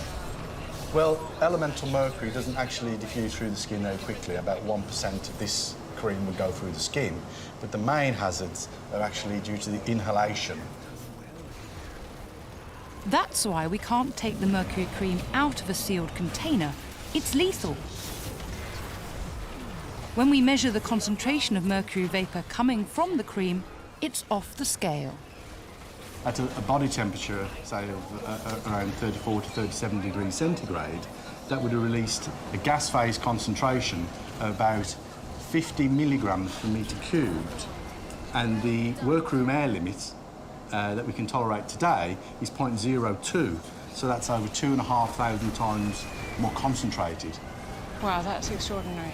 Well, elemental mercury doesn't actually diffuse through the skin very quickly. About 1% of this cream would go through the skin, but the main hazards are actually due to the inhalation. That's why we can't take the mercury cream out of a sealed container. It's lethal. When we measure the concentration of mercury vapour coming from the cream, it's off the scale. At a body temperature, say, of around 34 to 37 degrees centigrade, that would have released a gas phase concentration of about 50 milligrams per metre cubed. And the workroom air limit that we can tolerate today is 0.02. So that's over 2,500 times more concentrated. Wow, that's extraordinary.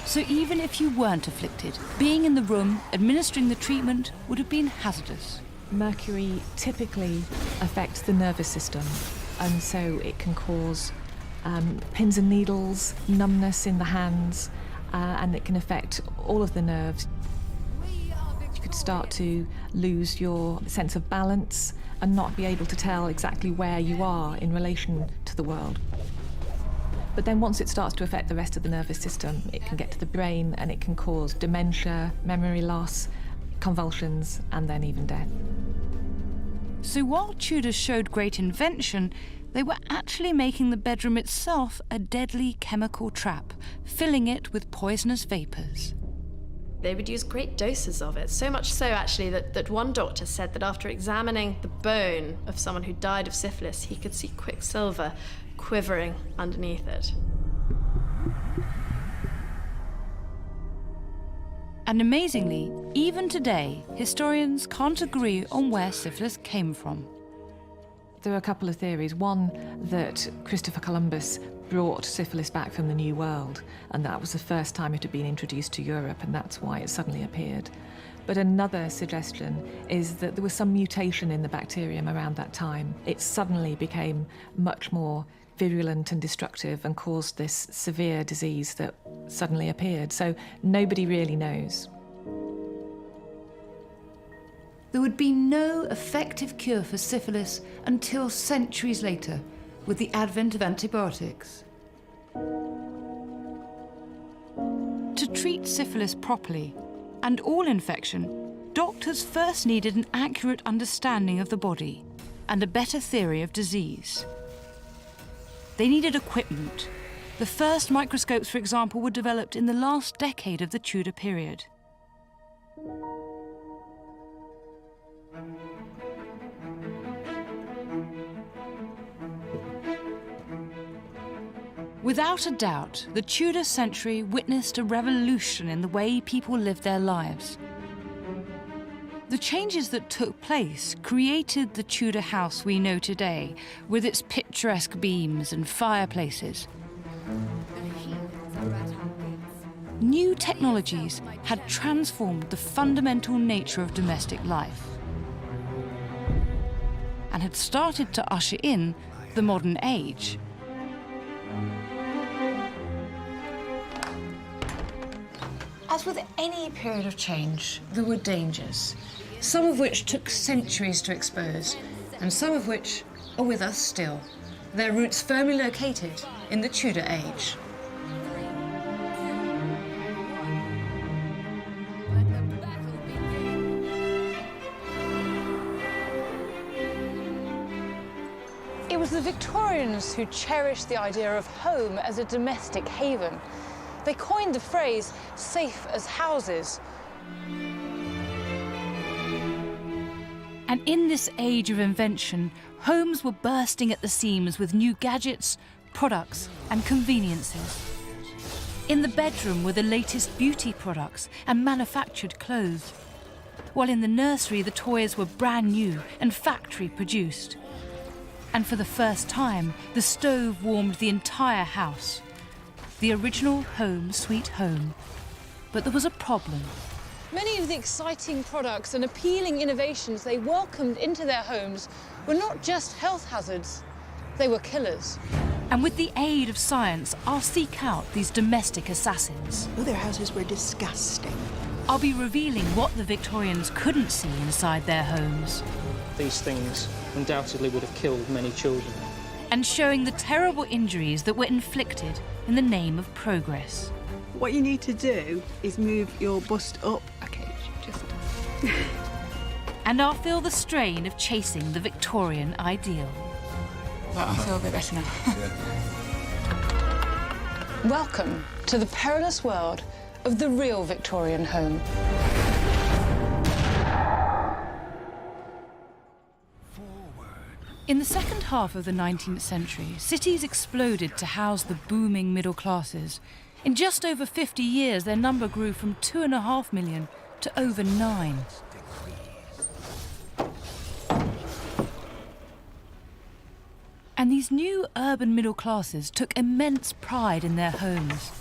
So even if you weren't afflicted, being in the room, administering the treatment would have been hazardous. Mercury typically affects the nervous system, and so it can cause pins and needles, numbness in the hands, and it can affect all of the nerves. You could start to lose your sense of balance and not be able to tell exactly where you are in relation to the world. But then once it starts to affect the rest of the nervous system, it can get to the brain and it can cause dementia, memory loss, convulsions, and then even death. So while Tudors showed great invention, they were actually making the bedroom itself a deadly chemical trap, filling it with poisonous vapours. They would use great doses of it, so much so actually that one doctor said that after examining the bone of someone who died of syphilis, he could see quicksilver quivering underneath it. And amazingly, even today, historians can't agree on where syphilis came from. There are a couple of theories. One, that Christopher Columbus brought syphilis back from the New World, and that was the first time it had been introduced to Europe, and that's why it suddenly appeared. But another suggestion is that there was some mutation in the bacterium around that time. It suddenly became much more virulent and destructive and caused this severe disease that suddenly appeared. So nobody really knows. There would be no effective cure for syphilis until centuries later, with the advent of antibiotics. To treat syphilis properly, and all infection, doctors first needed an accurate understanding of the body and a better theory of disease. They needed equipment. The first microscopes, for example, were developed in the last decade of the Tudor period. Without a doubt, the Tudor century witnessed a revolution in the way people lived their lives. The changes that took place created the Tudor house we know today, with its picturesque beams and fireplaces. New technologies had transformed the fundamental nature of domestic life. And and had started to usher in the modern age. As with any period of change, there were dangers, some of which took centuries to expose, and some of which are with us still, their roots firmly located in the Tudor age. It was the Victorians who cherished the idea of home as a domestic haven. They coined the phrase safe as houses. And in this age of invention, homes were bursting at the seams with new gadgets, products, and conveniences. In the bedroom were the latest beauty products and manufactured clothes, while in the nursery the toys were brand new and factory produced. And for the first time, the stove warmed the entire house. The original home sweet home. But there was a problem. Many of the exciting products and appealing innovations they welcomed into their homes were not just health hazards, they were killers. And with the aid of science, I'll seek out these domestic assassins. Oh, their houses were disgusting. I'll be revealing what the Victorians couldn't see inside their homes. These things undoubtedly would have killed many children. And showing the terrible injuries that were inflicted in the name of progress. What you need to do is move your bust up. Okay, just... And I'll feel the strain of chasing the Victorian ideal. I feel a bit better now. Welcome to the perilous world of the real Victorian home. In the second half of the 19th century, cities exploded to house the booming middle classes. In just over 50 years, their number grew from 2.5 million to over 9. And these new urban middle classes took immense pride in their homes.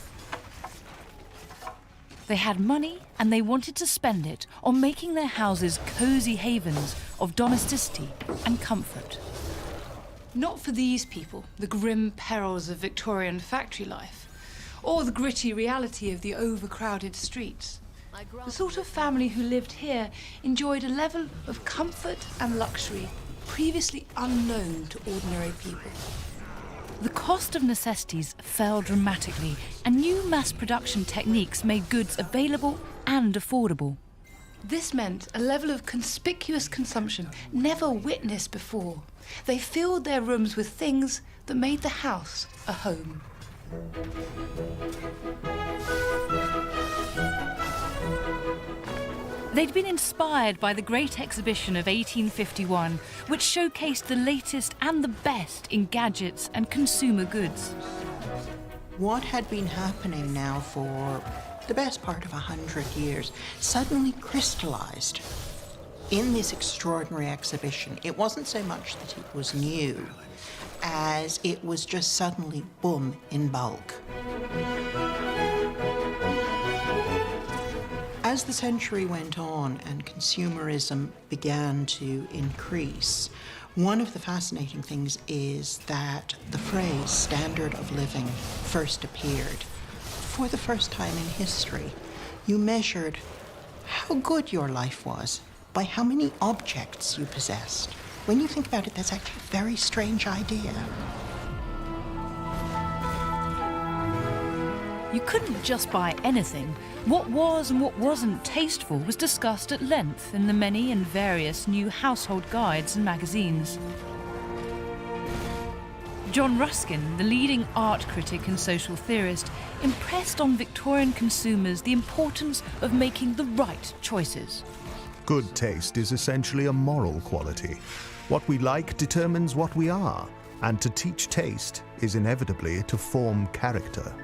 They had money and they wanted to spend it on making their houses cosy havens of domesticity and comfort. Not for these people, the grim perils of Victorian factory life, or the gritty reality of the overcrowded streets. The sort of family who lived here enjoyed a level of comfort and luxury previously unknown to ordinary people. The cost of necessities fell dramatically, and new mass production techniques made goods available and affordable. This meant a level of conspicuous consumption never witnessed before. They filled their rooms with things that made the house a home. They'd been inspired by the Great Exhibition of 1851, which showcased the latest and the best in gadgets and consumer goods. What had been happening now for the best part of 100 years suddenly crystallized in this extraordinary exhibition. It wasn't so much that it was new as it was just suddenly, boom, in bulk. As the century went on and consumerism began to increase, one of the fascinating things is that the phrase standard of living first appeared. For the first time in history, you measured how good your life was by how many objects you possessed. When you think about it, that's actually a very strange idea. You couldn't just buy anything. What was and what wasn't tasteful was discussed at length in the many and various new household guides and magazines. John Ruskin, the leading art critic and social theorist, impressed on Victorian consumers the importance of making the right choices. Good taste is essentially a moral quality. What we like determines what we are, and to teach taste is inevitably to form character.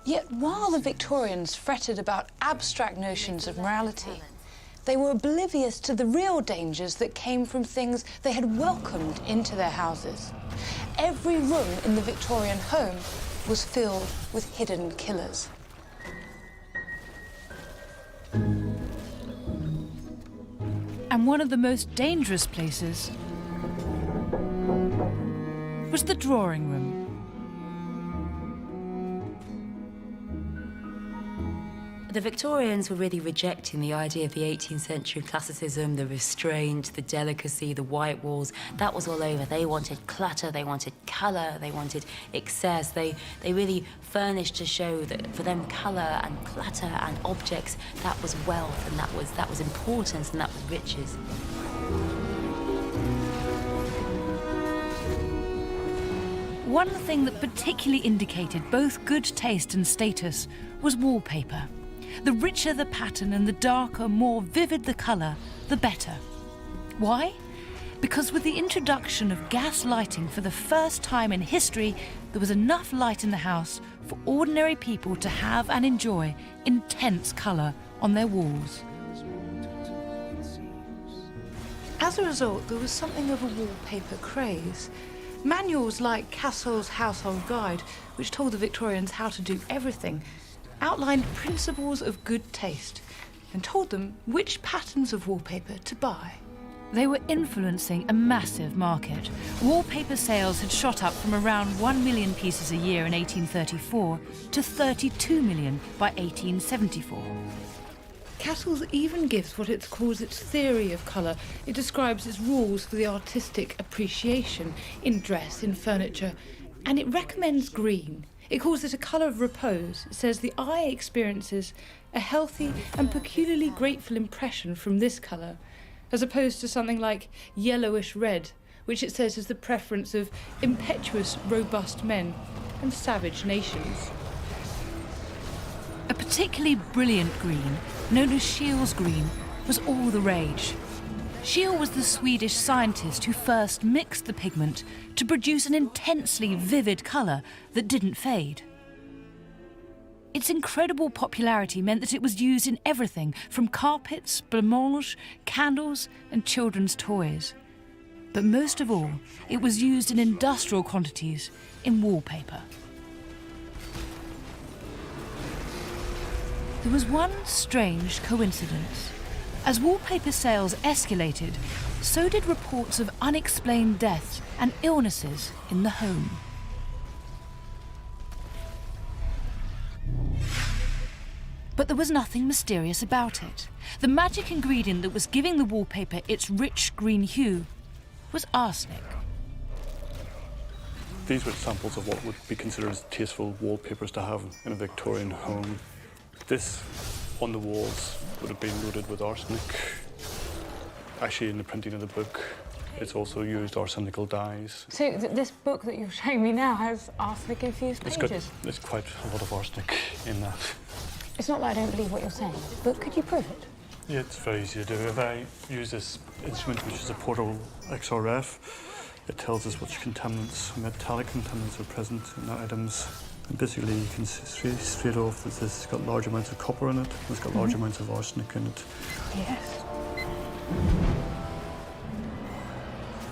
Yet while the Victorians fretted about abstract notions of morality, they were oblivious to the real dangers that came from things they had welcomed into their houses. Every room in the Victorian home was filled with hidden killers. And one of the most dangerous places was the drawing room. The Victorians were really rejecting the idea of the 18th century classicism, the restraint, the delicacy, the white walls. That was all over. They wanted clutter, they wanted colour, they wanted excess. They really furnished to show that for them colour and clutter and objects, that was wealth and that was importance and that was riches. One thing that particularly indicated both good taste and status was wallpaper. The richer the pattern and the darker, more vivid the colour, the better. Why? Because with the introduction of gas lighting for the first time in history, there was enough light in the house for ordinary people to have and enjoy intense colour on their walls. As a result, there was something of a wallpaper craze. Manuals like Cassell's Household Guide, which told the Victorians how to do everything, outlined principles of good taste and told them which patterns of wallpaper to buy. They were influencing a massive market. Wallpaper sales had shot up from around 1 million pieces a year in 1834 to 32 million by 1874. Cassell's even gives what it calls its theory of colour. It describes its rules for the artistic appreciation in dress, in furniture, and it recommends green. It calls it a colour of repose. It says the eye experiences a healthy and peculiarly grateful impression from this colour, as opposed to something like yellowish red, which it says is the preference of impetuous, robust men and savage nations. A particularly brilliant green, known as Scheele's green, was all the rage. Scheele was the Swedish scientist who first mixed the pigment to produce an intensely vivid colour that didn't fade. Its incredible popularity meant that it was used in everything from carpets, blancmange, candles and children's toys. But most of all, it was used in industrial quantities in wallpaper. There was one strange coincidence. As wallpaper sales escalated, so did reports of unexplained deaths and illnesses in the home. But there was nothing mysterious about it. The magic ingredient that was giving the wallpaper its rich green hue was arsenic. These were samples of what would be considered as tasteful wallpapers to have in a Victorian home. This on the walls would have been loaded with arsenic. Actually, in the printing of the book, it's also used arsenical dyes. So this book that you're showing me now has arsenic-infused pages? There's quite a lot of arsenic in that. It's not that I don't believe what you're saying, but could you prove it? Yeah, it's very easy to do. If I use this instrument, which is a portable XRF, it tells us which contaminants, metallic contaminants, are present in the items. And basically, you can see straight off that this has got large amounts of copper in it, it's got large amounts of arsenic in it. Yes.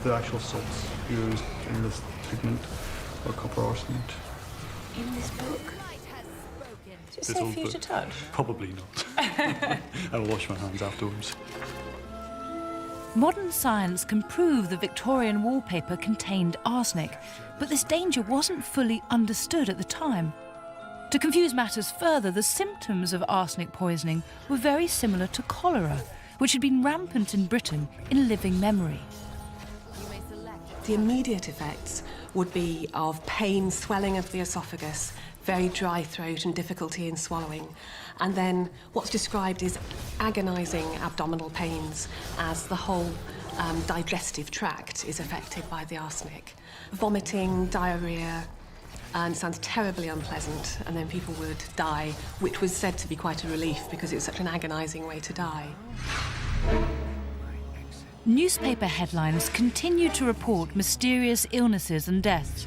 The actual salts used in this pigment are copper arsenate. In this book? Does it This say old for you to book. touch? Probably not. I'll wash my hands afterwards. Modern science can prove the Victorian wallpaper contained arsenic, but this danger wasn't fully understood at the time. To confuse matters further, the symptoms of arsenic poisoning were very similar to cholera, which had been rampant in Britain in living memory. The immediate effects would be of pain, swelling of the esophagus, very dry throat and difficulty in swallowing. And then what's described is agonising abdominal pains as the whole digestive tract is affected by the arsenic. Vomiting, diarrhoea, and sounds terribly unpleasant, and then people would die, which was said to be quite a relief because it was such an agonising way to die. Newspaper headlines continued to report mysterious illnesses and deaths,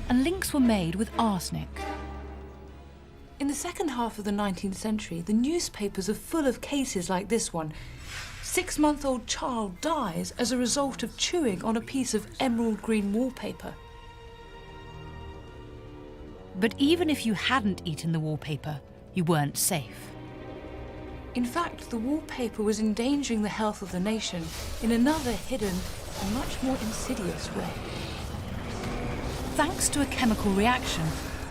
and links were made with arsenic. In the second half of the 19th century, the newspapers are full of cases like this one. 6-month-old child dies as a result of chewing on a piece of emerald green wallpaper. But even if you hadn't eaten the wallpaper, you weren't safe. In fact, the wallpaper was endangering the health of the nation in another hidden and much more insidious way. Thanks to a chemical reaction,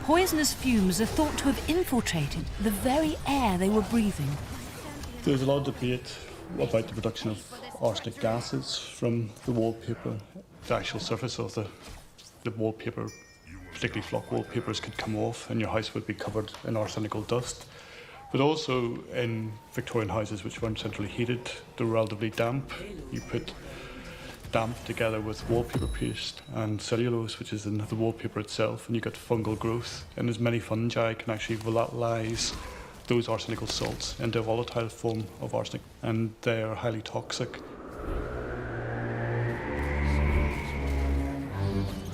poisonous fumes are thought to have infiltrated the very air they were breathing. There's a lot of debate about the production of arsenic gases from the wallpaper. The actual surface of the wallpaper, particularly flock wallpapers, could come off and your house would be covered in arsenical dust. But also in Victorian houses which weren't centrally heated, they were relatively damp. You put damp together with wallpaper paste and cellulose, which is in the wallpaper itself, and you get fungal growth. And as many fungi can actually volatilize those arsenical salts into a volatile form of arsenic, and they are highly toxic.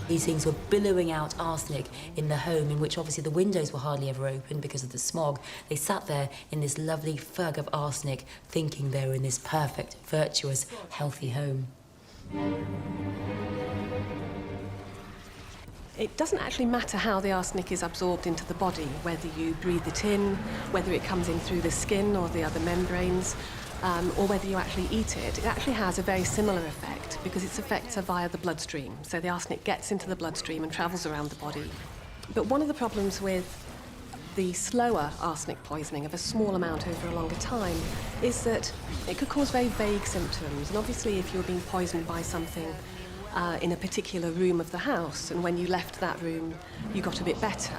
These things were billowing out arsenic in the home, in which obviously the windows were hardly ever open because of the smog. They sat there in this lovely fug of arsenic, thinking they were in this perfect, virtuous, healthy home. It doesn't actually matter how the arsenic is absorbed into the body, whether you breathe it in, whether it comes in through the skin or the other membranes, or whether you actually eat it. It actually has a very similar effect because its effects are via the bloodstream. So the arsenic gets into the bloodstream and travels around the body. But one of the problems with the slower arsenic poisoning of a small amount over a longer time is that it could cause very vague symptoms. And obviously, if you're being poisoned by something in a particular room of the house, and when you left that room, you got a bit better,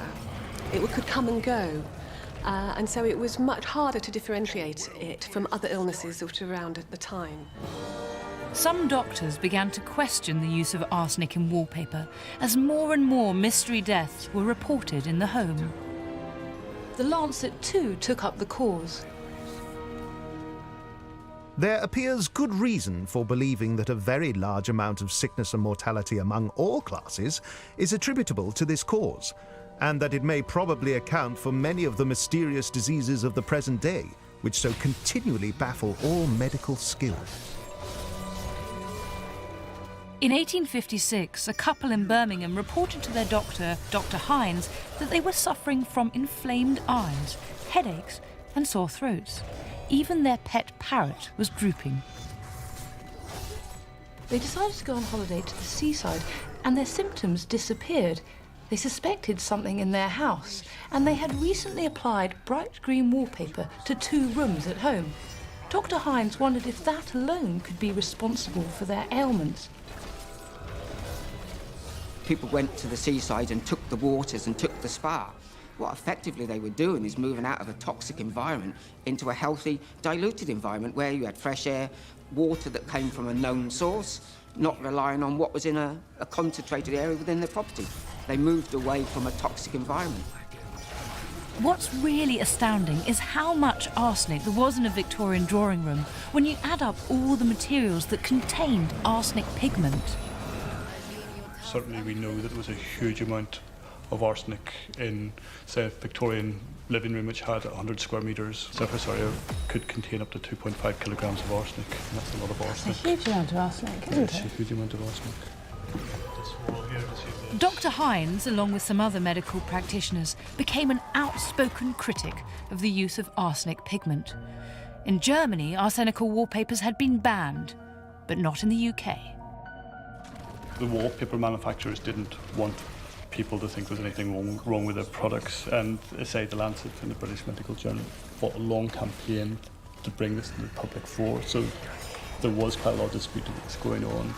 it could come and go. And so it was much harder to differentiate it from other illnesses that were around at the time. Some doctors began to question the use of arsenic in wallpaper as more and more mystery deaths were reported in the home. The Lancet too took up the cause. There appears good reason for believing that a very large amount of sickness and mortality among all classes is attributable to this cause, and that it may probably account for many of the mysterious diseases of the present day, which so continually baffle all medical skill. In 1856, a couple in Birmingham reported to their doctor, Dr. Hines, that they were suffering from inflamed eyes, headaches, and sore throats. Even their pet parrot was drooping. They decided to go on holiday to the seaside, and their symptoms disappeared. They suspected something in their house, and they had recently applied bright green wallpaper to 2 rooms at home. Dr. Hines wondered if that alone could be responsible for their ailments. People went to the seaside and took the waters and took the spa. What effectively they were doing is moving out of a toxic environment into a healthy, diluted environment where you had fresh air, water that came from a known source, not relying on what was in a concentrated area within the property. They moved away from a toxic environment. What's really astounding is how much arsenic there was in a Victorian drawing room when you add up all the materials that contained arsenic pigment. Certainly we know that there was a huge amount of arsenic in, say, a Victorian living room which had 100 square metres surface area, could contain up to 2.5 kilograms of arsenic. And that's a lot of arsenic. It's a huge amount of arsenic, isn't it? It's a huge amount of arsenic. Dr. Hines, along with some other medical practitioners, became an outspoken critic of the use of arsenic pigment. In Germany, arsenical wallpapers had been banned, but not in the UK. The wallpaper manufacturers didn't want people to think there was anything wrong with their products, and say the Lancet and the British Medical Journal fought a long campaign to bring this to the public fore, so there was quite a lot of dispute that was going on.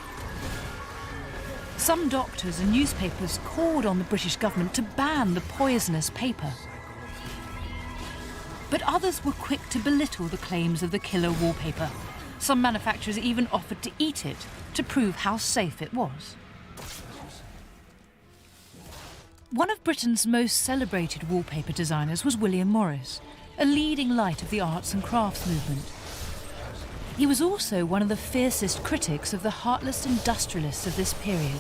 Some doctors and newspapers called on the British government to ban the poisonous paper. But others were quick to belittle the claims of the killer wallpaper. Some manufacturers even offered to eat it to prove how safe it was. One of Britain's most celebrated wallpaper designers was William Morris, a leading light of the arts and crafts movement. He was also one of the fiercest critics of the heartless industrialists of this period.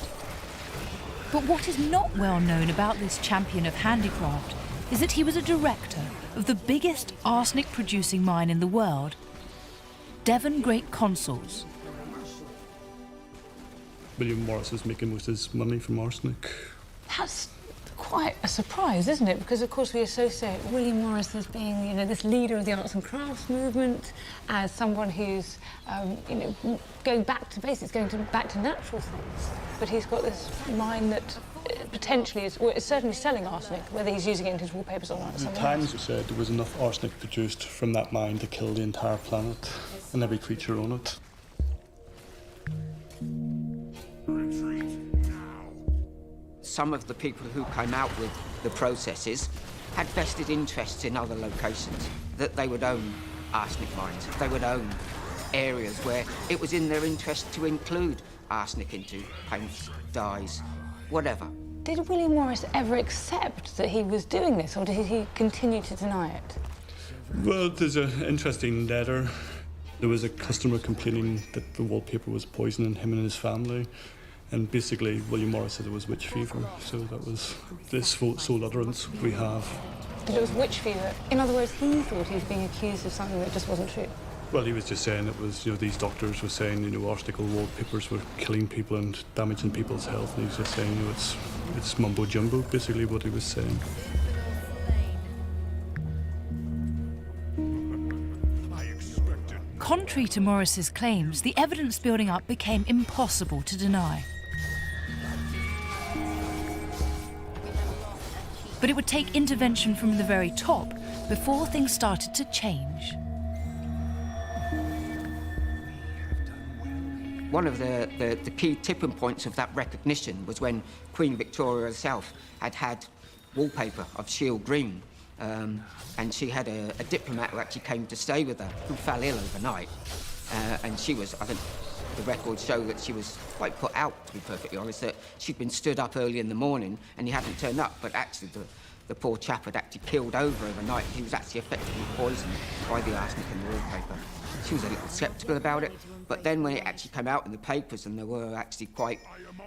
But what is not well known about this champion of handicraft is that he was a director of the biggest arsenic-producing mine in the world, Devon Great Consols. William Morris was making most of his money from arsenic. That's quite a surprise, isn't it? Because, of course, we associate William Morris as being, you know, this leader of the arts and crafts movement, as someone who's, you know, going back to basics, back to natural things. But he's got this mine that potentially is, well, it's certainly selling arsenic, whether he's using it in his wallpapers or not. The Times said there was enough arsenic produced from that mine to kill the entire planet and every creature on it. Some of the people who came out with the processes had vested interests in other locations, that they would own arsenic mines, they would own areas where it was in their interest to include arsenic into paints, dyes, whatever. Did William Morris ever accept that he was doing this, or did he continue to deny it? Well, there's an interesting letter. There was a customer complaining that the wallpaper was poisoning him and his family. And basically, William Morris said it was witch fever, so that was the sole utterance we have. That it was witch fever? In other words, he thought he was being accused of something that just wasn't true? Well, he was just saying it was, these doctors were saying, arsenical wallpapers were killing people and damaging people's health, and he was just saying, it's mumbo-jumbo, basically what he was saying. Contrary to Morris's claims, the evidence building up became impossible to deny. But it would take intervention from the very top before things started to change. One of the key tipping points of that recognition was when Queen Victoria herself had wallpaper of Shield Green. And she had a diplomat who actually came to stay with her, who fell ill overnight. And she was, I think the records show that she was quite put out, to be perfectly honest, that she'd been stood up early in the morning and he hadn't turned up, but actually the poor chap had actually killed over overnight. He was actually effectively poisoned by the arsenic in the wallpaper. She was a little sceptical about it, but then when it actually came out in the papers, and there were actually quite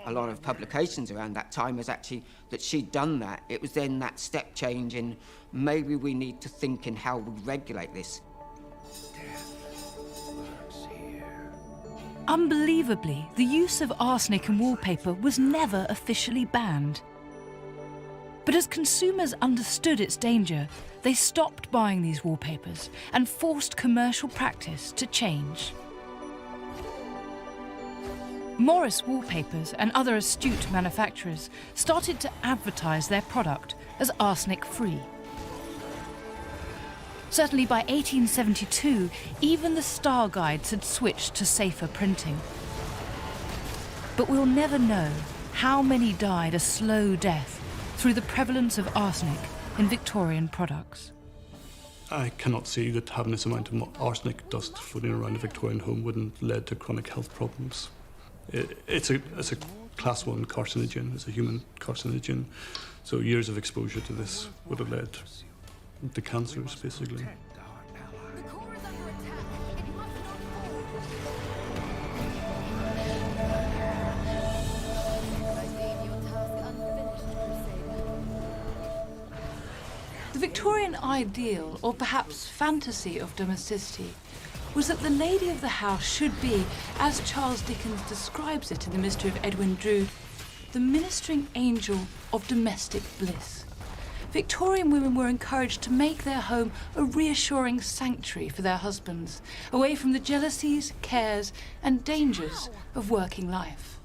a lot of publications around that time, was actually that she'd done that. It was then that step change in maybe we need to think in how we regulate this. Unbelievably, the use of arsenic in wallpaper was never officially banned. But as consumers understood its danger, they stopped buying these wallpapers and forced commercial practice to change. Morris Wallpapers and other astute manufacturers started to advertise their product as arsenic-free. Certainly by 1872, even the Star Guides had switched to safer printing. But we'll never know how many died a slow death through the prevalence of arsenic in Victorian products. I cannot see that having this amount of arsenic dust floating around a Victorian home wouldn't lead to chronic health problems. It's a class 1 carcinogen, it's a human carcinogen, so years of exposure to this would have led to cancers, basically. The Victorian ideal, or perhaps fantasy of domesticity, was that the lady of the house should be, as Charles Dickens describes it in The Mystery of Edwin Drood, the ministering angel of domestic bliss. Victorian women were encouraged to make their home a reassuring sanctuary for their husbands, away from the jealousies, cares, and dangers of working life.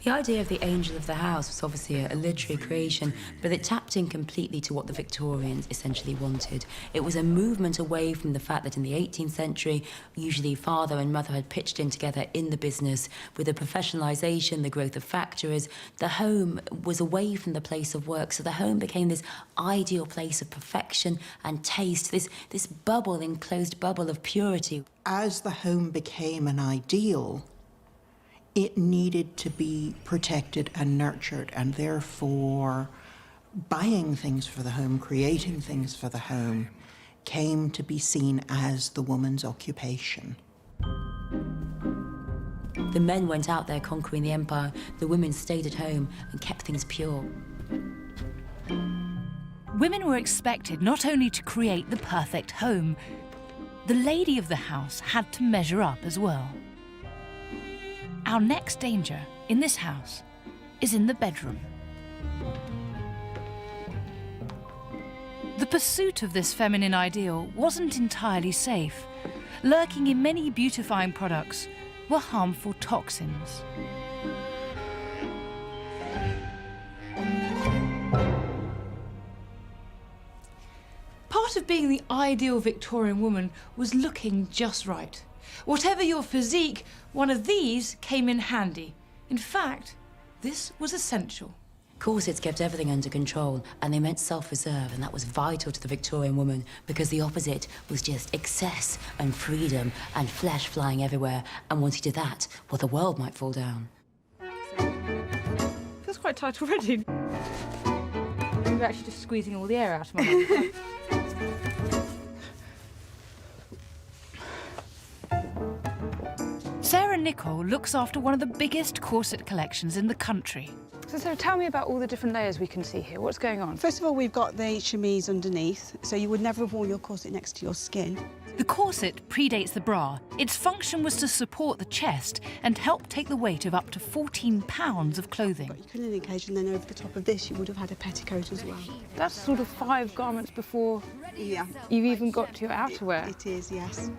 The idea of the angel of the house was obviously a literary creation, but it tapped in completely to what the Victorians essentially wanted. It was a movement away from the fact that in the 18th century, usually father and mother had pitched in together in the business. With the professionalisation, the growth of factories, the home was away from the place of work, so the home became this ideal place of perfection and taste, this bubble, enclosed bubble of purity. As the home became an ideal, it needed to be protected and nurtured, and therefore buying things for the home, creating things for the home, came to be seen as the woman's occupation. The men went out there conquering the empire, the women stayed at home and kept things pure. Women were expected not only to create the perfect home, the lady of the house had to measure up as well. Our next danger in this house is in the bedroom. The pursuit of this feminine ideal wasn't entirely safe. Lurking in many beautifying products were harmful toxins. Part of being the ideal Victorian woman was looking just right. Whatever your physique, one of these came in handy. In fact, this was essential. Corsets kept everything under control, and they meant self-reserve, and that was vital to the Victorian woman, because the opposite was just excess and freedom and flesh flying everywhere, and once you did that, well, the world might fall down. Feels quite tight already. You're actually just squeezing all the air out of my mouth. Sarah Nichol looks after one of the biggest corset collections in the country. So Sarah, tell me about all the different layers we can see here. What's going on? First of all, we've got the chemise underneath, so you would never have worn your corset next to your skin. The corset predates the bra. Its function was to support the chest and help take the weight of up to 14 pounds of clothing. You could, on occasion, then over the top of this, you would have had a petticoat as well. That's sort of 5 garments before you've even got to your outerwear. It is, yes.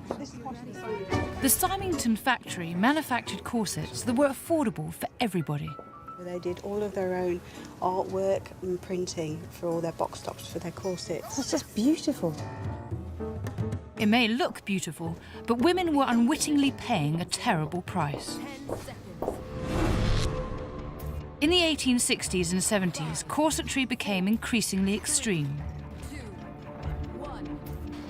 The Symington factory manufactured corsets that were affordable for everybody. They did all of their own artwork and printing for all their box tops for their corsets. It's just beautiful. It may look beautiful, but women were unwittingly paying a terrible price. In the 1860s and 70s, corsetry became increasingly extreme.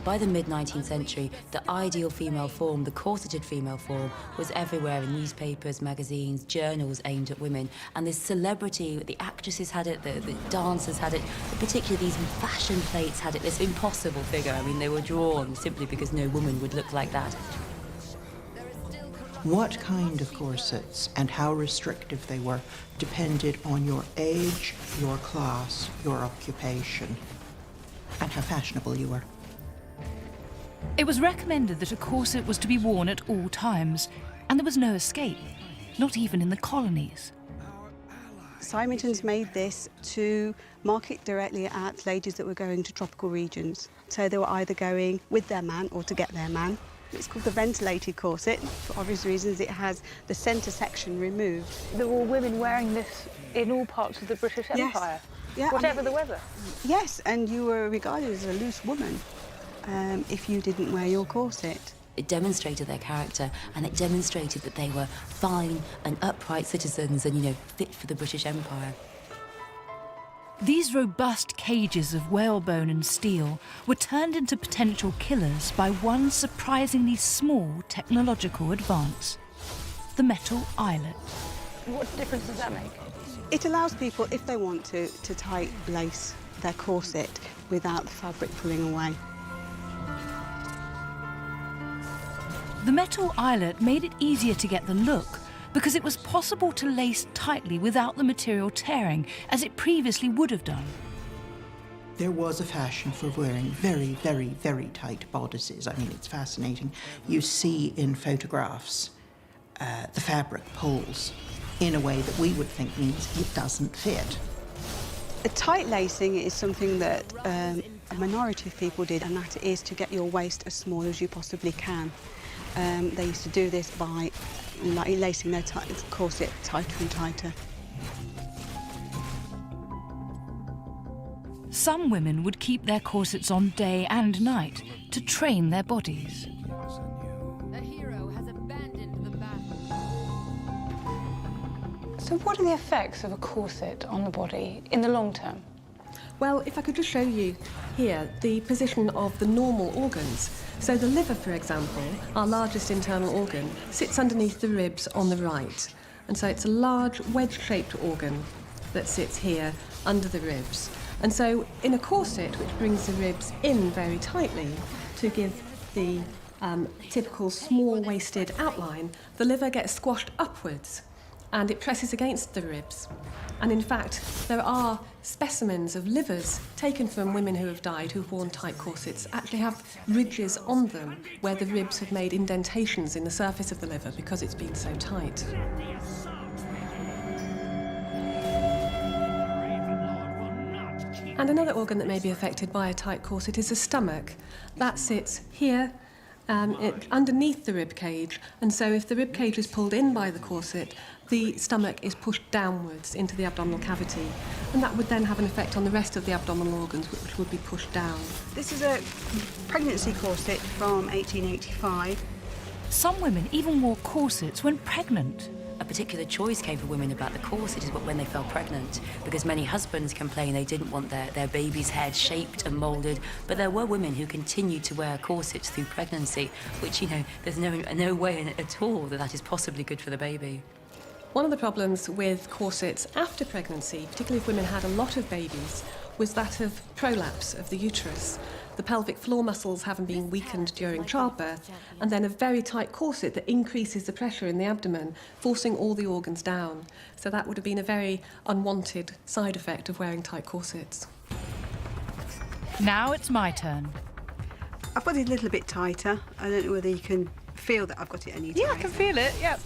By the mid-19th century, the ideal female form, the corseted female form, was everywhere in newspapers, magazines, journals aimed at women. And this celebrity, the actresses had it, the dancers had it, particularly these fashion plates had it, this impossible figure. I mean, they were drawn simply because no woman would look like that. What kind of corsets and how restrictive they were depended on your age, your class, your occupation, and how fashionable you were. It was recommended that a corset was to be worn at all times, and there was no escape, not even in the colonies. Symington's made this to market directly at ladies that were going to tropical regions. So they were either going with their man or to get their man. It's called the ventilated corset. For obvious reasons, it has the centre section removed. There were women wearing this in all parts of the British Empire, whatever the weather. Yes, and you were regarded as a loose woman if you didn't wear your corset. It demonstrated their character, and it demonstrated that they were fine and upright citizens and, you know, fit for the British Empire. These robust cages of whalebone and steel were turned into potential killers by one surprisingly small technological advance: the metal eyelet. What difference does that make? It allows people, if they want to tight lace their corset without the fabric pulling away. The metal eyelet made it easier to get the look because it was possible to lace tightly without the material tearing, as it previously would have done. There was a fashion for wearing very, very, very tight bodices. I mean, it's fascinating. You see in photographs the fabric pulls in a way that we would think means it doesn't fit. The tight lacing is something that a minority of people did, and that is to get your waist as small as you possibly can. They used to do this by lacing their corset tighter and tighter. Some women would keep their corsets on day and night to train their bodies. So what are the effects of a corset on the body in the long term? Well, if I could just show you here the position of the normal organs. So the liver, for example, our largest internal organ, sits underneath the ribs on the right. And so it's a large wedge-shaped organ that sits here under the ribs. And so in a corset, which brings the ribs in very tightly to give the typical small-waisted outline, the liver gets squashed upwards and it presses against the ribs. And in fact, there are specimens of livers taken from women who have died, who've worn tight corsets, actually have ridges on them where the ribs have made indentations in the surface of the liver because it's been so tight. And another organ that may be affected by a tight corset is the stomach. That sits here, underneath the rib cage, and so if the rib cage is pulled in by the corset, the stomach is pushed downwards into the abdominal cavity, and that would then have an effect on the rest of the abdominal organs, which would be pushed down. This is a pregnancy corset from 1885. Some women even wore corsets when pregnant. A particular choice came for women about the corset is when they fell pregnant, because many husbands complained they didn't want their baby's head shaped and moulded, but there were women who continued to wear corsets through pregnancy, which, you know, there's no way at all that is possibly good for the baby. One of the problems with corsets after pregnancy, particularly if women had a lot of babies, was that of prolapse of the uterus. The pelvic floor muscles having been weakened during childbirth, and then a very tight corset that increases the pressure in the abdomen, forcing all the organs down. So that would have been a very unwanted side effect of wearing tight corsets. Now it's my turn. I've got it a little bit tighter. I don't know whether you can feel that I've got it any tighter. Yeah, I can feel it. Yeah.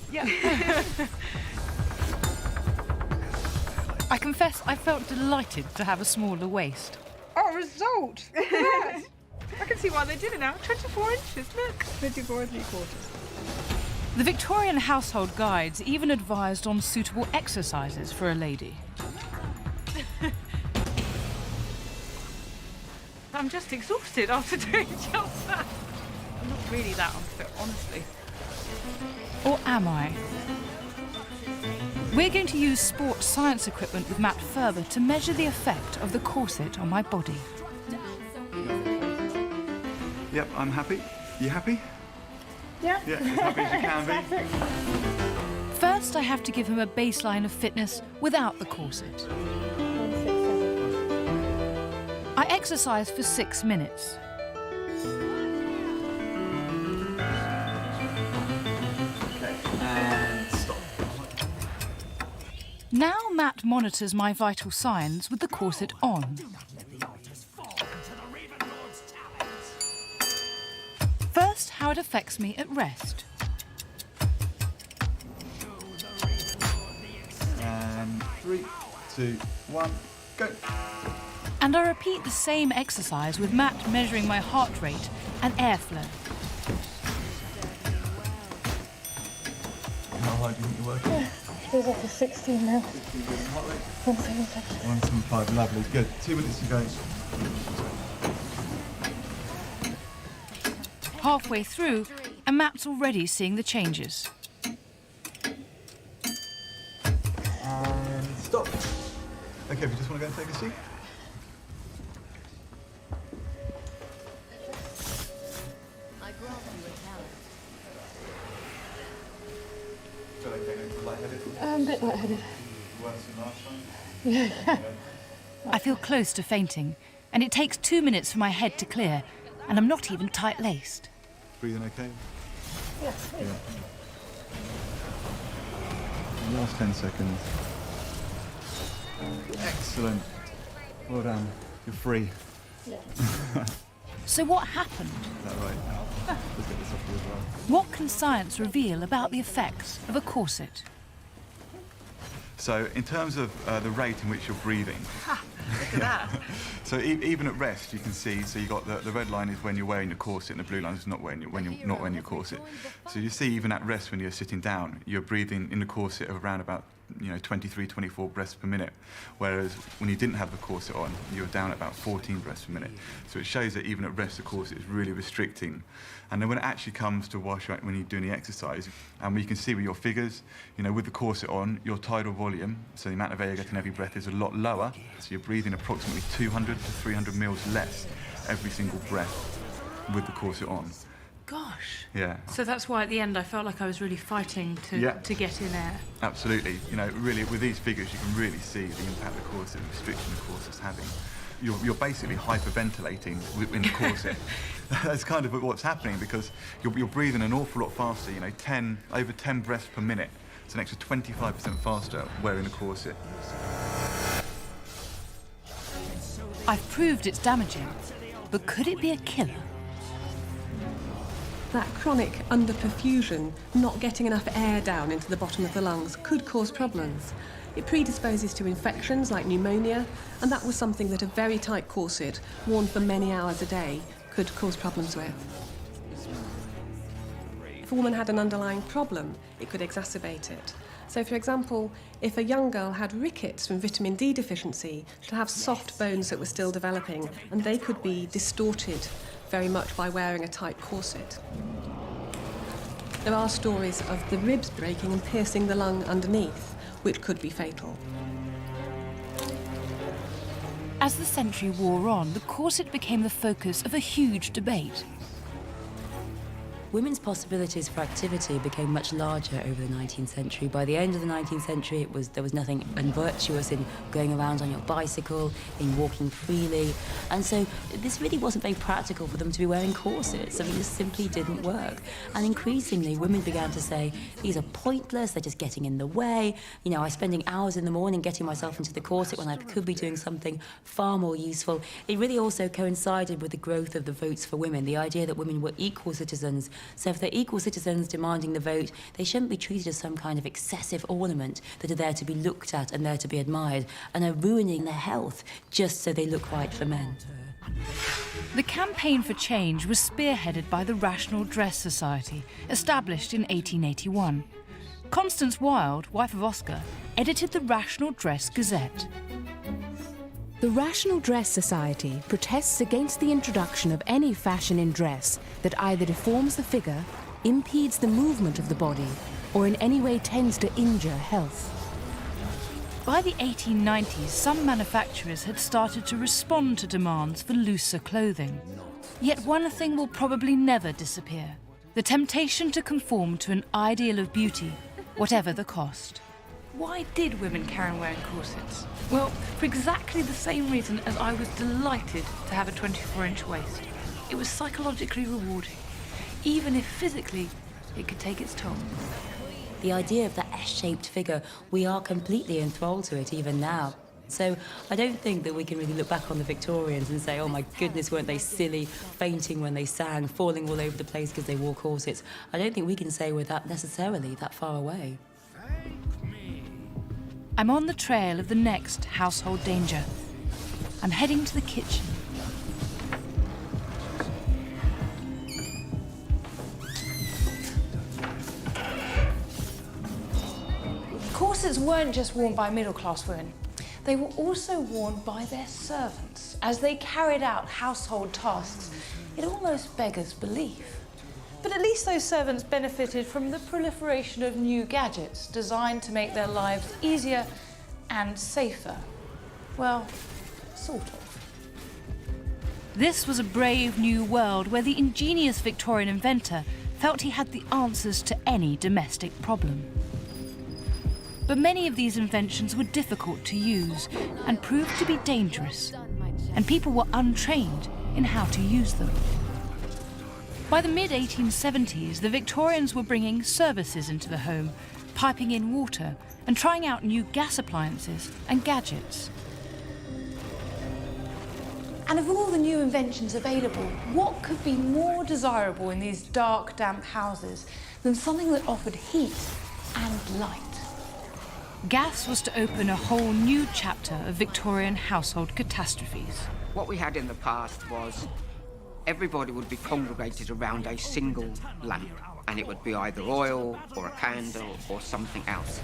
I confess I felt delighted to have a smaller waist. Oh, result! Yes. I can see why they did it now. 24 inches, look. 24 and 3/4. The Victorian household guides even advised on suitable exercises for a lady. I'm just exhausted after doing just that. I'm not really that unfit, honestly. Or am I? We're going to use sports science equipment with Matt Ferber to measure the effect of the corset on my body. Yep, I'm happy. You happy? Yeah. Yeah, as happy as you can be. First, I have to give him a baseline of fitness without the corset. I exercise for 6 minutes. Okay, and stop. Now Matt monitors my vital signs with the corset on. First, how it affects me at rest. And 3, 2, 1, go. And I repeat the same exercise with Matt measuring my heart rate and airflow. How hard do you think you're working? Feels like a 16 now. 175, lovely, good. 2 minutes to go. Halfway through, and Matt's already seeing the changes. And stop. Okay, if you just want to go and take a seat. I'm a bit lightheaded. Worse than last time? Yeah. I feel close to fainting, and it takes 2 minutes for my head to clear, and I'm not even tight-laced. Breathing okay? Yeah. Last 10 seconds. Excellent. Well done. You're free. Yeah. So what happened? Is that right? Let's get this off you as well. What can science reveal about the effects of a corset? So, in terms of the rate in which you're breathing, Look at that. so even at rest, you can see. So you got the red line is when you're wearing your corset, and the blue line is not when you're not wearing your corset. So you see, even at rest, when you're sitting down, you're breathing in the corset of around about 23, 24 breaths per minute. Whereas when you didn't have the corset on, you were down at about 14 breaths per minute. So it shows that even at rest, the corset is really restricting. And then when it actually comes to when you're doing the exercise, and you can see with your figures, with the corset on, your tidal volume, so the amount of air you get in every breath is a lot lower. So you're breathing approximately 200 to 300 mils less every single breath with the corset on. Gosh. Yeah. So that's why at the end I felt like I was really fighting to get in air. Absolutely. Really with these figures you can really see the impact the corset, the restriction the corset's having. You're basically hyperventilating in the corset. That's kind of what's happening because you're breathing an awful lot faster. Over 10 breaths per minute. It's an extra 25% faster wearing a corset. I've proved it's damaging, but could it be a killer? That chronic underperfusion, not getting enough air down into the bottom of the lungs, could cause problems. It predisposes to infections like pneumonia, and that was something that a very tight corset, worn for many hours a day, could cause problems with. If a woman had an underlying problem, it could exacerbate it. So, for example, if a young girl had rickets from vitamin D deficiency, she'll have soft bones that were still developing, and they could be distorted very much by wearing a tight corset. There are stories of the ribs breaking and piercing the lung underneath, which could be fatal. As the century wore on, the corset became the focus of a huge debate. Women's possibilities for activity became much larger over the 19th century. By the end of the 19th century, there was nothing unvirtuous in going around on your bicycle, in walking freely. And so this really wasn't very practical for them to be wearing corsets. I mean, this simply didn't work. And increasingly, women began to say, these are pointless, they're just getting in the way. You know, I'm spending hours in the morning getting myself into the corset when I could be doing something far more useful. It really also coincided with the growth of the votes for women, the idea that women were equal citizens. So if they're equal citizens demanding the vote, they shouldn't be treated as some kind of excessive ornament that are there to be looked at and there to be admired and are ruining their health just so they look right for men. The campaign for change was spearheaded by the Rational Dress Society, established in 1881. Constance Wilde, wife of Oscar, edited the Rational Dress Gazette. The Rational Dress Society protests against the introduction of any fashion in dress that either deforms the figure, impedes the movement of the body, or in any way tends to injure health. By the 1890s, some manufacturers had started to respond to demands for looser clothing. Yet one thing will probably never disappear: the temptation to conform to an ideal of beauty, whatever the cost. Why did women carry on wearing corsets? Well, for exactly the same reason as I was delighted to have a 24-inch waist. It was psychologically rewarding, even if physically it could take its toll. The idea of that S-shaped figure, we are completely enthralled to it even now. So I don't think that we can really look back on the Victorians and say, oh my goodness, weren't they silly, fainting when they sang, falling all over the place because they wore corsets. I don't think we can say we're that necessarily that far away. I'm on the trail of the next household danger. I'm heading to the kitchen. Corsets weren't just worn by middle-class women. They were also worn by their servants as they carried out household tasks. It almost beggars belief. But at least those servants benefited from the proliferation of new gadgets designed to make their lives easier and safer. Well, sort of. This was a brave new world where the ingenious Victorian inventor felt he had the answers to any domestic problem. But many of these inventions were difficult to use and proved to be dangerous, and people were untrained in how to use them. By the mid-1870s, the Victorians were bringing services into the home, piping in water, and trying out new gas appliances and gadgets. And of all the new inventions available, what could be more desirable in these dark, damp houses than something that offered heat and light? Gas was to open a whole new chapter of Victorian household catastrophes. What we had in the past was everybody would be congregated around a single lamp, and it would be either oil or a candle or something else.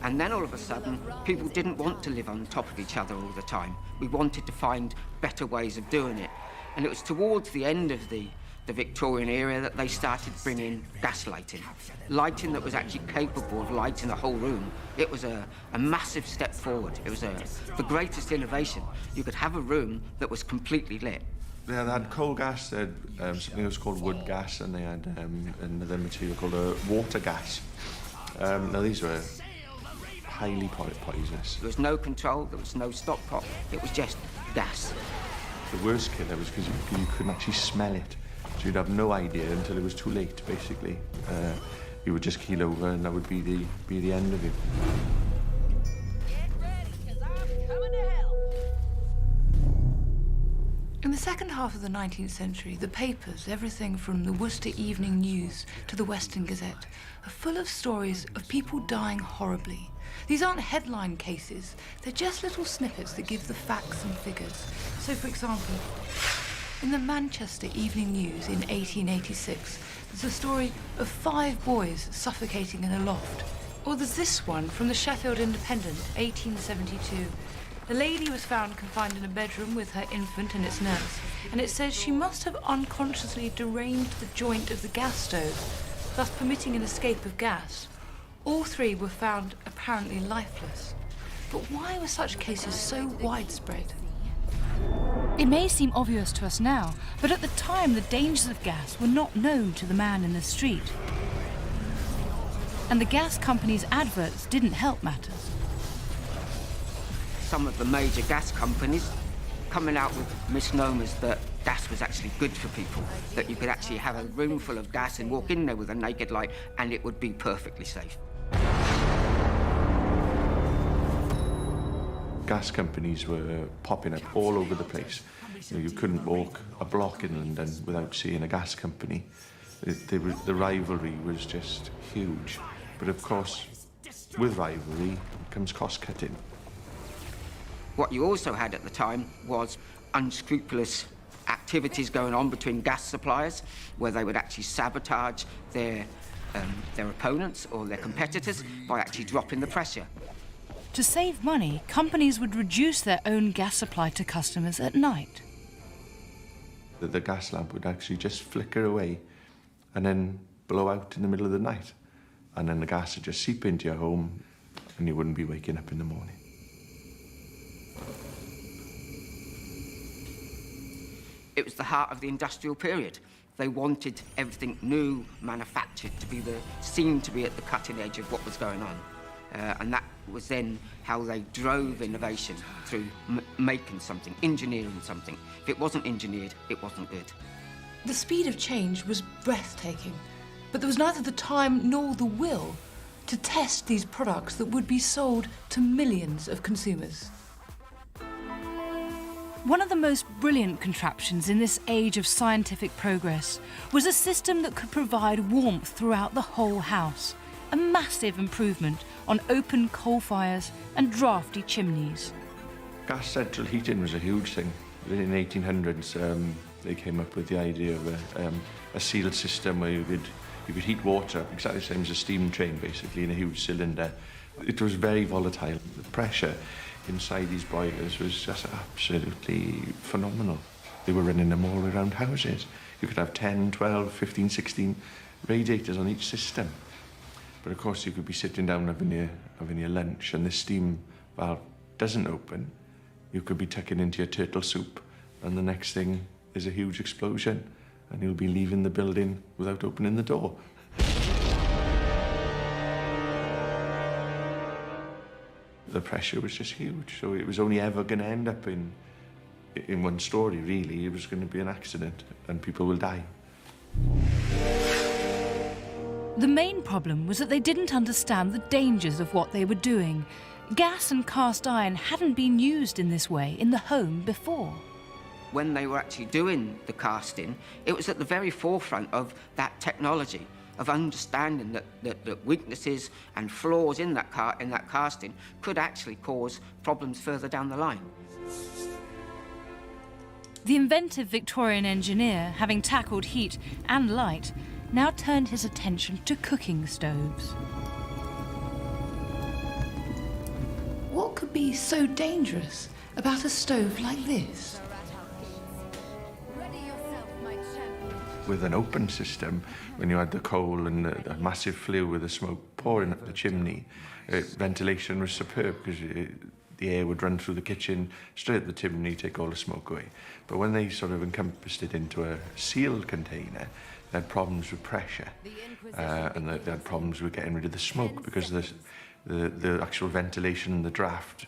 And then all of a sudden, people didn't want to live on top of each other all the time. We wanted to find better ways of doing it. And it was towards the end of the Victorian era that they started bringing gas lighting. Lighting that was actually capable of lighting the whole room. It was a massive step forward. It was the greatest innovation. You could have a room that was completely lit. Yeah, they had coal gas, they had something that was called wood gas, and they had another material called water gas. Now these were highly poisonous. There was no control, there was no stopcock, it was just gas. The worst killer was because you couldn't actually smell it, so you'd have no idea until it was too late, basically. You would just keel over and that would be the end of you. In the second half of the 19th century, the papers, everything from the Worcester Evening News to the Western Gazette, are full of stories of people dying horribly. These aren't headline cases, they're just little snippets that give the facts and figures. So, for example, in the Manchester Evening News in 1886, there's a story of 5 boys suffocating in a loft. Or there's this one from the Sheffield Independent, 1872. The lady was found confined in a bedroom with her infant and its nurse, and it says she must have unconsciously deranged the joint of the gas stove, thus permitting an escape of gas. All three were found apparently lifeless. But why were such cases so widespread? It may seem obvious to us now, but at the time the dangers of gas were not known to the man in the street. And the gas company's adverts didn't help matters. Some of the major gas companies coming out with misnomers that gas was actually good for people, that you could actually have a room full of gas and walk in there with a naked light and it would be perfectly safe. Gas companies were popping up all over the place. You couldn't walk a block in London without seeing a gas company. The rivalry was just huge. But of course, with rivalry comes cost-cutting. What you also had at the time was unscrupulous activities going on between gas suppliers, where they would actually sabotage their opponents or their competitors by actually dropping the pressure. To save money, companies would reduce their own gas supply to customers at night. The gas lamp would actually just flicker away and then blow out in the middle of the night. And then the gas would just seep into your home and you wouldn't be waking up in the morning. It was the heart of the industrial period. They wanted everything new, manufactured, to be seemed to be at the cutting edge of what was going on. And that was then how they drove innovation, through making something, engineering something. If it wasn't engineered, it wasn't good. The speed of change was breathtaking, but there was neither the time nor the will to test these products that would be sold to millions of consumers. One of the most brilliant contraptions in this age of scientific progress was a system that could provide warmth throughout the whole house, a massive improvement on open coal fires and drafty chimneys. Gas central heating was a huge thing. In the 1800s, they came up with the idea of a sealed system where you could heat water, exactly the same as a steam train, basically, in a huge cylinder. It was very volatile. The pressure inside these boilers was just absolutely phenomenal. They were running them all around houses. You could have 10, 12, 15, 16 radiators on each system. But of course, you could be sitting down having your lunch and the steam valve doesn't open. You could be tucking into your turtle soup and the next thing is a huge explosion and you'll be leaving the building without opening the door. The pressure was just huge, so it was only ever going to end up in one story, really. It was going to be an accident and people will die. The main problem was that they didn't understand the dangers of what they were doing. Gas and cast iron hadn't been used in this way in the home before. When they were actually doing the casting, it was at the very forefront of that technology, of understanding that weaknesses and flaws in that casting could actually cause problems further down the line. The inventive Victorian engineer, having tackled heat and light, now turned his attention to cooking stoves. What could be so dangerous about a stove like this? With an open system, when you had the coal and the massive flue with the smoke pouring up the chimney, ventilation was superb because the air would run through the kitchen, straight at the chimney, take all the smoke away. But when they sort of encompassed it into a sealed container, they had problems with pressure and they had problems with getting rid of the smoke because the actual ventilation and the draft,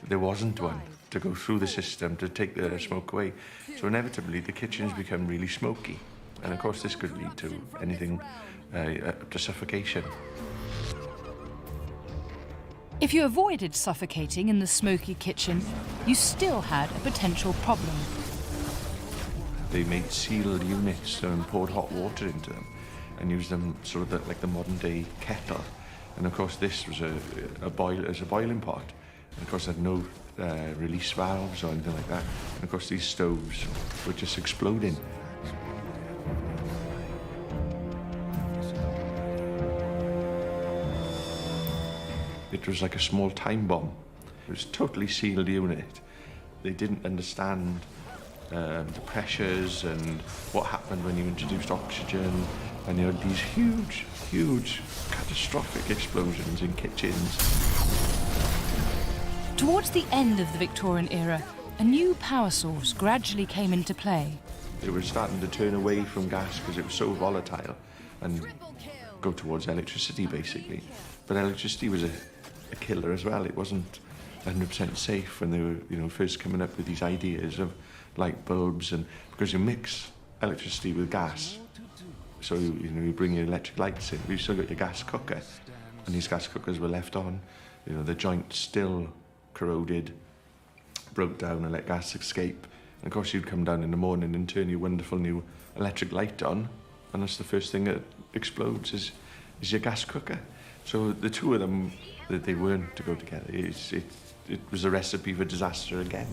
there wasn't one to go through the system to take the smoke away. So inevitably the kitchens become really smoky. And of course this could lead to anything to suffocation. If you avoided suffocating in the smoky kitchen, you still had a potential problem. They made sealed units and poured hot water into them and used them sort of like the modern day kettle. And of course this was a boiling pot. And of course it had no release valves or anything like that. And of course these stoves were just exploding. It was like a small time bomb. It was a totally sealed unit. They didn't understand the pressures and what happened when you introduced oxygen, and you had these huge catastrophic explosions in kitchens. Towards the end of the Victorian era, a new power source gradually came into play. They were starting to turn away from gas because it was so volatile and go towards electricity, basically. But electricity was a killer as well. It wasn't 100% safe when they were, first coming up with these ideas of light bulbs, and because you mix electricity with gas, so you bring your electric lights in, but you still got your gas cooker, and these gas cookers were left on. The joint still corroded, broke down, and let gas escape. And of course, you'd come down in the morning and turn your wonderful new electric light on, and that's the first thing that explodes is your gas cooker. So the two of them, they weren't to go together. It was a recipe for disaster again.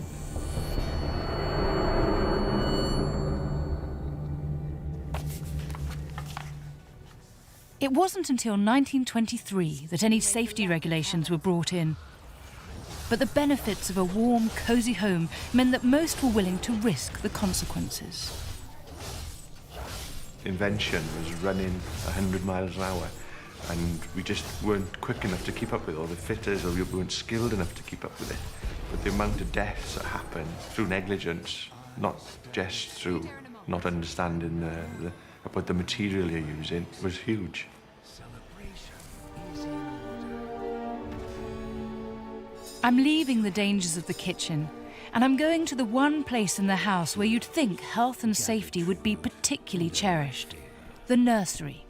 It wasn't until 1923 that any safety regulations were brought in. But the benefits of a warm, cosy home meant that most were willing to risk the consequences. Invention was running 100 miles an hour, and we just weren't quick enough to keep up with all the fitters, or we weren't skilled enough to keep up with it. But the amount of deaths that happen through negligence, not just through not understanding about the material you're using, was huge. I'm leaving the dangers of the kitchen, and I'm going to the one place in the house where you'd think health and safety would be particularly cherished, the nursery,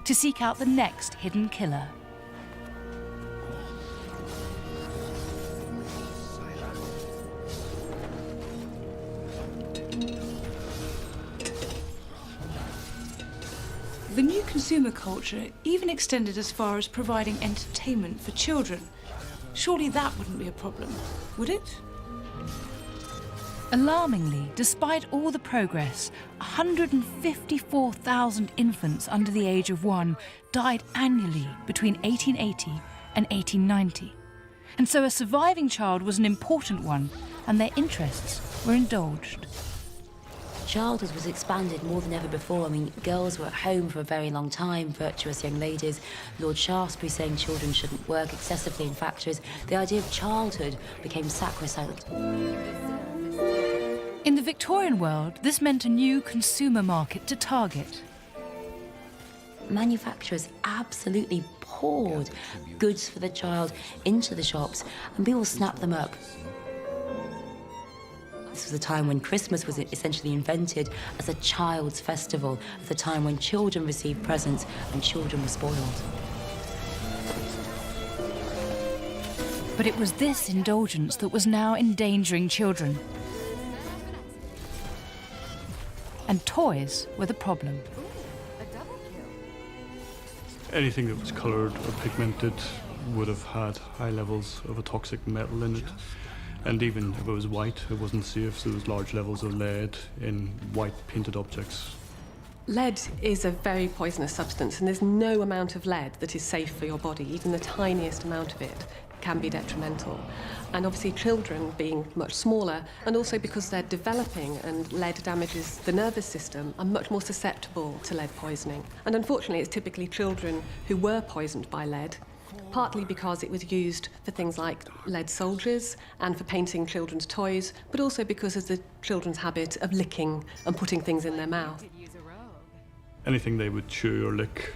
to seek out the next hidden killer. The new consumer culture even extended as far as providing entertainment for children. Surely that wouldn't be a problem, would it? Alarmingly, despite all the progress, 154,000 infants under the age of 1 died annually between 1880 and 1890. And so a surviving child was an important one, and their interests were indulged. Childhood was expanded more than ever before. I mean, girls were at home for a very long time, virtuous young ladies. Lord Shaftesbury saying children shouldn't work excessively in factories. The idea of childhood became sacrosanct. In the Victorian world, this meant a new consumer market to target. Manufacturers absolutely poured goods for the child into the shops, and people snapped them up. This was a time when Christmas was essentially invented as a child's festival, at the time when children received presents and children were spoiled. But it was this indulgence that was now endangering children. And toys were the problem. Anything that was coloured or pigmented would have had high levels of a toxic metal in it. And even if it was white, it wasn't safe, so there was large levels of lead in white painted objects. Lead is a very poisonous substance, and there's no amount of lead that is safe for your body. Even the tiniest amount of it can be detrimental. And obviously children being much smaller, and also because they're developing and lead damages the nervous system, are much more susceptible to lead poisoning. And unfortunately, it's typically children who were poisoned by lead, partly because it was used for things like lead soldiers and for painting children's toys, but also because of the children's habit of licking and putting things in their mouth. Anything they would chew or lick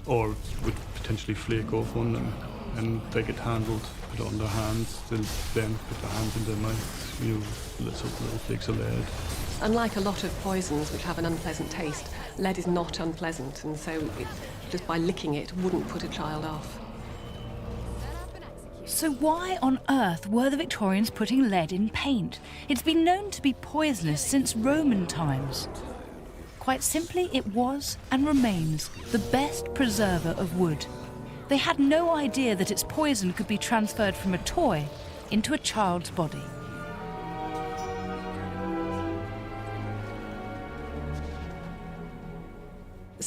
or would potentially flake off on them, and they get handled, put it on their hands, they'll then put their hands in their mouth, little flakes of lead. Unlike a lot of poisons which have an unpleasant taste, lead is not unpleasant, and so just by licking it wouldn't put a child off. So why on earth were the Victorians putting lead in paint? It's been known to be poisonous since Roman times. Quite simply, it was and remains the best preserver of wood. They had no idea that its poison could be transferred from a toy into a child's body.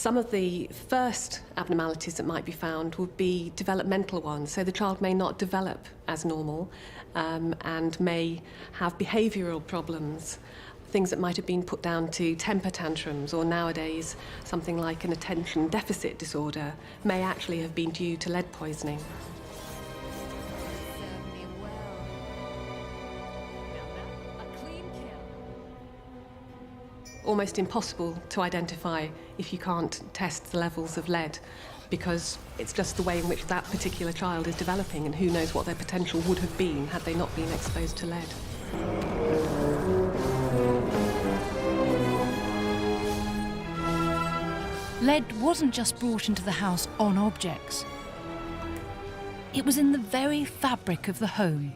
Some of the first abnormalities that might be found would be developmental ones, so the child may not develop as normal and may have behavioural problems, things that might have been put down to temper tantrums, or nowadays something like an attention deficit disorder may actually have been due to lead poisoning. Almost impossible to identify if you can't test the levels of lead, because it's just the way in which that particular child is developing, and who knows what their potential would have been had they not been exposed to lead. Lead wasn't just brought into the house on objects. It was in the very fabric of the home,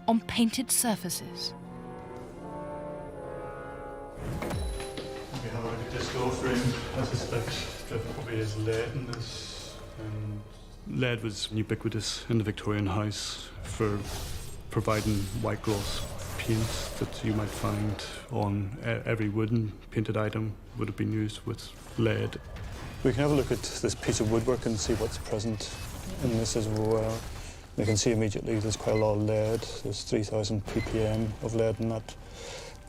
on painted surfaces. We have a look at this door frame. I suspect there probably is lead in this. Lead was ubiquitous in the Victorian house for providing white gloss paint that you might find on every wooden painted item would have been used with lead. We can have a look at this piece of woodwork and see what's present in this as well. You can see immediately there's quite a lot of lead. There's 3,000 ppm of lead in that.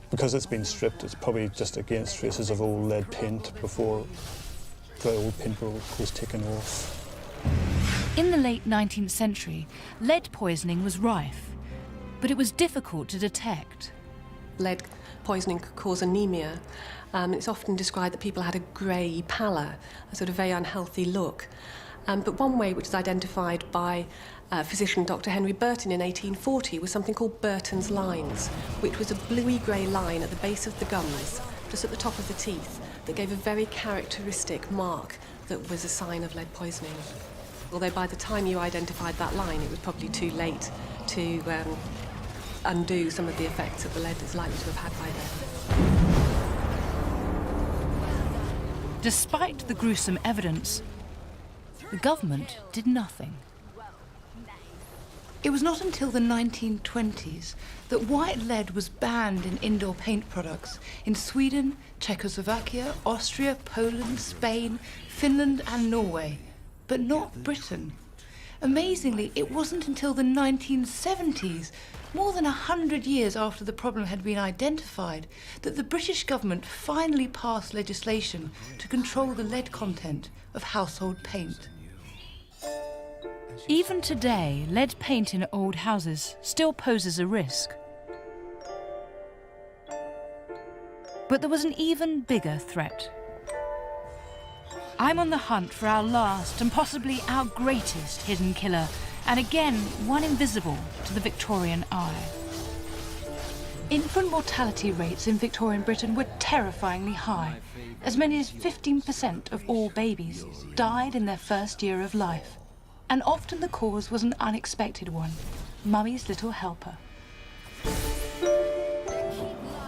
Because it's been stripped, it's probably just against traces of old lead paint before the old paint was taken off. In the late 19th century, lead poisoning was rife, but it was difficult to detect. Lead poisoning could cause anemia. It's often described that people had a grey pallor, a sort of very unhealthy look. But one way which is identified by physician Dr. Henry Burton in 1840 was something called Burton's lines, which was a bluey-grey line at the base of the gums, just at the top of the teeth, that gave a very characteristic mark that was a sign of lead poisoning. Although by the time you identified that line, it was probably too late to undo some of the effects that the lead is likely to have had by then. Despite the gruesome evidence, the government did nothing. It was not until the 1920s that white lead was banned in indoor paint products in Sweden, Czechoslovakia, Austria, Poland, Spain, Finland and Norway, but not Britain. Amazingly, it wasn't until the 1970s, more than 100 years after the problem had been identified, that the British government finally passed legislation to control the lead content of household paint. Even today, lead paint in old houses still poses a risk. But there was an even bigger threat. I'm on the hunt for our last and possibly our greatest hidden killer, and again, one invisible to the Victorian eye. Infant mortality rates in Victorian Britain were terrifyingly high. As many as 15% of all babies died in their first year of life. And often the cause was an unexpected one: Mummy's Little Helper.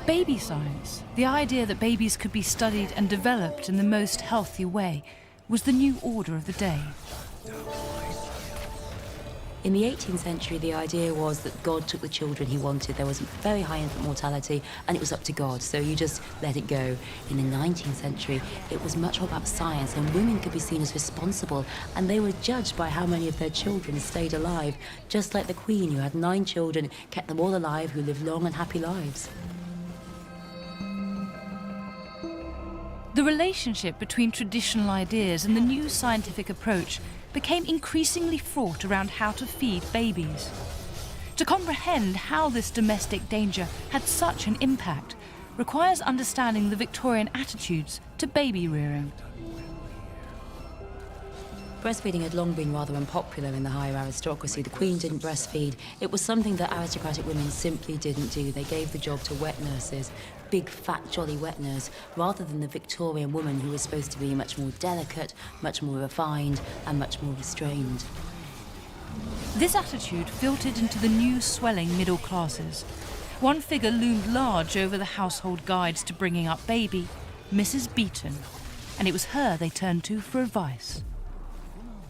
Baby science, the idea that babies could be studied and developed in the most healthy way, was the new order of the day. In the 18th century, the idea was that God took the children he wanted. There was very high infant mortality, and it was up to God, so you just let it go. In the 19th century, it was much more about science, and women could be seen as responsible, and they were judged by how many of their children stayed alive, just like the Queen, who had 9 children, kept them all alive, who lived long and happy lives. The relationship between traditional ideas and the new scientific approach became increasingly fraught around how to feed babies. To comprehend how this domestic danger had such an impact requires understanding the Victorian attitudes to baby rearing. Breastfeeding had long been rather unpopular in the higher aristocracy. The Queen didn't breastfeed. It was something that aristocratic women simply didn't do. They gave the job to wet nurses, big, fat, jolly wet nurse, rather than the Victorian woman who was supposed to be much more delicate, much more refined, and much more restrained. This attitude filtered into the new swelling middle classes. One figure loomed large over the household guides to bringing up baby, Mrs. Beeton, and it was her they turned to for advice.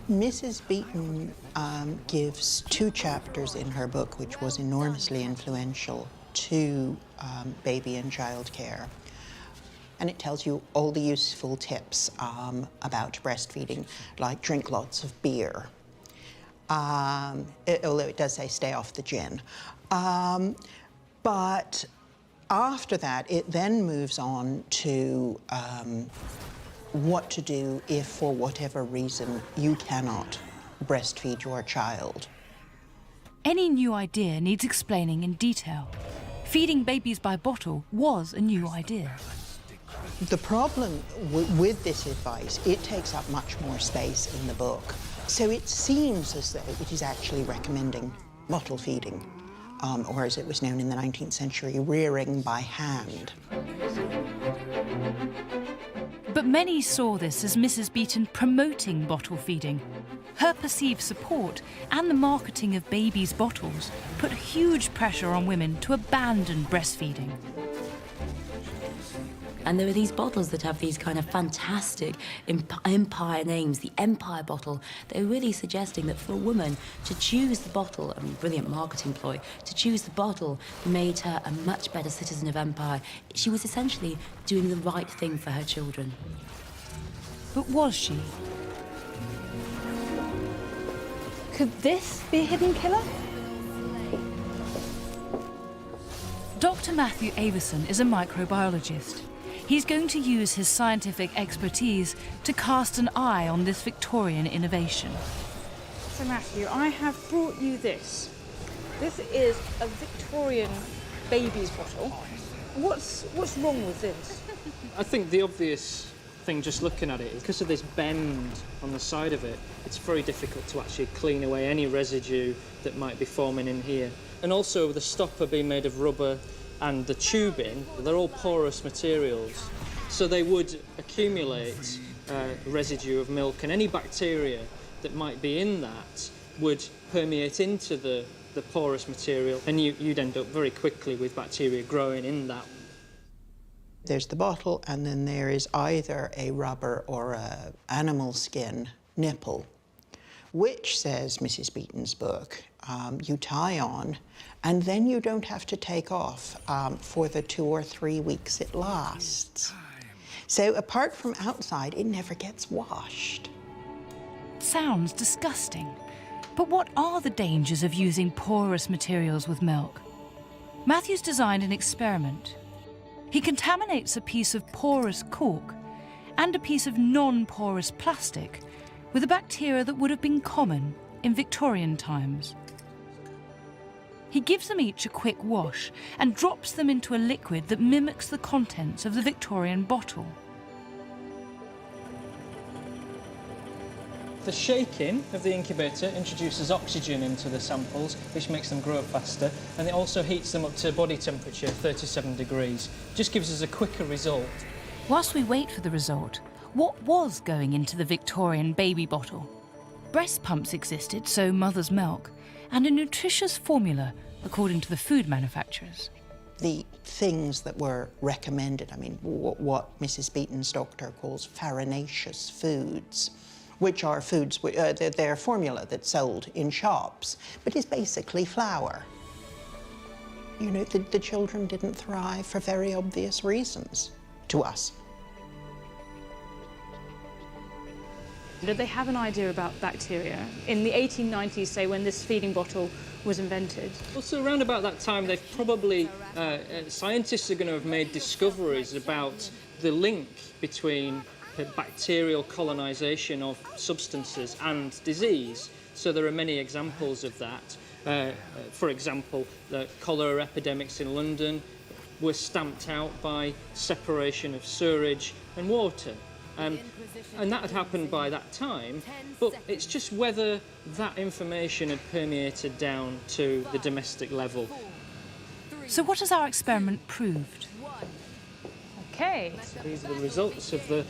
Mrs. Beeton gives 2 chapters in her book which was enormously influential to baby and child care. and it tells you all the useful tips about breastfeeding, like drink lots of beer. Although it does say stay off the gin. But after that, it then moves on to what to do if, for whatever reason, you cannot breastfeed your child. Any new idea needs explaining in detail. Feeding babies by bottle was a new idea. The problem with this advice, it takes up much more space in the book. So it seems as though it is actually recommending bottle feeding, or as it was known in the 19th century, rearing by hand. But many saw this as Mrs. Beeton promoting bottle feeding. Her perceived support and the marketing of babies' bottles put huge pressure on women to abandon breastfeeding. And there are these bottles that have these kind of fantastic empire names, the Empire bottle. They're really suggesting that for a woman to choose the bottle, I mean, brilliant marketing ploy, to choose the bottle made her a much better citizen of empire. She was essentially doing the right thing for her children. But was she? Could this be a hidden killer? Dr. Matthew Avison is a microbiologist. He's going to use his scientific expertise to cast an eye on this Victorian innovation. So Matthew, I have brought you this. This is a Victorian baby's bottle. What's wrong with this? I think the obvious thing just looking at it is because of this bend on the side of it, it's very difficult to actually clean away any residue that might be forming in here. And also the stopper being made of rubber and the tubing, they're all porous materials, so they would accumulate residue of milk, and any bacteria that might be in that would permeate into the porous material, and you'd end up very quickly with bacteria growing in that. There's the bottle, and then there is either a rubber or an animal skin nipple, which, says Mrs. Beeton's book, you tie on, and then you don't have to take off for the 2 or 3 weeks it lasts. So apart from outside, it never gets washed. Sounds disgusting. But what are the dangers of using porous materials with milk? Matthew's designed an experiment. He contaminates a piece of porous cork and a piece of non-porous plastic with a bacteria that would have been common in Victorian times. He gives them each a quick wash and drops them into a liquid that mimics the contents of the Victorian bottle. The shaking of the incubator introduces oxygen into the samples, which makes them grow faster, and it also heats them up to body temperature, 37 degrees. Just gives us a quicker result. Whilst we wait for the result, what was going into the Victorian baby bottle? Breast pumps existed, so mother's milk, and a nutritious formula, according to the food manufacturers. The things that were recommended, I mean, what Mrs. Beeton's doctor calls farinaceous foods, which are foods, they're formula that's sold in shops, but is basically flour. You know, the children didn't thrive for very obvious reasons to us. Did they have an idea about bacteria? In the 1890s, say, when this feeding bottle was invented? Also, around about that time, they've probably, scientists are going to have made discoveries about the link between bacterial colonisation of substances and disease. So there are many examples of that. For example, the cholera epidemics in London were stamped out by separation of sewerage and water. And that had happened by that time, but it's just whether that information had permeated down to the domestic level. So what has our experiment proved? Okay. These are the results of the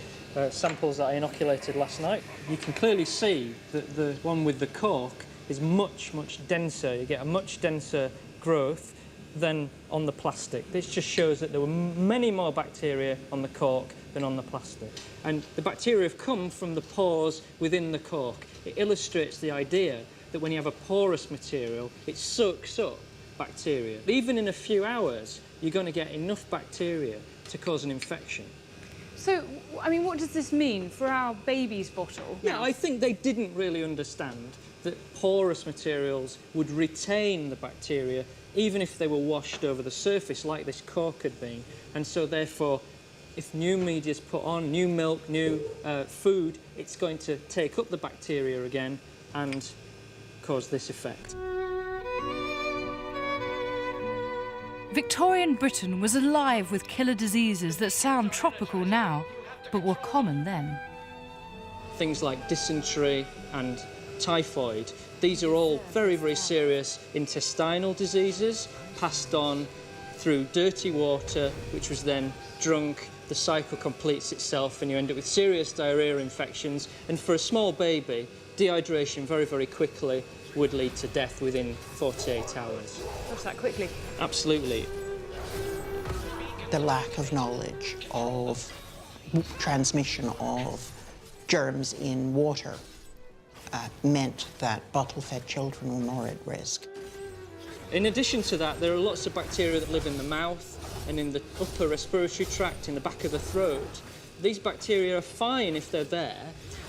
samples that I inoculated last night. You can clearly see that the one with the cork is much, much denser. You get a much denser growth than on the plastic. This just shows that there were many more bacteria on the cork than on the plastic. And the bacteria have come from the pores within the cork. It illustrates the idea that when you have a porous material, it soaks up bacteria. Even in a few hours, you're going to get enough bacteria to cause an infection. So, I mean, what does this mean for our baby's bottle? Yeah, I think they didn't really understand that porous materials would retain the bacteria even if they were washed over the surface like this cork had been. And so therefore, if new media is put on, new milk, new food, it's going to take up the bacteria again and cause this effect. Victorian Britain was alive with killer diseases that sound tropical now, but were common then. Things like dysentery and typhoid, these are all very, very serious intestinal diseases passed on through dirty water, which was then drunk. The cycle completes itself and you end up with serious diarrhea infections. And for a small baby, dehydration very, very quickly would lead to death within 48 hours. What's that quickly? Absolutely. The lack of knowledge of transmission of germs in water meant that bottle-fed children were more at risk. In addition to that, there are lots of bacteria that live in the mouth and in the upper respiratory tract, in the back of the throat. These bacteria are fine if they're there,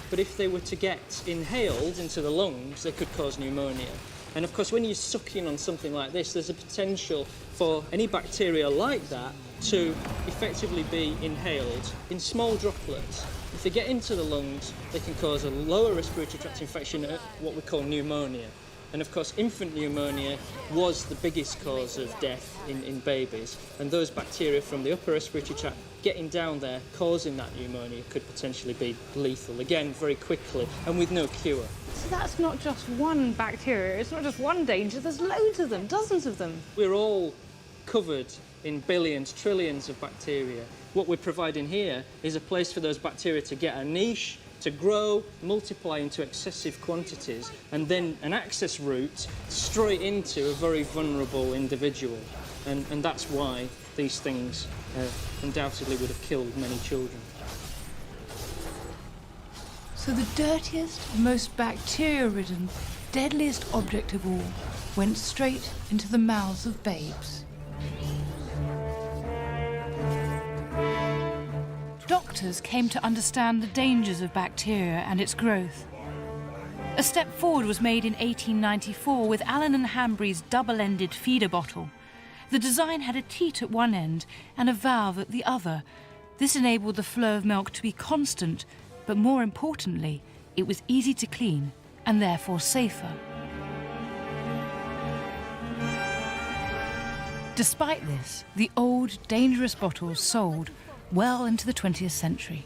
but if they were to get inhaled into the lungs, they could cause pneumonia. And of course, when you're sucking on something like this, there's a potential for any bacteria like that to effectively be inhaled in small droplets. If they get into the lungs, they can cause a lower respiratory tract infection, what we call pneumonia. And of course, infant pneumonia was the biggest cause of death in babies. And those bacteria from the upper respiratory tract getting down there, causing that pneumonia, could potentially be lethal, again, very quickly, and with no cure. So that's not just one bacteria, it's not just one danger, there's loads of them, dozens of them. We're all covered in billions, trillions of bacteria. What we're providing here is a place for those bacteria to get a niche, to grow, multiply into excessive quantities, and then an access route straight into a very vulnerable individual. And that's why these things undoubtedly would have killed many children. So the dirtiest, most bacteria-ridden, deadliest object of all went straight into the mouths of babes. Doctors came to understand the dangers of bacteria and its growth. A step forward was made in 1894 with Allen and Hanbury's double-ended feeder bottle. The design had a teat at one end and a valve at the other. This enabled the flow of milk to be constant, but more importantly, it was easy to clean and therefore safer. Despite this, the old, dangerous bottles sold well into the 20th century.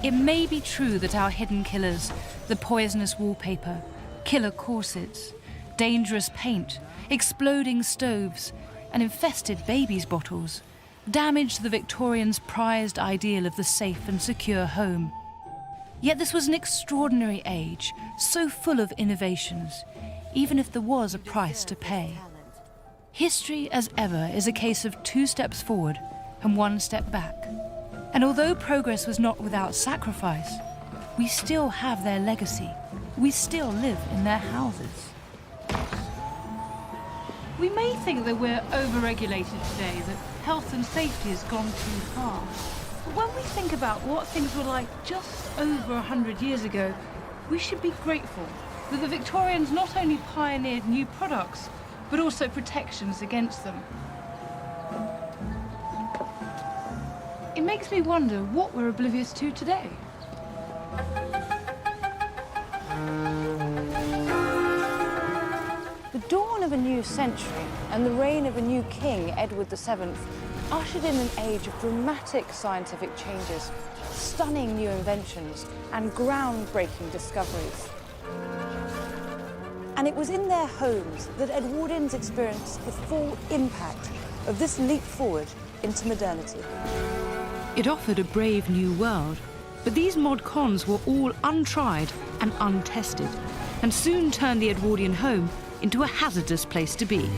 It may be true that our hidden killers, the poisonous wallpaper, killer corsets, dangerous paint, exploding stoves, and infested babies' bottles, damaged the Victorians' prized ideal of the safe and secure home. Yet this was an extraordinary age, so full of innovations, even if there was a price to pay. History, as ever, is a case of 2 steps forward and 1 step back. And although progress was not without sacrifice, we still have their legacy. We still live in their houses. We may think that we're over-regulated today, that health and safety has gone too far. But when we think about what things were like just over 100 years ago, we should be grateful that the Victorians not only pioneered new products, but also protections against them. It makes me wonder what we're oblivious to today. The dawn of a new century and the reign of a new king, Edward VII, ushered in an age of dramatic scientific changes, stunning new inventions, and groundbreaking discoveries. And it was in their homes that Edwardians experienced the full impact of this leap forward into modernity. It offered a brave new world, but these mod cons were all untried and untested, and soon turned the Edwardian home into a hazardous place to be.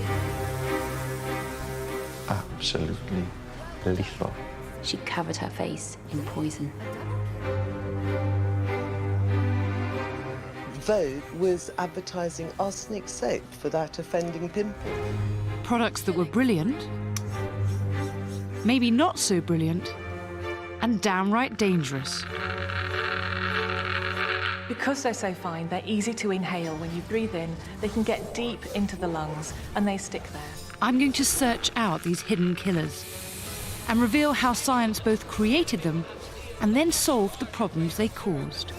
Absolutely lethal. She covered her face in poison. Vogue was advertising arsenic soap for that offending pimple. Products that were brilliant, maybe not so brilliant, and downright dangerous. Because they're so fine, they're easy to inhale. When you breathe in, they can get deep into the lungs and they stick there. I'm going to search out these hidden killers and reveal how science both created them and then solved the problems they caused.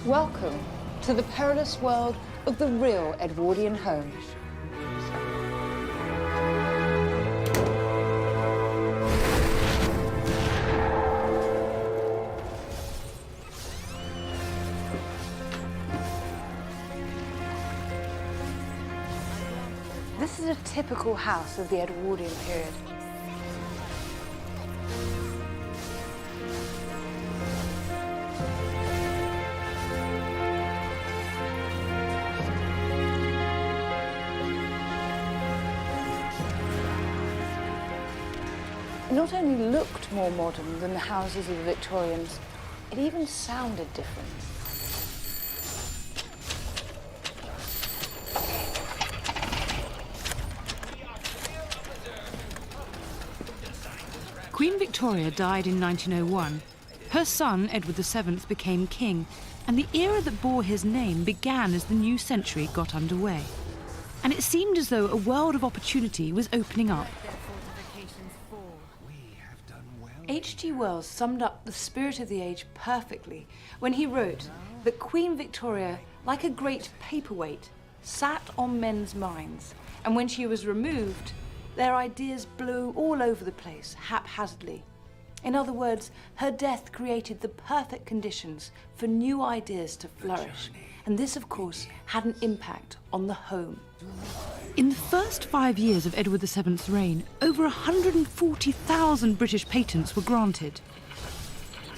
Welcome to the perilous world of the real Edwardian home. This is a typical house of the Edwardian period. It not only looked more modern than the houses of the Victorians, it even sounded different. Queen Victoria died in 1901. Her son, Edward VII, became king, and the era that bore his name began as the new century got underway. And it seemed as though a world of opportunity was opening up. H.G. Wells summed up the spirit of the age perfectly when he wrote that Queen Victoria, like a great paperweight, sat on men's minds, and when she was removed, their ideas blew all over the place, haphazardly. In other words, her death created the perfect conditions for new ideas to flourish, and this, of course, had an impact on the home. In the first 5 years of Edward VII's reign, over 140,000 British patents were granted.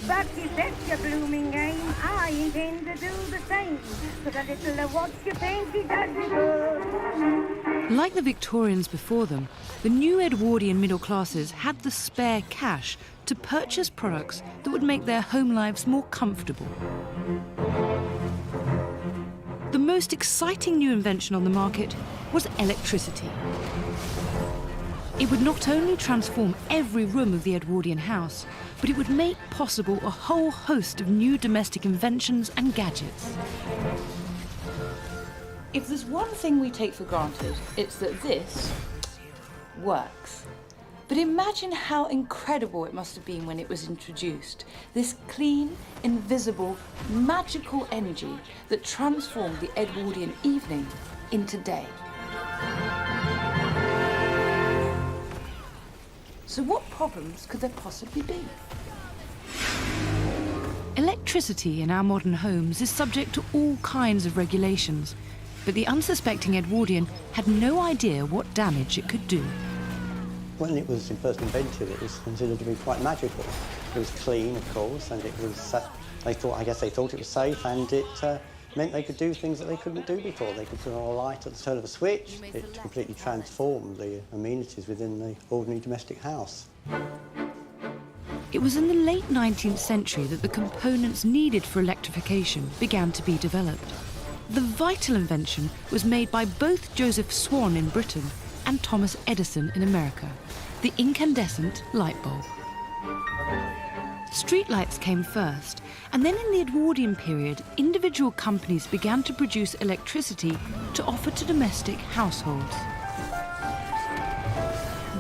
But if that's your blooming game, I intend to do the same. But a little of what you fancy does me good. Like the Victorians before them, the new Edwardian middle classes had the spare cash to purchase products that would make their home lives more comfortable. The most exciting new invention on the market was electricity. It would not only transform every room of the Edwardian house, but it would make possible a whole host of new domestic inventions and gadgets. If there's one thing we take for granted, it's that this works. But imagine how incredible it must have been when it was introduced. This clean, invisible, magical energy that transformed the Edwardian evening into day. So what problems could there possibly be? Electricity in our modern homes is subject to all kinds of regulations, but the unsuspecting Edwardian had no idea what damage it could do. When it was first invented, it was considered to be quite magical. It was clean, of course, and it was, I guess they thought it was safe, and it meant they could do things that they couldn't do before. They could turn on a light at the turn of a switch. It completely transformed the amenities within the ordinary domestic house. It was in the late 19th century that the components needed for electrification began to be developed. The vital invention was made by both Joseph Swan in Britain and Thomas Edison in America, the incandescent light bulb. Streetlights came first, and then in the Edwardian period, individual companies began to produce electricity to offer to domestic households.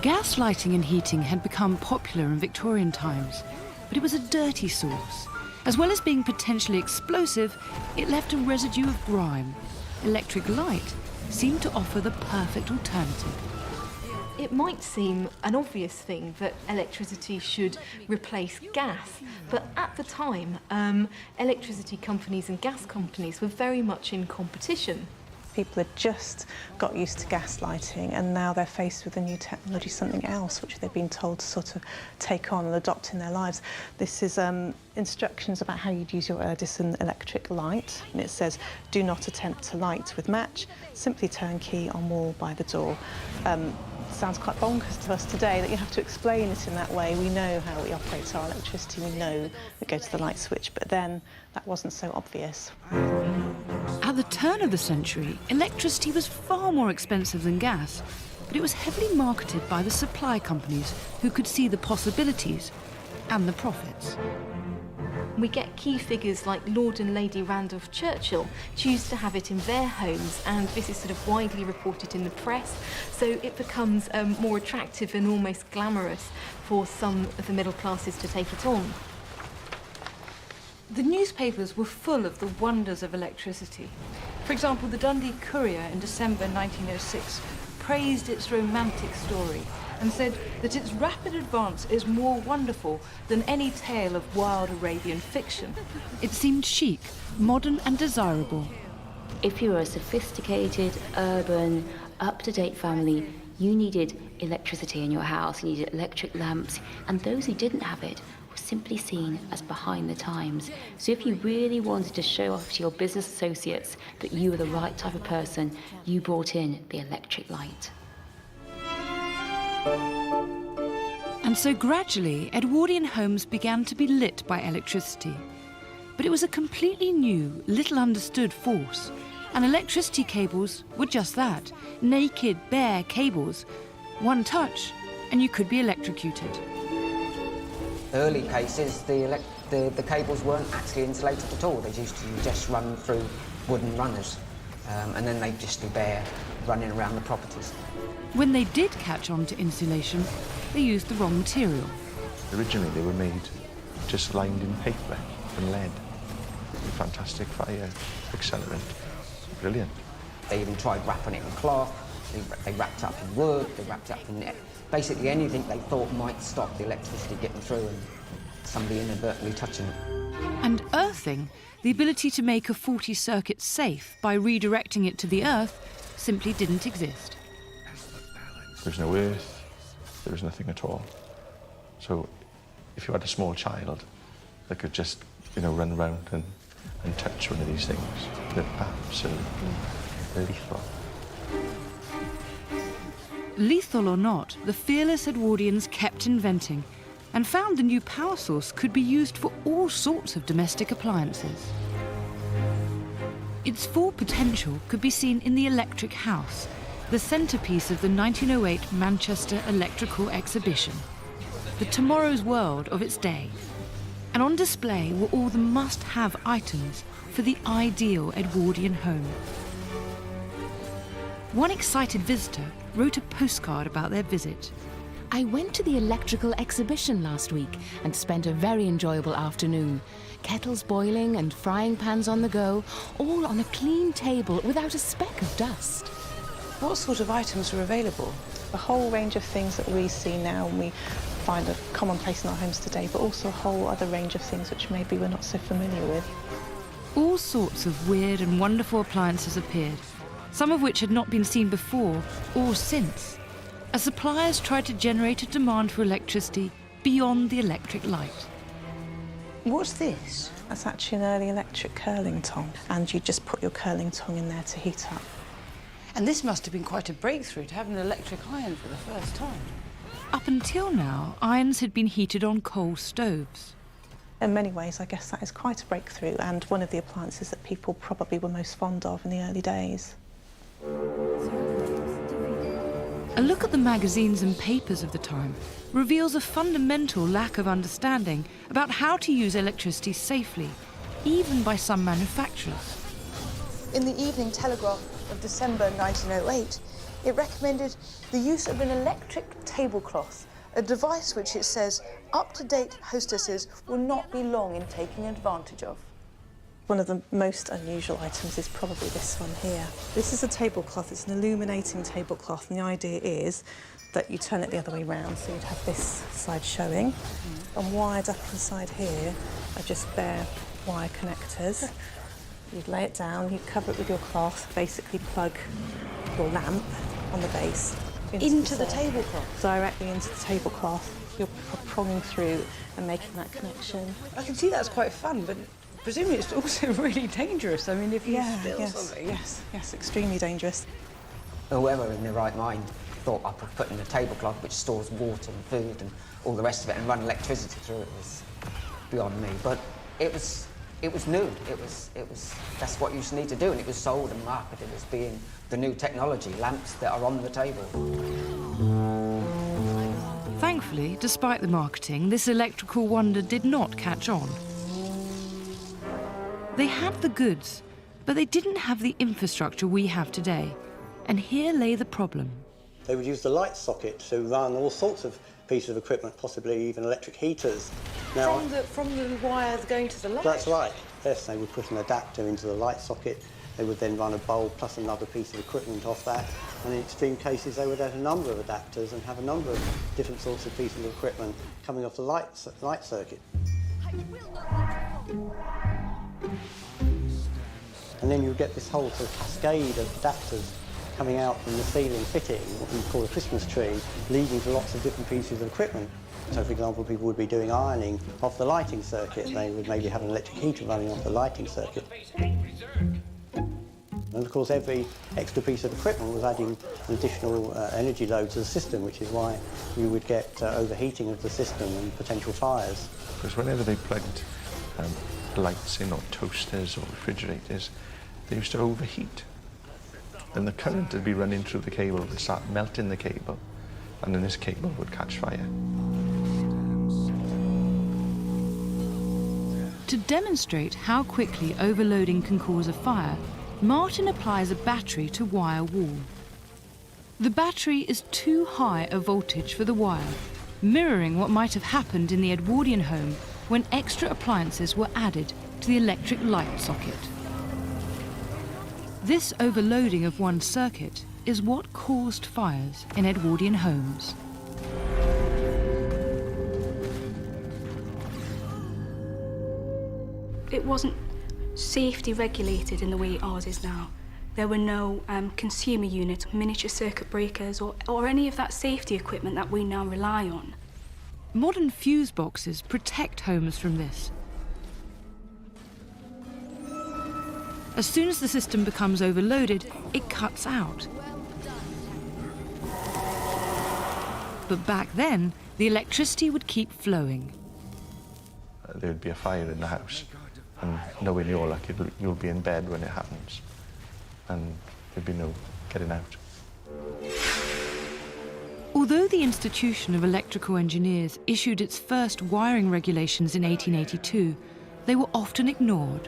Gas lighting and heating had become popular in Victorian times, but it was a dirty source. As well as being potentially explosive, it left a residue of grime. Electric light seemed to offer the perfect alternative. It might seem an obvious thing that electricity should replace gas, but at the time, electricity companies and gas companies were very much in competition. People had just got used to gas lighting, and now they're faced with a new technology, something else which they've been told to sort of take on and adopt in their lives. This is instructions about how you'd use your Edison electric light, and it says, do not attempt to light with match, simply turn key on wall by the door. sounds quite bonkers to us today that you have to explain it in that way. We know how we operate our electricity, we know we go to the light switch, but then that wasn't so obvious. At the turn of the century, electricity was far more expensive than gas, but it was heavily marketed by the supply companies who could see the possibilities and the profits. We get key figures like Lord and Lady Randolph Churchill choose to have it in their homes, and this is sort of widely reported in the press, so it becomes more attractive and almost glamorous for some of the middle classes to take it on. The newspapers were full of the wonders of electricity. For example, the Dundee Courier in December 1906 praised its romantic story and said that its rapid advance is more wonderful than any tale of wild Arabian fiction. It seemed chic, modern and desirable. If you were a sophisticated, urban, up-to-date family, you needed electricity in your house, you needed electric lamps, and those who didn't have it were simply seen as behind the times. So if you really wanted to show off to your business associates that you were the right type of person, you brought in the electric light. And so gradually, Edwardian homes began to be lit by electricity. But it was a completely new, little understood force. And electricity cables were just that, naked, bare cables. One touch, and you could be electrocuted. Early cases, the cables weren't actually insulated at all. They used to just run through wooden runners, and then they'd just be bare, running around the properties. When they did catch on to insulation, they used the wrong material. Originally, they were made just lined in paper and lead. Fantastic fire accelerant. Brilliant. They even tried wrapping it in cloth, they wrapped up in wood, they wrapped up in basically anything they thought might stop the electricity getting through and somebody inadvertently touching it. And earthing, the ability to make a faulty circuit safe by redirecting it to the earth, simply didn't exist. There was no earth, there was nothing at all. So if you had a small child that could just, run around and touch one of these things, they're absolutely lethal. Lethal or not, the fearless Edwardians kept inventing and found the new power source could be used for all sorts of domestic appliances. Its full potential could be seen in the electric house, the centrepiece of the 1908 Manchester Electrical Exhibition, the tomorrow's world of its day. And on display were all the must-have items for the ideal Edwardian home. One excited visitor wrote a postcard about their visit. I went to the electrical exhibition last week and spent a very enjoyable afternoon. Kettles boiling and frying pans on the go, all on a clean table without a speck of dust. What sort of items were available? A whole range of things that we see now and we find a commonplace in our homes today, but also a whole other range of things which maybe we're not so familiar with. All sorts of weird and wonderful appliances appeared, some of which had not been seen before or since, as suppliers tried to generate a demand for electricity beyond the electric light. What's this? That's actually an early electric curling tong, and you just put your curling tong in there to heat up. And this must have been quite a breakthrough to have an electric iron for the first time. Up until now, irons had been heated on coal stoves. In many ways, I guess that is quite a breakthrough and one of the appliances that people probably were most fond of in the early days. A look at the magazines and papers of the time reveals a fundamental lack of understanding about how to use electricity safely, even by some manufacturers. In the Evening Telegraph of December 1908, it recommended the use of an electric tablecloth, a device which it says up-to-date hostesses will not be long in taking advantage of. One of the most unusual items is probably this one here. This is a tablecloth, it's an illuminating tablecloth, and the idea is that you turn it the other way round, so you'd have this side showing, and wired up inside here are just bare wire connectors. You'd lay it down, you'd cover it with your cloth, basically plug your lamp on the base Into the tablecloth? Directly into the tablecloth. You're pronging through and making that connection. I can see that's quite fun, but presumably it's also really dangerous. I mean, if you spill something... Yes, extremely dangerous. Whoever in their right mind thought I could put in a tablecloth which stores water and food and all the rest of it and run electricity through it was beyond me. But it was new. That's what you need to do, and it was sold and marketed as being the new technology, lamps that are on the table. Thankfully, despite the marketing, this electrical wonder did not catch on. They had the goods, but they didn't have the infrastructure we have today. And here lay the problem. They would use the light socket to run all sorts of pieces of equipment, possibly even electric heaters. Now, From the wires going to the light? That's right. Yes, they would put an adapter into the light socket. They would then run a bulb plus another piece of equipment off that. And in extreme cases, they would add a number of adapters and have a number of different sorts of pieces of equipment coming off the light circuit. And then you get this whole sort of cascade of adapters coming out from the ceiling fitting, what we call a Christmas tree, leading to lots of different pieces of equipment. So, for example, people would be doing ironing off the lighting circuit. They would maybe have an electric heater running off the lighting circuit. And, of course, every extra piece of equipment was adding an additional energy load to the system, which is why you would get overheating of the system and potential fires. Because whenever they plugged lights in, or toasters or refrigerators, they used to overheat. And the current would be running through the cable would start melting the cable, and then this cable would catch fire. To demonstrate how quickly overloading can cause a fire, Martin applies a battery to wire wall. The battery is too high a voltage for the wire, mirroring what might have happened in the Edwardian home when extra appliances were added to the electric light socket. This overloading of one circuit is what caused fires in Edwardian homes. It wasn't safety regulated in the way ours is now. There were no consumer units, miniature circuit breakers, or any of that safety equipment that we now rely on. Modern fuse boxes protect homes from this. As soon as the system becomes overloaded, it cuts out. But back then, the electricity would keep flowing. There would be a fire in the house, and knowing your luck, you'll be in bed when it happens, and there'd be no getting out. Although the Institution of Electrical Engineers issued its first wiring regulations in 1882, they were often ignored.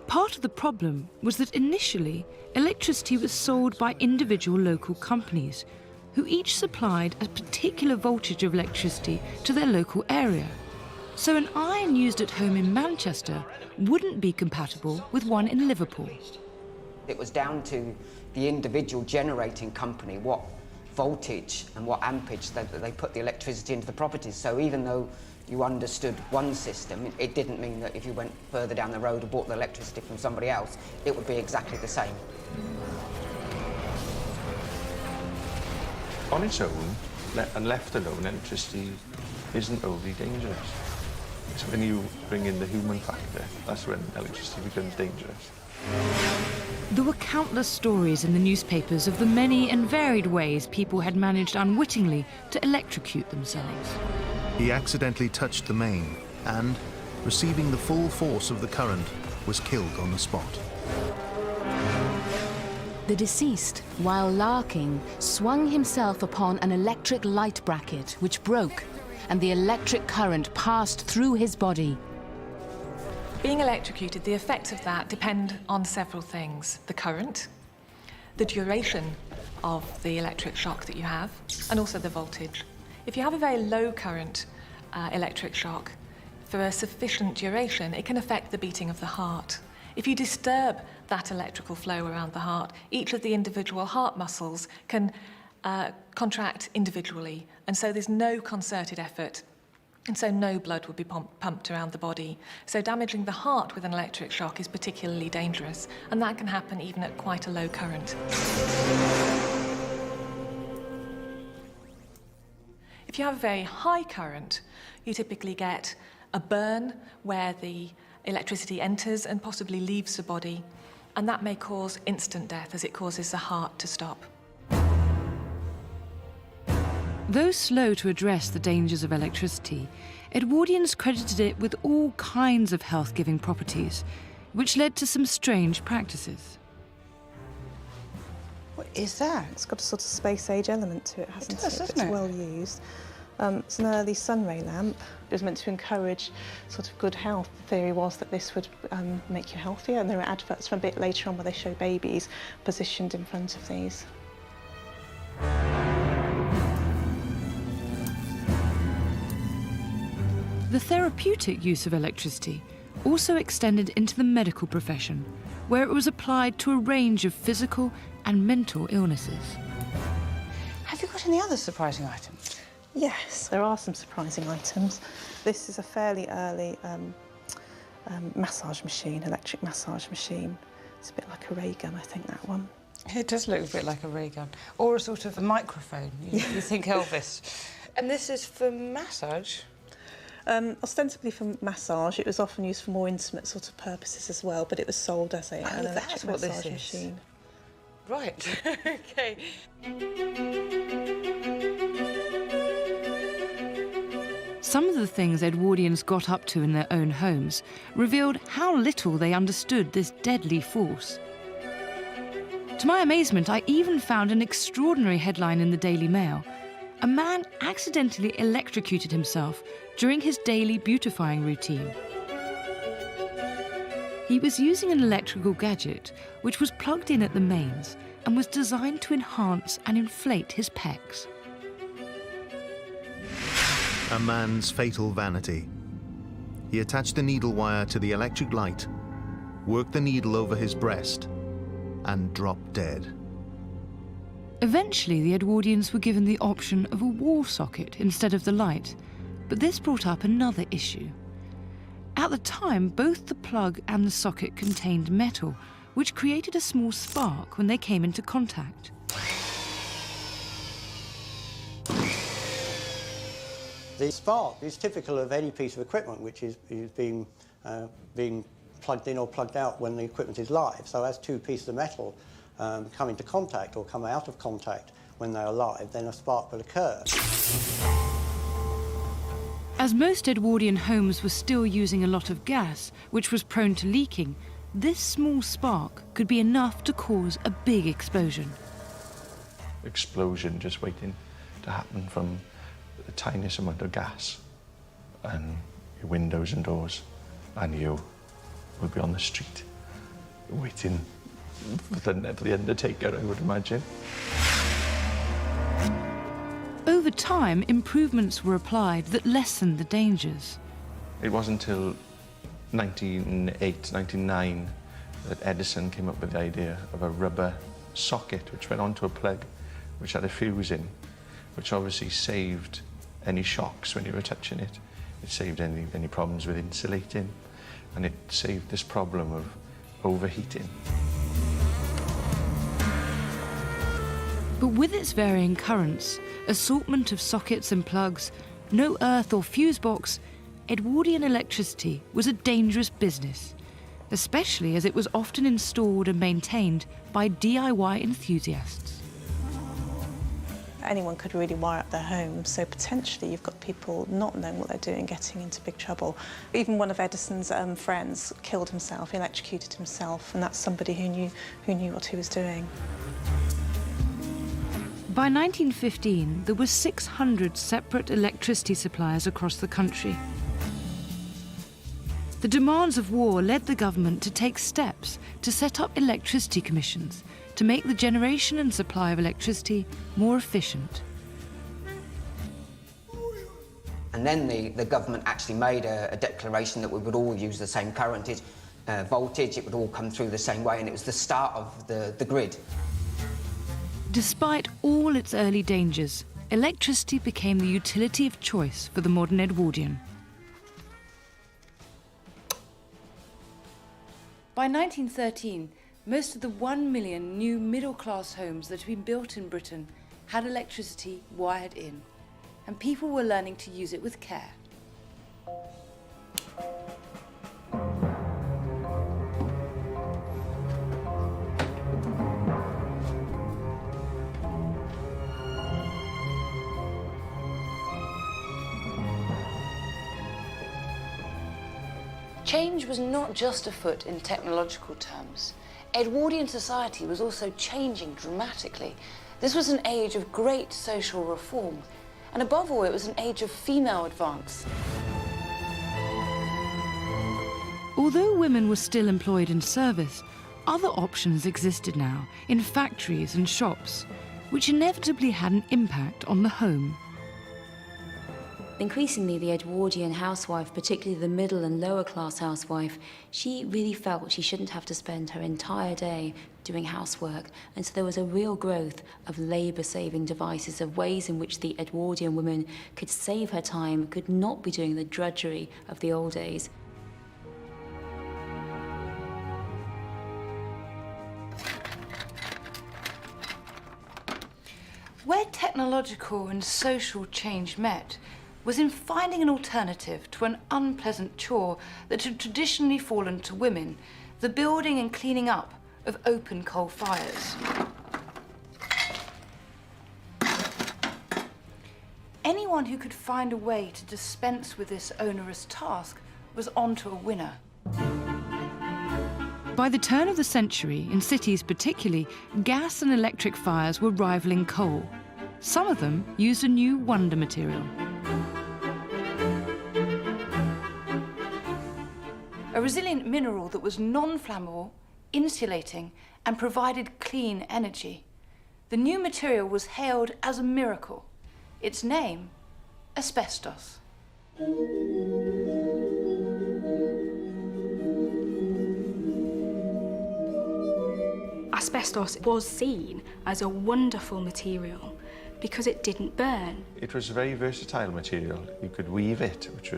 Part of the problem was that initially, electricity was sold by individual local companies, who each supplied a particular voltage of electricity to their local area. So an iron used at home in Manchester wouldn't be compatible with one in Liverpool. It was down to the individual generating company what voltage and what ampage they put the electricity into the properties. So even though you understood one system, it didn't mean that if you went further down the road and bought the electricity from somebody else, it would be exactly the same. On its own, and left alone, electricity isn't overly dangerous. It's when you bring in the human factor, that's when electricity becomes dangerous. There were countless stories in the newspapers of the many and varied ways people had managed unwittingly to electrocute themselves. He accidentally touched the main and, receiving the full force of the current, was killed on the spot. The deceased, while larking, swung himself upon an electric light bracket which broke, and the electric current passed through his body. Being electrocuted, the effects of that depend on several things: the current, the duration of the electric shock that you have, and also the voltage. If you have a very low current electric shock, for a sufficient duration, it can affect the beating of the heart. If you disturb that electrical flow around the heart, each of the individual heart muscles can contract individually, and so there's no concerted effort, and so no blood would be pumped around the body. So damaging the heart with an electric shock is particularly dangerous, and that can happen even at quite a low current. If you have a very high current, you typically get a burn where the electricity enters and possibly leaves the body, and that may cause instant death as it causes the heart to stop. Though slow to address the dangers of electricity, Edwardians credited it with all kinds of health-giving properties, which led to some strange practices. What is that? It's got a sort of space-age element to it, hasn't it? Doesn't It's it? well used. It's an early sunray lamp. It was meant to encourage sort of good health. The theory was that this would make you healthier, and there are adverts from a bit later on where they show babies positioned in front of these. The therapeutic use of electricity also extended into the medical profession, where it was applied to a range of physical and mental illnesses. Have you got any other surprising items? Yes, there are some surprising items. This is a fairly early massage machine, electric massage machine. It's a bit like a ray gun, I think, that one. It does look a bit like a ray gun, or a sort of a microphone. You think Elvis. And this is for massage? Ostensibly for massage. It was often used for more intimate sort of purposes as well, but it was sold as an electric what this massage is. machine. Right, OK. Some of the things Edwardians got up to in their own homes revealed how little they understood this deadly force. To my amazement, I even found an extraordinary headline in the Daily Mail. A man accidentally electrocuted himself during his daily beautifying routine. He was using an electrical gadget which was plugged in at the mains and was designed to enhance and inflate his pecs. A man's fatal vanity. He attached the needle wire to the electric light, worked the needle over his breast, and dropped dead. Eventually, the Edwardians were given the option of a wall socket instead of the light, but this brought up another issue. At the time, both the plug and the socket contained metal, which created a small spark when they came into contact. The spark is typical of any piece of equipment which is being plugged in or plugged out when the equipment is live. So as two pieces of metal come into contact or come out of contact when they are live, then a spark will occur. As most Edwardian homes were still using a lot of gas, which was prone to leaking, this small spark could be enough to cause a big explosion. Explosion just waiting to happen from the tiniest amount of gas, and your windows and doors, and you will be on the street waiting for the undertaker, I would imagine. Over time, improvements were applied that lessened the dangers. It wasn't until 1908, 1909 that Edison came up with the idea of a rubber socket which went onto a plug which had a fuse in, which obviously saved any shocks when you were touching it. It saved any problems with insulating, and it saved this problem of overheating. But with its varying currents, assortment of sockets and plugs, no earth or fuse box, Edwardian electricity was a dangerous business, especially as it was often installed and maintained by DIY enthusiasts. Anyone could really wire up their home, so potentially you've got people not knowing what they're doing, getting into big trouble. Even one of Edison's friends killed himself, he electrocuted himself, and that's somebody who knew what he was doing. By 1915, there were 600 separate electricity suppliers across the country. The demands of war led the government to take steps to set up electricity commissions to make the generation and supply of electricity more efficient. And then the government actually made a declaration that we would all use the same current voltage, it would all come through the same way, and it was the start of the grid. Despite all its early dangers, electricity became the utility of choice for the modern Edwardian. By 1913, most of the 1 million new middle-class homes that had been built in Britain had electricity wired in, and people were learning to use it with care. Change was not just afoot in technological terms. Edwardian society was also changing dramatically. This was an age of great social reform, and above all, it was an age of female advance. Although women were still employed in service, other options existed now in factories and shops, which inevitably had an impact on the home. Increasingly, the Edwardian housewife, particularly the middle and lower class housewife, she really felt she shouldn't have to spend her entire day doing housework. And so there was a real growth of labour-saving devices, of ways in which the Edwardian woman could save her time, could not be doing the drudgery of the old days. Where technological and social change met was in finding an alternative to an unpleasant chore that had traditionally fallen to women, the building and cleaning up of open coal fires. Anyone who could find a way to dispense with this onerous task was onto a winner. By the turn of the century, in cities particularly, gas and electric fires were rivaling coal. Some of them used a new wonder material. A resilient mineral that was non-flammable, insulating, and provided clean energy. The new material was hailed as a miracle. Its name, asbestos. Asbestos was seen as a wonderful material because it didn't burn. It was a very versatile material. You could weave it, which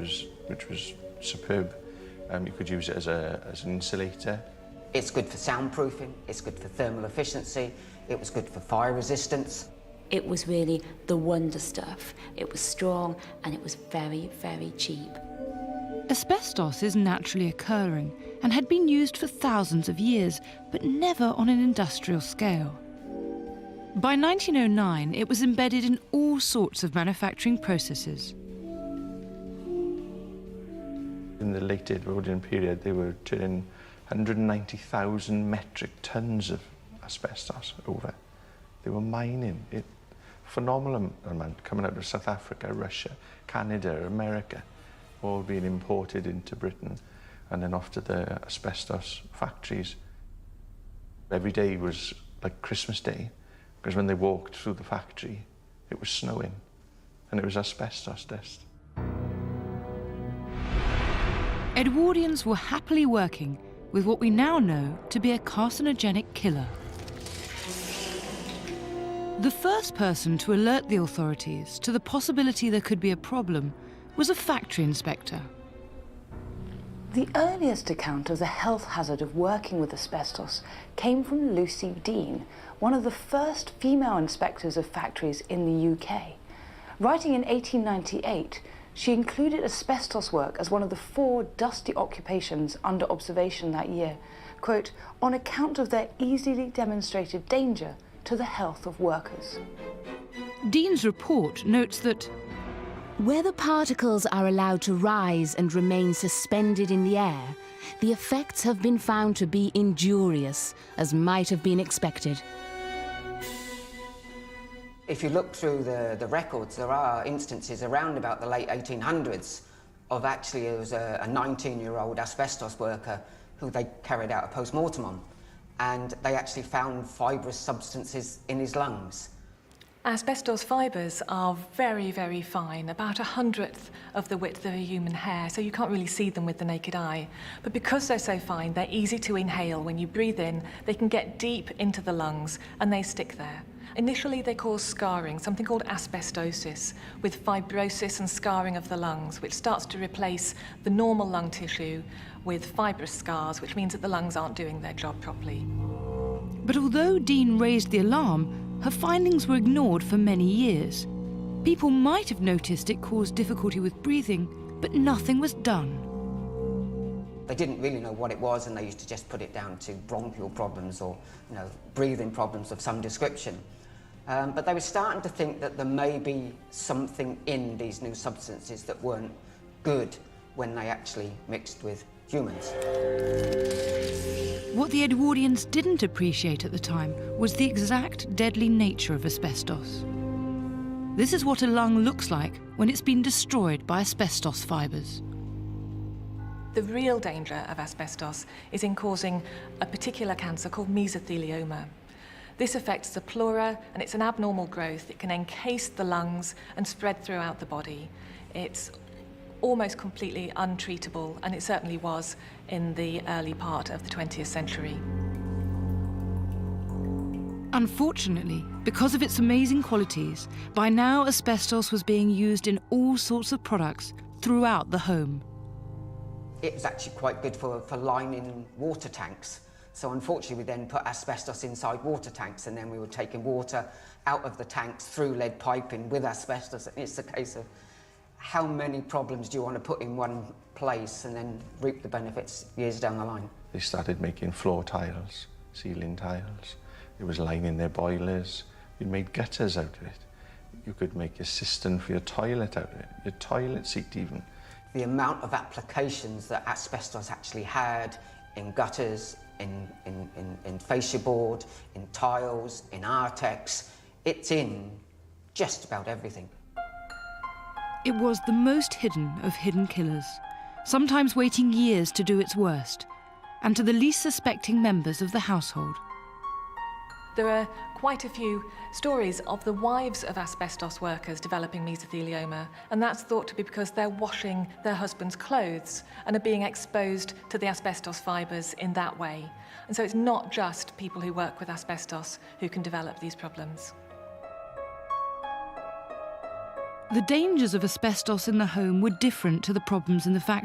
was superb. You could use it as an insulator. It's good for soundproofing, it's good for thermal efficiency, it was good for fire resistance. It was really the wonder stuff. It was strong and it was very, very cheap. Asbestos is naturally occurring and had been used for thousands of years, but never on an industrial scale. By 1909, it was embedded in all sorts of manufacturing processes. In the late Edwardian period, they were turning 190,000 metric tons of asbestos over. They were mining it. Phenomenal amount coming out of South Africa, Russia, Canada, America, all being imported into Britain and then off to the asbestos factories. Every day was like Christmas Day, because when they walked through the factory, it was snowing and it was asbestos dust. Edwardians were happily working with what we now know to be a carcinogenic killer. The first person to alert the authorities to the possibility there could be a problem was a factory inspector. The earliest account of the health hazard of working with asbestos came from Lucy Dean, one of the first female inspectors of factories in the UK. Writing in 1898, she included asbestos work as one of the 4 dusty occupations under observation that year, quote, on account of their easily demonstrated danger to the health of workers. Dean's report notes that where the particles are allowed to rise and remain suspended in the air, the effects have been found to be injurious, as might have been expected. If you look through the records, there are instances around about the late 1800s of actually there was a 19-year-old asbestos worker who they carried out a post-mortem on, and they actually found fibrous substances in his lungs. Asbestos fibres are very, very fine, about 1/100th of the width of a human hair, so you can't really see them with the naked eye. But because they're so fine, they're easy to inhale. When you breathe in, they can get deep into the lungs and they stick there. Initially, they cause scarring, something called asbestosis, with fibrosis and scarring of the lungs, which starts to replace the normal lung tissue with fibrous scars, which means that the lungs aren't doing their job properly. But although Dean raised the alarm, her findings were ignored for many years. People might have noticed it caused difficulty with breathing, but nothing was done. They didn't really know what it was, and they used to just put it down to bronchial problems or, breathing problems of some description. But they were starting to think that there may be something in these new substances that weren't good when they actually mixed with humans. What the Edwardians didn't appreciate at the time was the exact deadly nature of asbestos. This is what a lung looks like when it's been destroyed by asbestos fibres. The real danger of asbestos is in causing a particular cancer called mesothelioma. This affects the pleura, and it's an abnormal growth. It can encase the lungs and spread throughout the body. It's almost completely untreatable, and it certainly was in the early part of the 20th century. Unfortunately, because of its amazing qualities, by now asbestos was being used in all sorts of products throughout the home. It was actually quite good for lining water tanks. So unfortunately, we then put asbestos inside water tanks, and then we were taking water out of the tanks through lead piping with asbestos. And it's a case of how many problems do you want to put in one place and then reap the benefits years down the line? They started making floor tiles, ceiling tiles. It was lining their boilers. You made gutters out of it. You could make a cistern for your toilet out of it, your toilet seat even. The amount of applications that asbestos actually had in gutters, in fascia board, in tiles, in Artex, it's in just about everything. It was the most hidden of hidden killers, sometimes waiting years to do its worst, and to the least suspecting members of the household. There are quite a few stories of the wives of asbestos workers developing mesothelioma, and that's thought to be because they're washing their husband's clothes and are being exposed to the asbestos fibres in that way. And so it's not just people who work with asbestos who can develop these problems. The dangers of asbestos in the home were different to the problems in the factory.